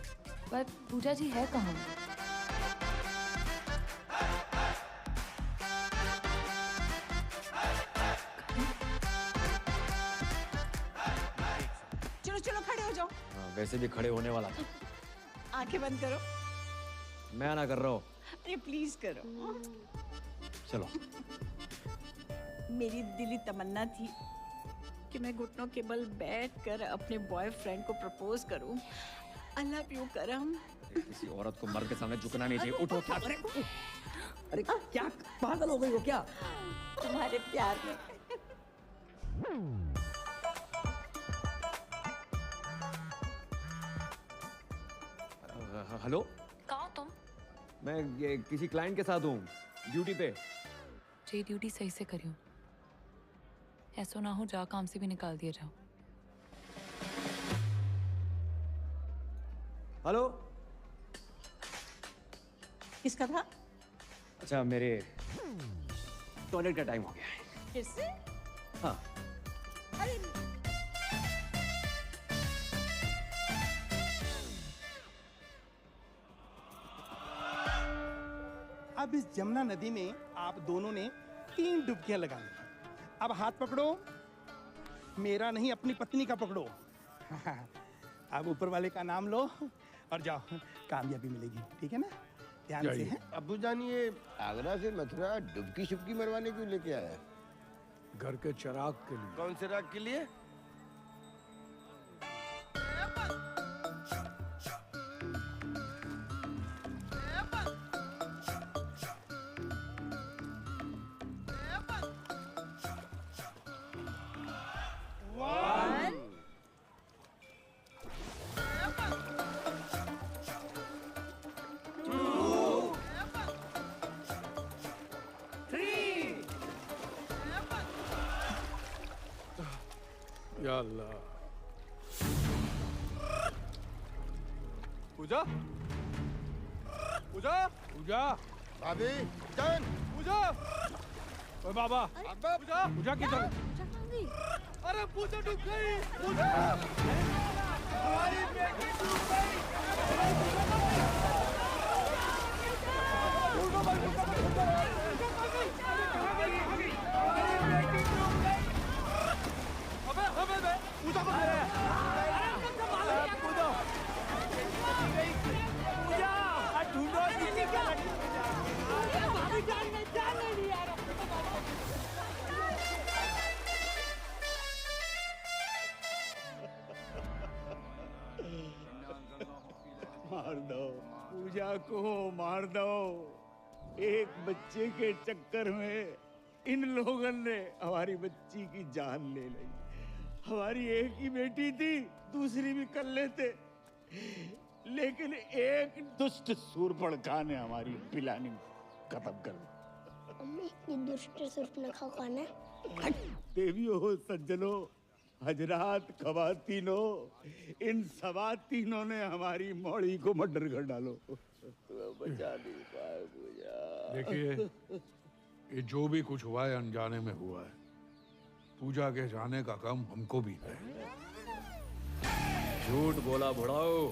S5: पर पूजा जी है कहाँ?
S16: चलो चलो खड़े हो जाओ।
S3: वैसे भी खड़े होने वाला था।
S16: आंखें बंद करो।
S3: मैं ना कर रहा हूँ।
S16: अरे प्लीज करो।
S3: चलो।
S16: मेरी दिली तमन्ना थी कि मैं घुटनों के बल बैठकर अपने बॉयफ्रेंड को प्रपोज करूं। आई लव यू करम।
S3: किसी औरत को मर्द के सामने झुकना नहीं चाहिए। उठो। क्या करे?
S19: अरे क्या पागल हो गई हो क्या?
S16: तुम्हारे प्यार में।
S3: हेलो,
S5: कहाँ हो तुम?
S3: मैं ये किसी क्लाइंट के साथ हूँ, ड्यूटी पे।
S5: जी ड्यूटी सही से करियो, ऐसा ना हो जा काम से भी निकाल दिया जाओ।
S3: हेलो।
S16: किसका था?
S3: अच्छा, मेरे टॉयलेट का टाइम हो गया है।
S16: फिर से?
S3: हाँ।
S16: अरे
S10: अब इस जमुना नदी में आप दोनों ने 3 डुबकियां लगा ली। अब हाथ पकड़ो, मेरा नहीं अपनी पत्नी का पकड़ो। अब ऊपर वाले का नाम लो और जाओ, कामयाबी मिलेगी। ठीक है ना? ध्यान से। है
S15: अब्बू जान, ये आगरा से मथुरा डुबकी शुबकी मरवाने क्यों लेके आया?
S14: घर के चिराग के लिए।
S15: कौन से राग के लिए?
S18: या अल्लाह। पूजा, पूजा, पूजा,
S15: भाभी जान,
S18: पूजा। ओए बाबा, पूजा, पूजा किधर?
S15: अरे पूजा डूब गई। पूजा, हमारी बेटी डूब गई।
S1: पूजा को पूजा ढूंढो मार दो पूजा को, मार दो। एक बच्चे के चक्कर में इन लोगों ने हमारी बच्ची की जान ले ली। हमारी एक ही बेटी थी, दूसरी भी कर लेते, लेकिन एक दुष्ट सूर्पणखा ने हमारी प्लानिंग खत्म कर दी।
S9: अम्मी, ये दुष्ट सूर्पणखा कौन है?
S1: देवियों, सज्जनों, हजरात, खवातीनों, इन सवातीनों ने हमारी मौड़ी को मर्डर कर डालो। बचा नहीं पाए पूजा।
S14: देखिए, ये जो भी कुछ हुआ है अनजाने में हुआ है। पूजा के जाने का काम हमको भी है।
S3: झूठ बोला बुढ़ाओ।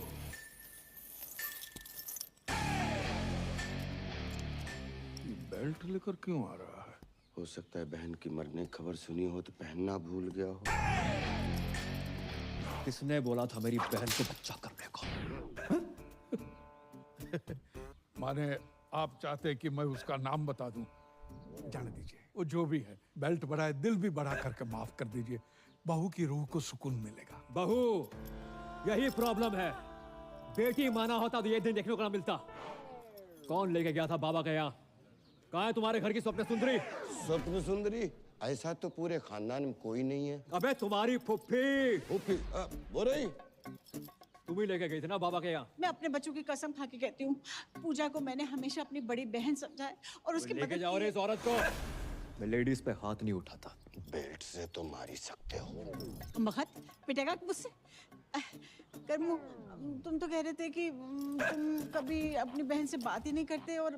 S14: बेल्ट लेकर क्यों आ रहा है?
S15: हो सकता है बहन की मरने की खबर सुनी हो तो पहनना भूल गया हो।
S3: किसने बोला था मेरी बहन को बच्चा करने को?
S14: माने आप चाहते हैं कि मैं उसका नाम बता दूं? जाने दीजिए, वो जो भी है, बेल्ट बढ़ाए दिल भी बढ़ा करके माफ कर दीजिए। बहू की रूह को सुकून मिलेगा।
S3: बहू, यही प्रॉब्लम है। बेटी माना होता तो ये दिन देखने को ना मिलता। कौन लेके गया था बाबा के यहाँ? कहाँ है तुम्हारे घर की स्वप्न सुंदरी?
S15: स्वप्न सुंदरी? ऐसा तो पूरे खानदान में कोई नहीं है।
S3: अबे तुम्हारी फुफ्फी।
S15: फुफ्फी वो रही।
S3: तुम ही लेके गई थी ना बाबा के यहाँ?
S4: मैं अपने बच्चों की कसम खा के कहती हूँ, पूजा को मैंने हमेशा अपनी बड़ी बहन समझा है और उसकी
S3: लेके जाओ रे इस औरत को। मैं लेडीज पे हाथ नहीं उठाता।
S15: बेल्ट से तो मार ही सकते हो।
S4: मगध पिटेगा मुझसे? कर्मू, तुम तो कह रहे थे कि तुम कभी अपनी बहन से बात ही नहीं करते और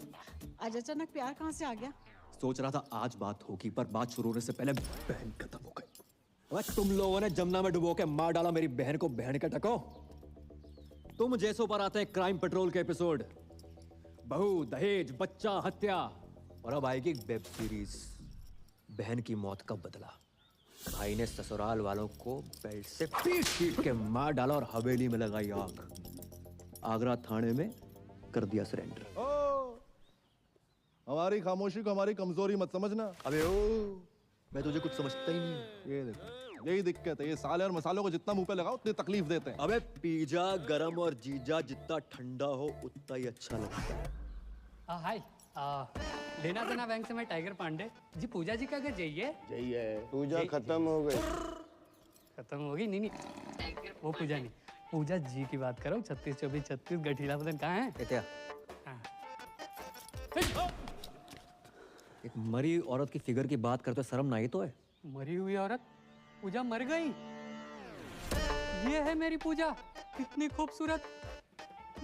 S4: आज अचानक प्यार कहाँ से आ गया?
S3: सोच रहा था आज बात होगी, पर बात शुरू होने से पहले बहन खत्म हो गई। अबे तुम लोगों ने जमुना में डुबो के मार डाला मेरी बहन को। बहन का टको। तुम जैसों पर आते हैं क्राइम पेट्रोल के एपिसोड। बहू, दहेज, बच्चा, हत्या, और अब आएगी वेब सीरीज बहन की मौत का बदला। भाई ने ससुराल वालों को बेल्ट से पीट के मार डाला और हवेली में लगाई आग। आगरा थाने में कर दिया सरेंडर।
S18: हमारी खामोशी को हमारी कमजोरी मत समझना।
S3: अबे ओ, मैं तुझे कुछ समझता ही नहीं।
S18: ये देखो, यही दिक्कत है। ये साले और मसालों को जितना मुंह पे लगाओ उतनी तकलीफ देते हैं।
S3: अबे पिज्जा गरम और जीजा जितना ठंडा हो उतना ही अच्छा लगता है।
S2: हाय, लेना देना बैंक से मैं टाइगर पांडे जी। पूजा जी का घर जाइए।
S15: जाइए। पूजा खत्म हो गई।
S2: खत्म हो गई? नहीं, वो पूजा नहीं, पूजा जी की बात करो। 36 24 36 गठीला बदन कहाँ है?
S3: क्या? एक मरी औरत की फिगर की बात करते शर्म ना ही तो है?
S2: मरी हुई औरत? पूजा मर गई? ये है मेरी पूजा, कितनी खूबसूरत,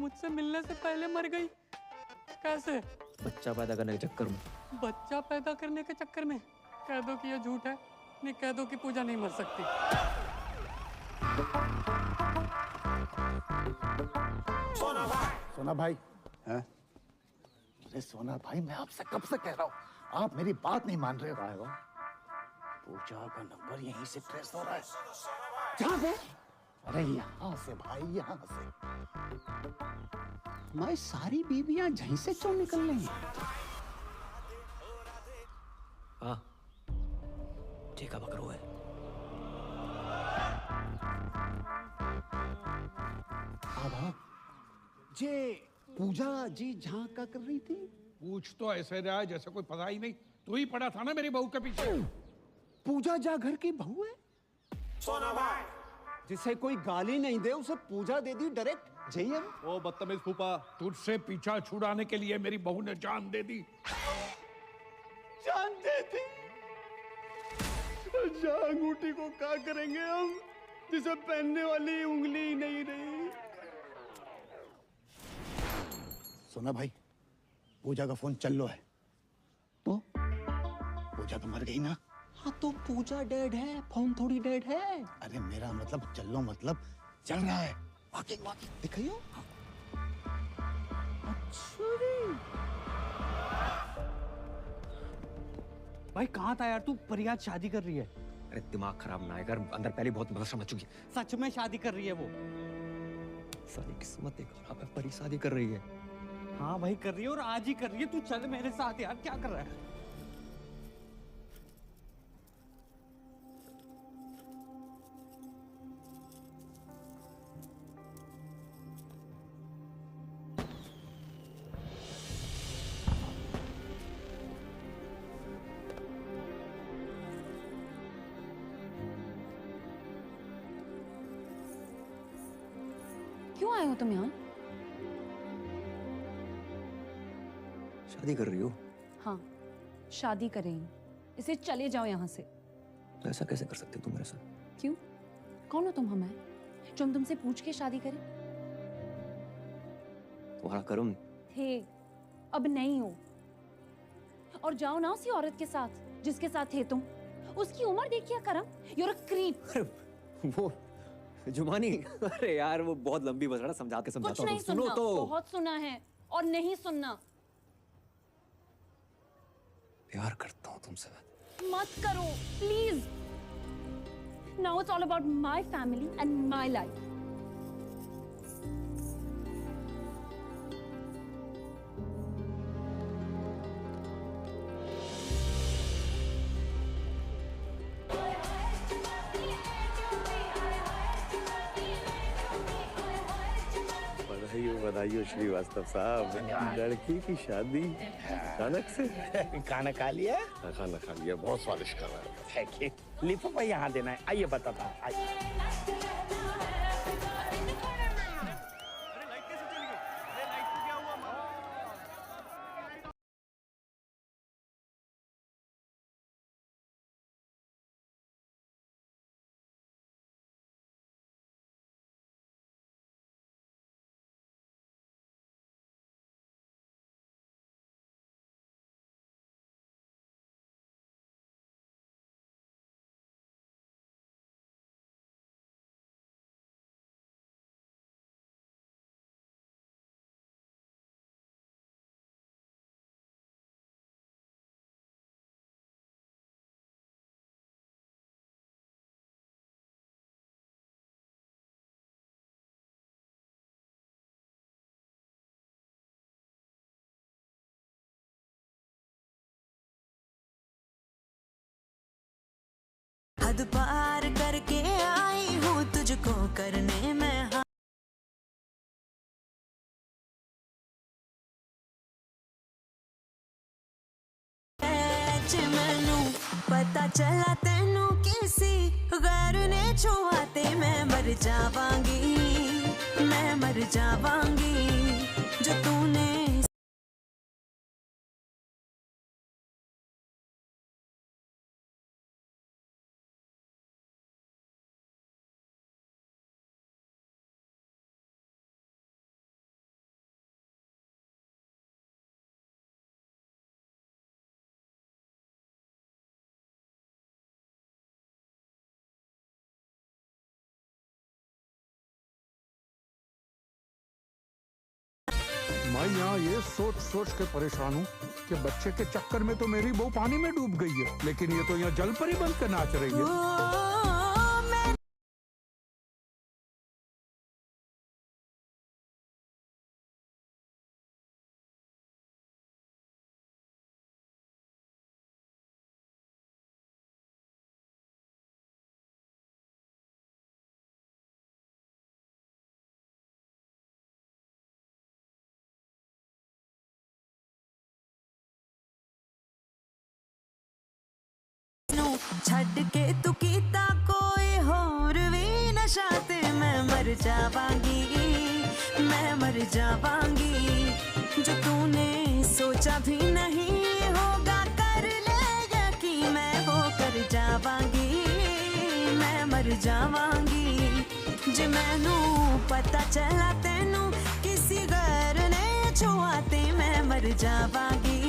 S2: मुझसे मिलने से पहले मर गई। कैसे?
S3: बच्चा पैदा करने के चक्कर में।
S2: बच्चा पैदा करने के चक्कर में? कह दो कि ये झूठ है, नहीं कह दो कि पूजा नहीं मर सकती।
S1: सोना भाई, हैं? अरे सोना भाई, मैं आपसे कब से कह रहा हूँ, आप मेरी बात नहीं मान रहे हो। पूजा का नंबर यहीं से ट्रेस हो रहा है। जहाँ से? अरे यहाँ से भाई, यहाँ से। हमारी सारी बीवियां यहीं से क्यों निकल रही हैं?
S3: हाँ, ठीक है, बकरो है।
S1: अब जे पूजा जी जहाँ का कर रही थी?
S14: पूछ तो ऐसे रहा है जैसे कोई पता ही नहीं। तू ही पड़ा था ना मेरी बहू के पीछे।
S1: पूजा जा घर की बहू है?
S17: सोना भाई, जिसे कोई गाली नहीं दे उसे पूजा दे दी डायरेक्ट। जयम,
S14: ओ बदतमीज फूफा, तुझसे पीछा छुड़ाने के लिए मेरी बहू ने जान दे दी।
S1: जान दे दी? अंगूठी को क्या करेंगे हम, जिसे पहनने वाली उंगली ही नहीं रही। सोना भाई, पूजा का फोन चल लो है तो? पूजा तो मर गई ना?
S17: हाँ तो पूजा डेड है, फोन थोड़ी डेड है।
S1: अरे मेरा मतलब चल लो, मतलब चल रहा है।
S17: वाकिंग दिखाइयो।
S1: अच्छा
S12: भाई कहाँ था यार तू? परियाद शादी कर रही है।
S3: अरे दिमाग खराब ना कर, अंदर पहले बहुत मदद मच चुकी है।
S12: सच में शादी कर रही है वो?
S3: सारी किस्मत एक खराब है, परी शादी कर रही है।
S12: हाँ भाई कर रही है, और आज ही कर रही है। तू चल मेरे साथ यार, क्या कर रहा है?
S5: क्यों आए हो तुम यहाँ?
S3: शादी कर रही हो?
S5: हाँ, शादी करेंगे। इसे चले जाओ यहाँ से।
S3: ऐसा कैसे कर सकते हो तुम मेरे साथ?
S5: क्यों? कौन हो तुम हमें जो हम तुमसे पूछ के शादी करें?
S3: तुम्हारा कर्म।
S5: थे, अब नहीं हो। और जाओ ना उसी औरत के साथ जिसके साथ थे तुम। उसकी उम्र देखिए करम। You're a creep।
S3: वो जुमानी, अरे यार वो बहुत लंबी बस रहा, समझा के
S5: कुछ
S3: समझाता
S5: नहीं
S3: हूँ, सुनो
S5: सुनना।
S3: तो।
S5: बहुत सुना है और नहीं सुनना।
S3: प्यार करता हूँ तुमसे।
S5: मत करो please. Now it's all about my family and my life.
S15: बधाई हो श्रीवास्तव साहब, लड़की की शादी अचानक से।
S1: खाना खा लिया?
S15: हाँ, खाना खा लिया, बहुत स्वादिष्ट खाना है।
S1: Thank you. लिफाफा यहाँ देना है। आइए बताता हूँ, आइए।
S20: हद पार करके आई हूँ तुझको करने में मैनू पता चला तेनू किसी गैर ने छुआते मैं मर जावांगी, मैं मर जावांगी। जो तूने
S14: मैं यहाँ ये सोच सोच के परेशान हूँ कि बच्चे के चक्कर में तो मेरी बहू पानी में डूब गई है, लेकिन ये तो यहाँ जल पर ही बन के नाच रही है।
S20: छड़ के तू कीता कोई होर भी नशा ते मैं मर जावांगी, मैं मर जावांगी। जो तूने सोचा भी नहीं होगा कर ले यकीन, मैं वो कर जावांगी, मैं मर जावांगी। जे मैनू पता चला तेनू किसी गैर ने छुआते मैं मर जावांगी।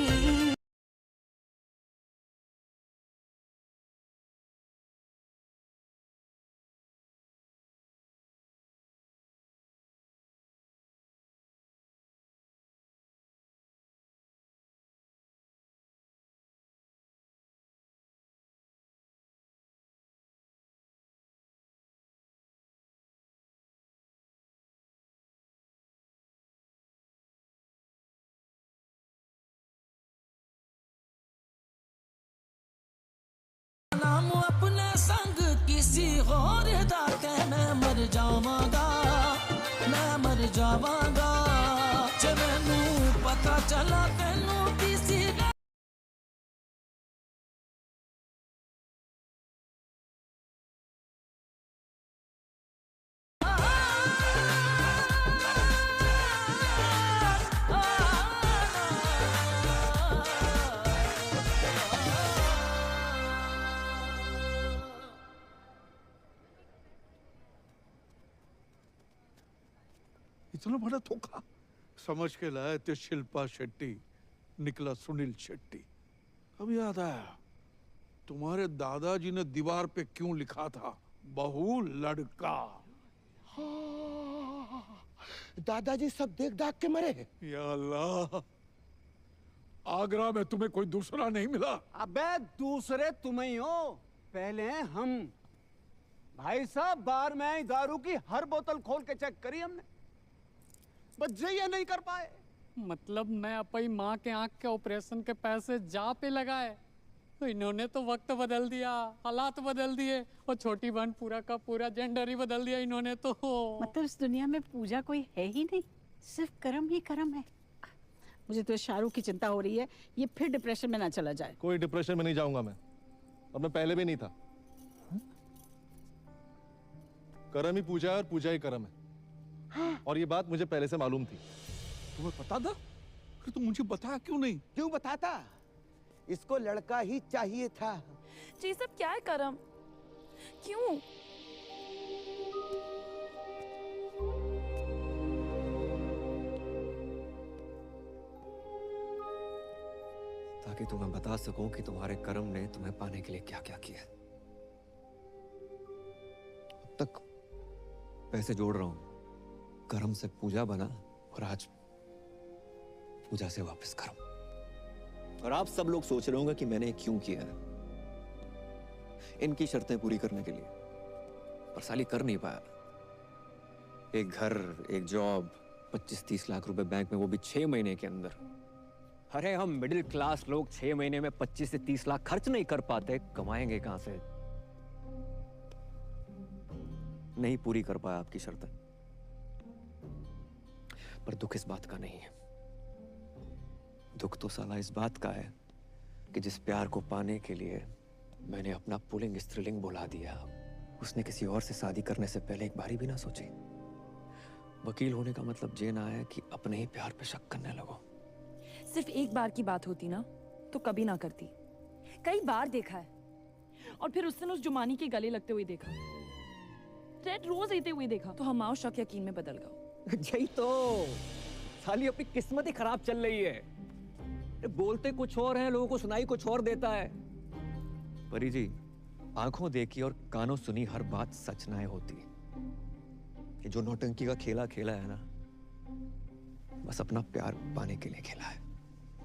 S21: नाम अपने संग किसी और दा के मैं मर जावांगा, मैं मर जावांगा। जे मैनू पता चला तेनू किसी
S14: इतना बड़ा धोखा। समझ के लाए थे शिल्पा शेट्टी, निकला सुनील शेट्टी। अब याद आया, तुम्हारे दादाजी ने दीवार पे क्यों लिखा था, बहू लड़का।
S15: दादाजी सब देख दाख के मरे।
S14: या अल्लाह, आगरा में तुम्हें कोई दूसरा नहीं मिला?
S12: अबे दूसरे तुम ही हो, पहले हैं हम। भाई साहब, बार में आई दारू की हर बोतल खोल के चेक करी हमने, बस ये नहीं कर पाए।
S2: मतलब मैं अपनी माँ के आँख के ऑपरेशन के पैसे जा पे लगाए, तो इन्होंने तो वक्त बदल दिया, हालात बदल दिए, और छोटी बहन पूरा का पूरा जेंडर ही बदल दिया इन्होंने तो।
S4: मतलब इस दुनिया में पूजा कोई है ही नहीं, सिर्फ कर्म ही कर्म है। मुझे तो शाहरुख की चिंता हो रही है, ये फिर डिप्रेशन में ना चला जाए।
S18: कोई डिप्रेशन में नहीं जाऊंगा मैं, और मैं पहले भी नहीं था। कर्म ही पूजा है और पूजा ही कर्म है, और ये बात मुझे पहले से मालूम थी।
S14: तुम्हें पता था? फिर तुम मुझे बताया क्यों नहीं?
S15: क्यों बताता, इसको लड़का ही चाहिए था।
S16: जी सब क्या है करम, क्यों?
S3: ताकि तुम्हें बता सकूं कि तुम्हारे कर्म ने तुम्हें पाने के लिए क्या क्या किया। अब तक पैसे जोड़ रहा हूं, कर्म से पूजा बना, और आज पूजा से वापस कर्म। और आप सब लोग सोच रहे होंगे कि मैंने क्यों किया है, इनकी शर्तें पूरी करने के लिए, पर साली कर नहीं पाया। एक घर, एक जॉब, 25-30 लाख रुपए बैंक में, वो भी 6 महीने के अंदर। अरे हम मिडिल क्लास लोग 6 महीने में 25 से 30 लाख खर्च नहीं कर पाते, कमाएंगे कहां से? नहीं पूरी कर पाया आपकी शर्तें, पर दुख इस बात का नहीं है। दुख तो साला इस बात का है कि जिस प्यार को पाने के लिए मैंने अपना पुल्लिंग स्त्रीलिंग बुला दिया, उसने किसी और से शादी करने से पहले एक बारी भी ना सोची। वकील होने का मतलब ये ना है कि अपने ही प्यार पे शक करने लगो।
S16: सिर्फ एक बार की बात होती ना तो कभी ना करती, कई बार देखा है, और फिर उस दिन उस जुमानी के गले लगते हुए देखा, रेड रोज लेते हुए देखा, तो हमारा शक यकीन में बदल गया।
S3: यही तो साली अपनी किस्मत ही खराब चल रही है। बोलते कुछ और है, लोगों को सुनाई कुछ और देता है। परी जी, आंखों देखी और कानों सुनी हर बात सच ना होती। ये जो नौटंकी का खेला खेला है ना, बस अपना प्यार पाने के लिए खेला है।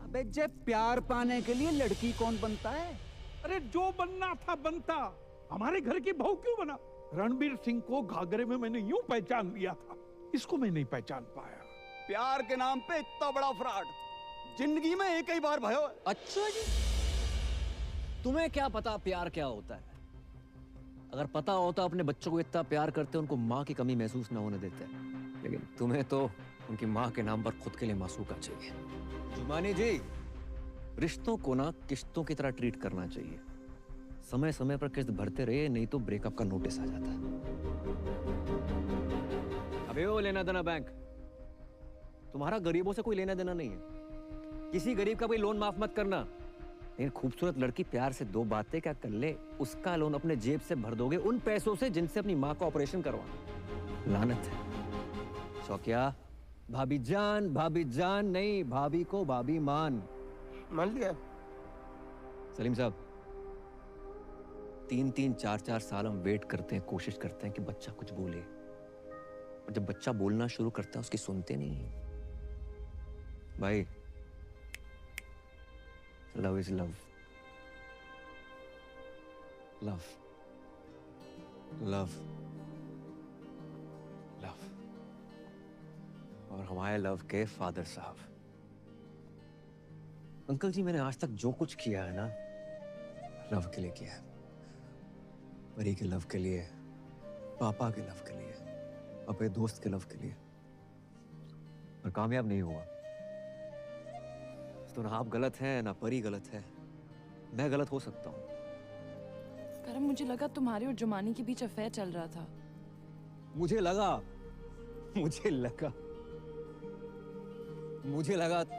S12: अबे जे प्यार पाने के लिए लड़की कौन बनता है?
S14: अरे जो बनना था बनता, हमारे घर की बहू क्यों बना? रणबीर सिंह को घाघरे में मैंने यूं पहचान लिया था, इसको मैं नहीं पहचान पाया।
S12: प्यार के नाम पे इतना बड़ा फ्रॉड जिंदगी में एक ही बार भयो।
S3: अच्छा जी, तुम्हें क्या पता प्यार क्या होता है? अगर पता होता अपने बच्चों को इतना प्यार करते, उनको माँ की कमी महसूस ना होने देते। लेकिन तुम्हें तो उनकी माँ के नाम पर खुद के लिए मासूका चाहिए। जुमानी जी, रिश्तों को ना किश्तों की तरह ट्रीट करना चाहिए। समय समय पर किस्त भरते रहे, नहीं तो ब्रेकअप का नोटिस आ जाता है। अबे वो लेना देना बैंक, तुम्हारा गरीबों से कोई लेना देना नहीं है। किसी गरीब का कोई लोन माफ मत करना। लेकिन खूबसूरत लड़की प्यार से 2 बातें क्या कर ले, उसका लोन अपने जेब से भर दोगे, उन पैसों से जिनसे अपनी माँ का ऑपरेशन करवाना। लानत है। शौकिया, भाभी जान नहीं, भाभी को भाभी मान
S15: लिया।
S3: सलीम साहब, 3-3, 4-4 साल हम वेट करते हैं, कोशिश करते हैं कि बच्चा कुछ बोले, और जब बच्चा बोलना शुरू करता है उसकी सुनते नहीं। भाई, love is love, love love love. और हमारे लव के फादर साहब, अंकल जी, मैंने आज तक जो कुछ किया है ना, लव के लिए किया है। परी के लव के लिए, पापा के लव के लिए, अपने दोस्त के लव के लिए, पर कामयाब नहीं हुआ। तो ना आप गलत हैं, ना परी गलत है, मैं गलत हो सकता हूँ।
S16: करम, मुझे लगा तुम्हारे और जुमानी के बीच अफेयर चल रहा था।
S3: मुझे लगा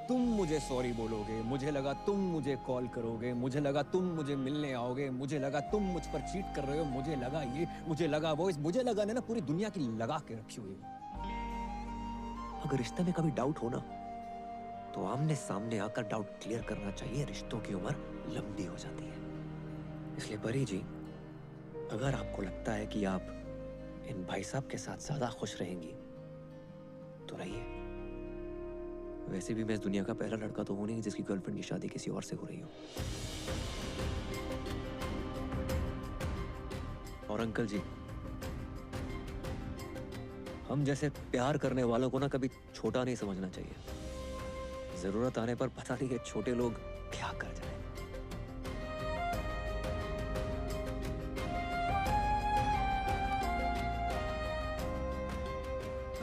S3: तुम मुझे सॉरी बोलोगे, मुझे लगा तुम मुझे कॉल करोगे, मुझे लगा तुम मुझे मिलने आओगे, मुझे लगा तुम मुझ पर चीट कर रहे हो, मुझे लगा ये, मुझे लगा वो, मुझे लगा ना पूरी दुनिया की लगा के रखी हुई। अगर रिश्ते में कभी डाउट हो ना, तो आमने सामने आकर डाउट क्लियर करना चाहिए। रिश्तों की उम्र लंबी हो जाती है। इसलिए परी जी, अगर आपको लगता है कि आप इन भाई साहब के साथ ज्यादा खुश रहेंगी तो रहिए। वैसे भी मैं इस दुनिया का पहला लड़का तो हूं नहीं जिसकी गर्लफ्रेंड की शादी किसी और से हो रही हो। और अंकल जी, हम जैसे प्यार करने वालों को ना कभी छोटा नहीं समझना चाहिए। जरूरत आने पर पता नहीं ये छोटे लोग क्या कर जाए।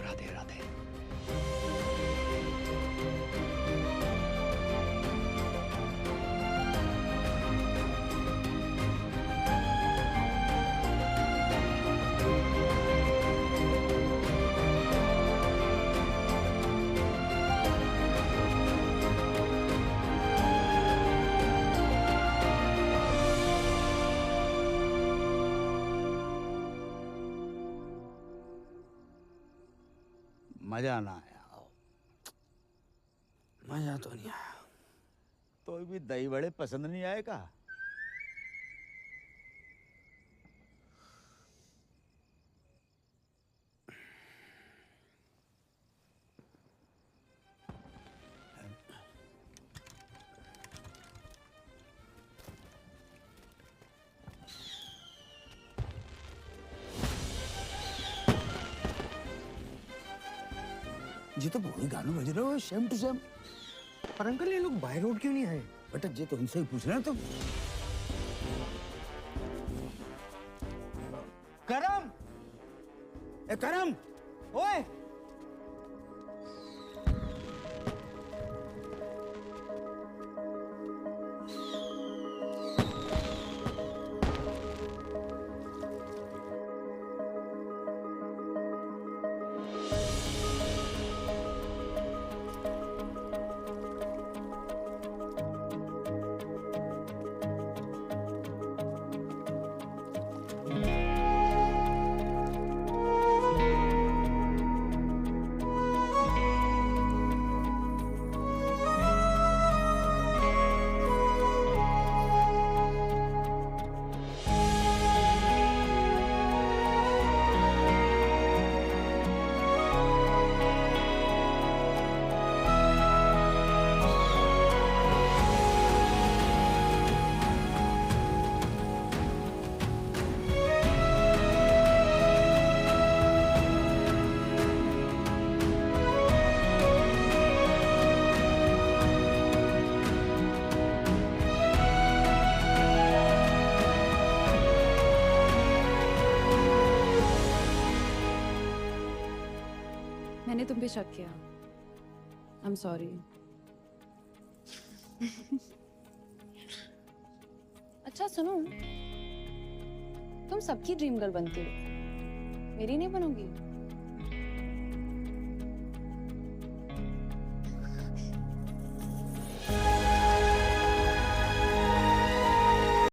S3: राधे राधे।
S1: मजा ना आया।
S17: मजा तो नहीं आया।
S1: तो भी दही बड़े पसंद नहीं आए का?
S17: जी तो वही गाना बज रहा है, सेम टू सेम। पर अंकल ये लोग बाय रोड क्यों नहीं आए? बेटा जी तो उनसे ही पूछ रहे हैं। तो
S1: करम, ए करम, ओए
S5: मैंने तुम पे शक किया। I am sorry. अच्छा सुनो, तुम सबकी ड्रीम गर्ल बनती हो, मेरी नहीं बनोगी?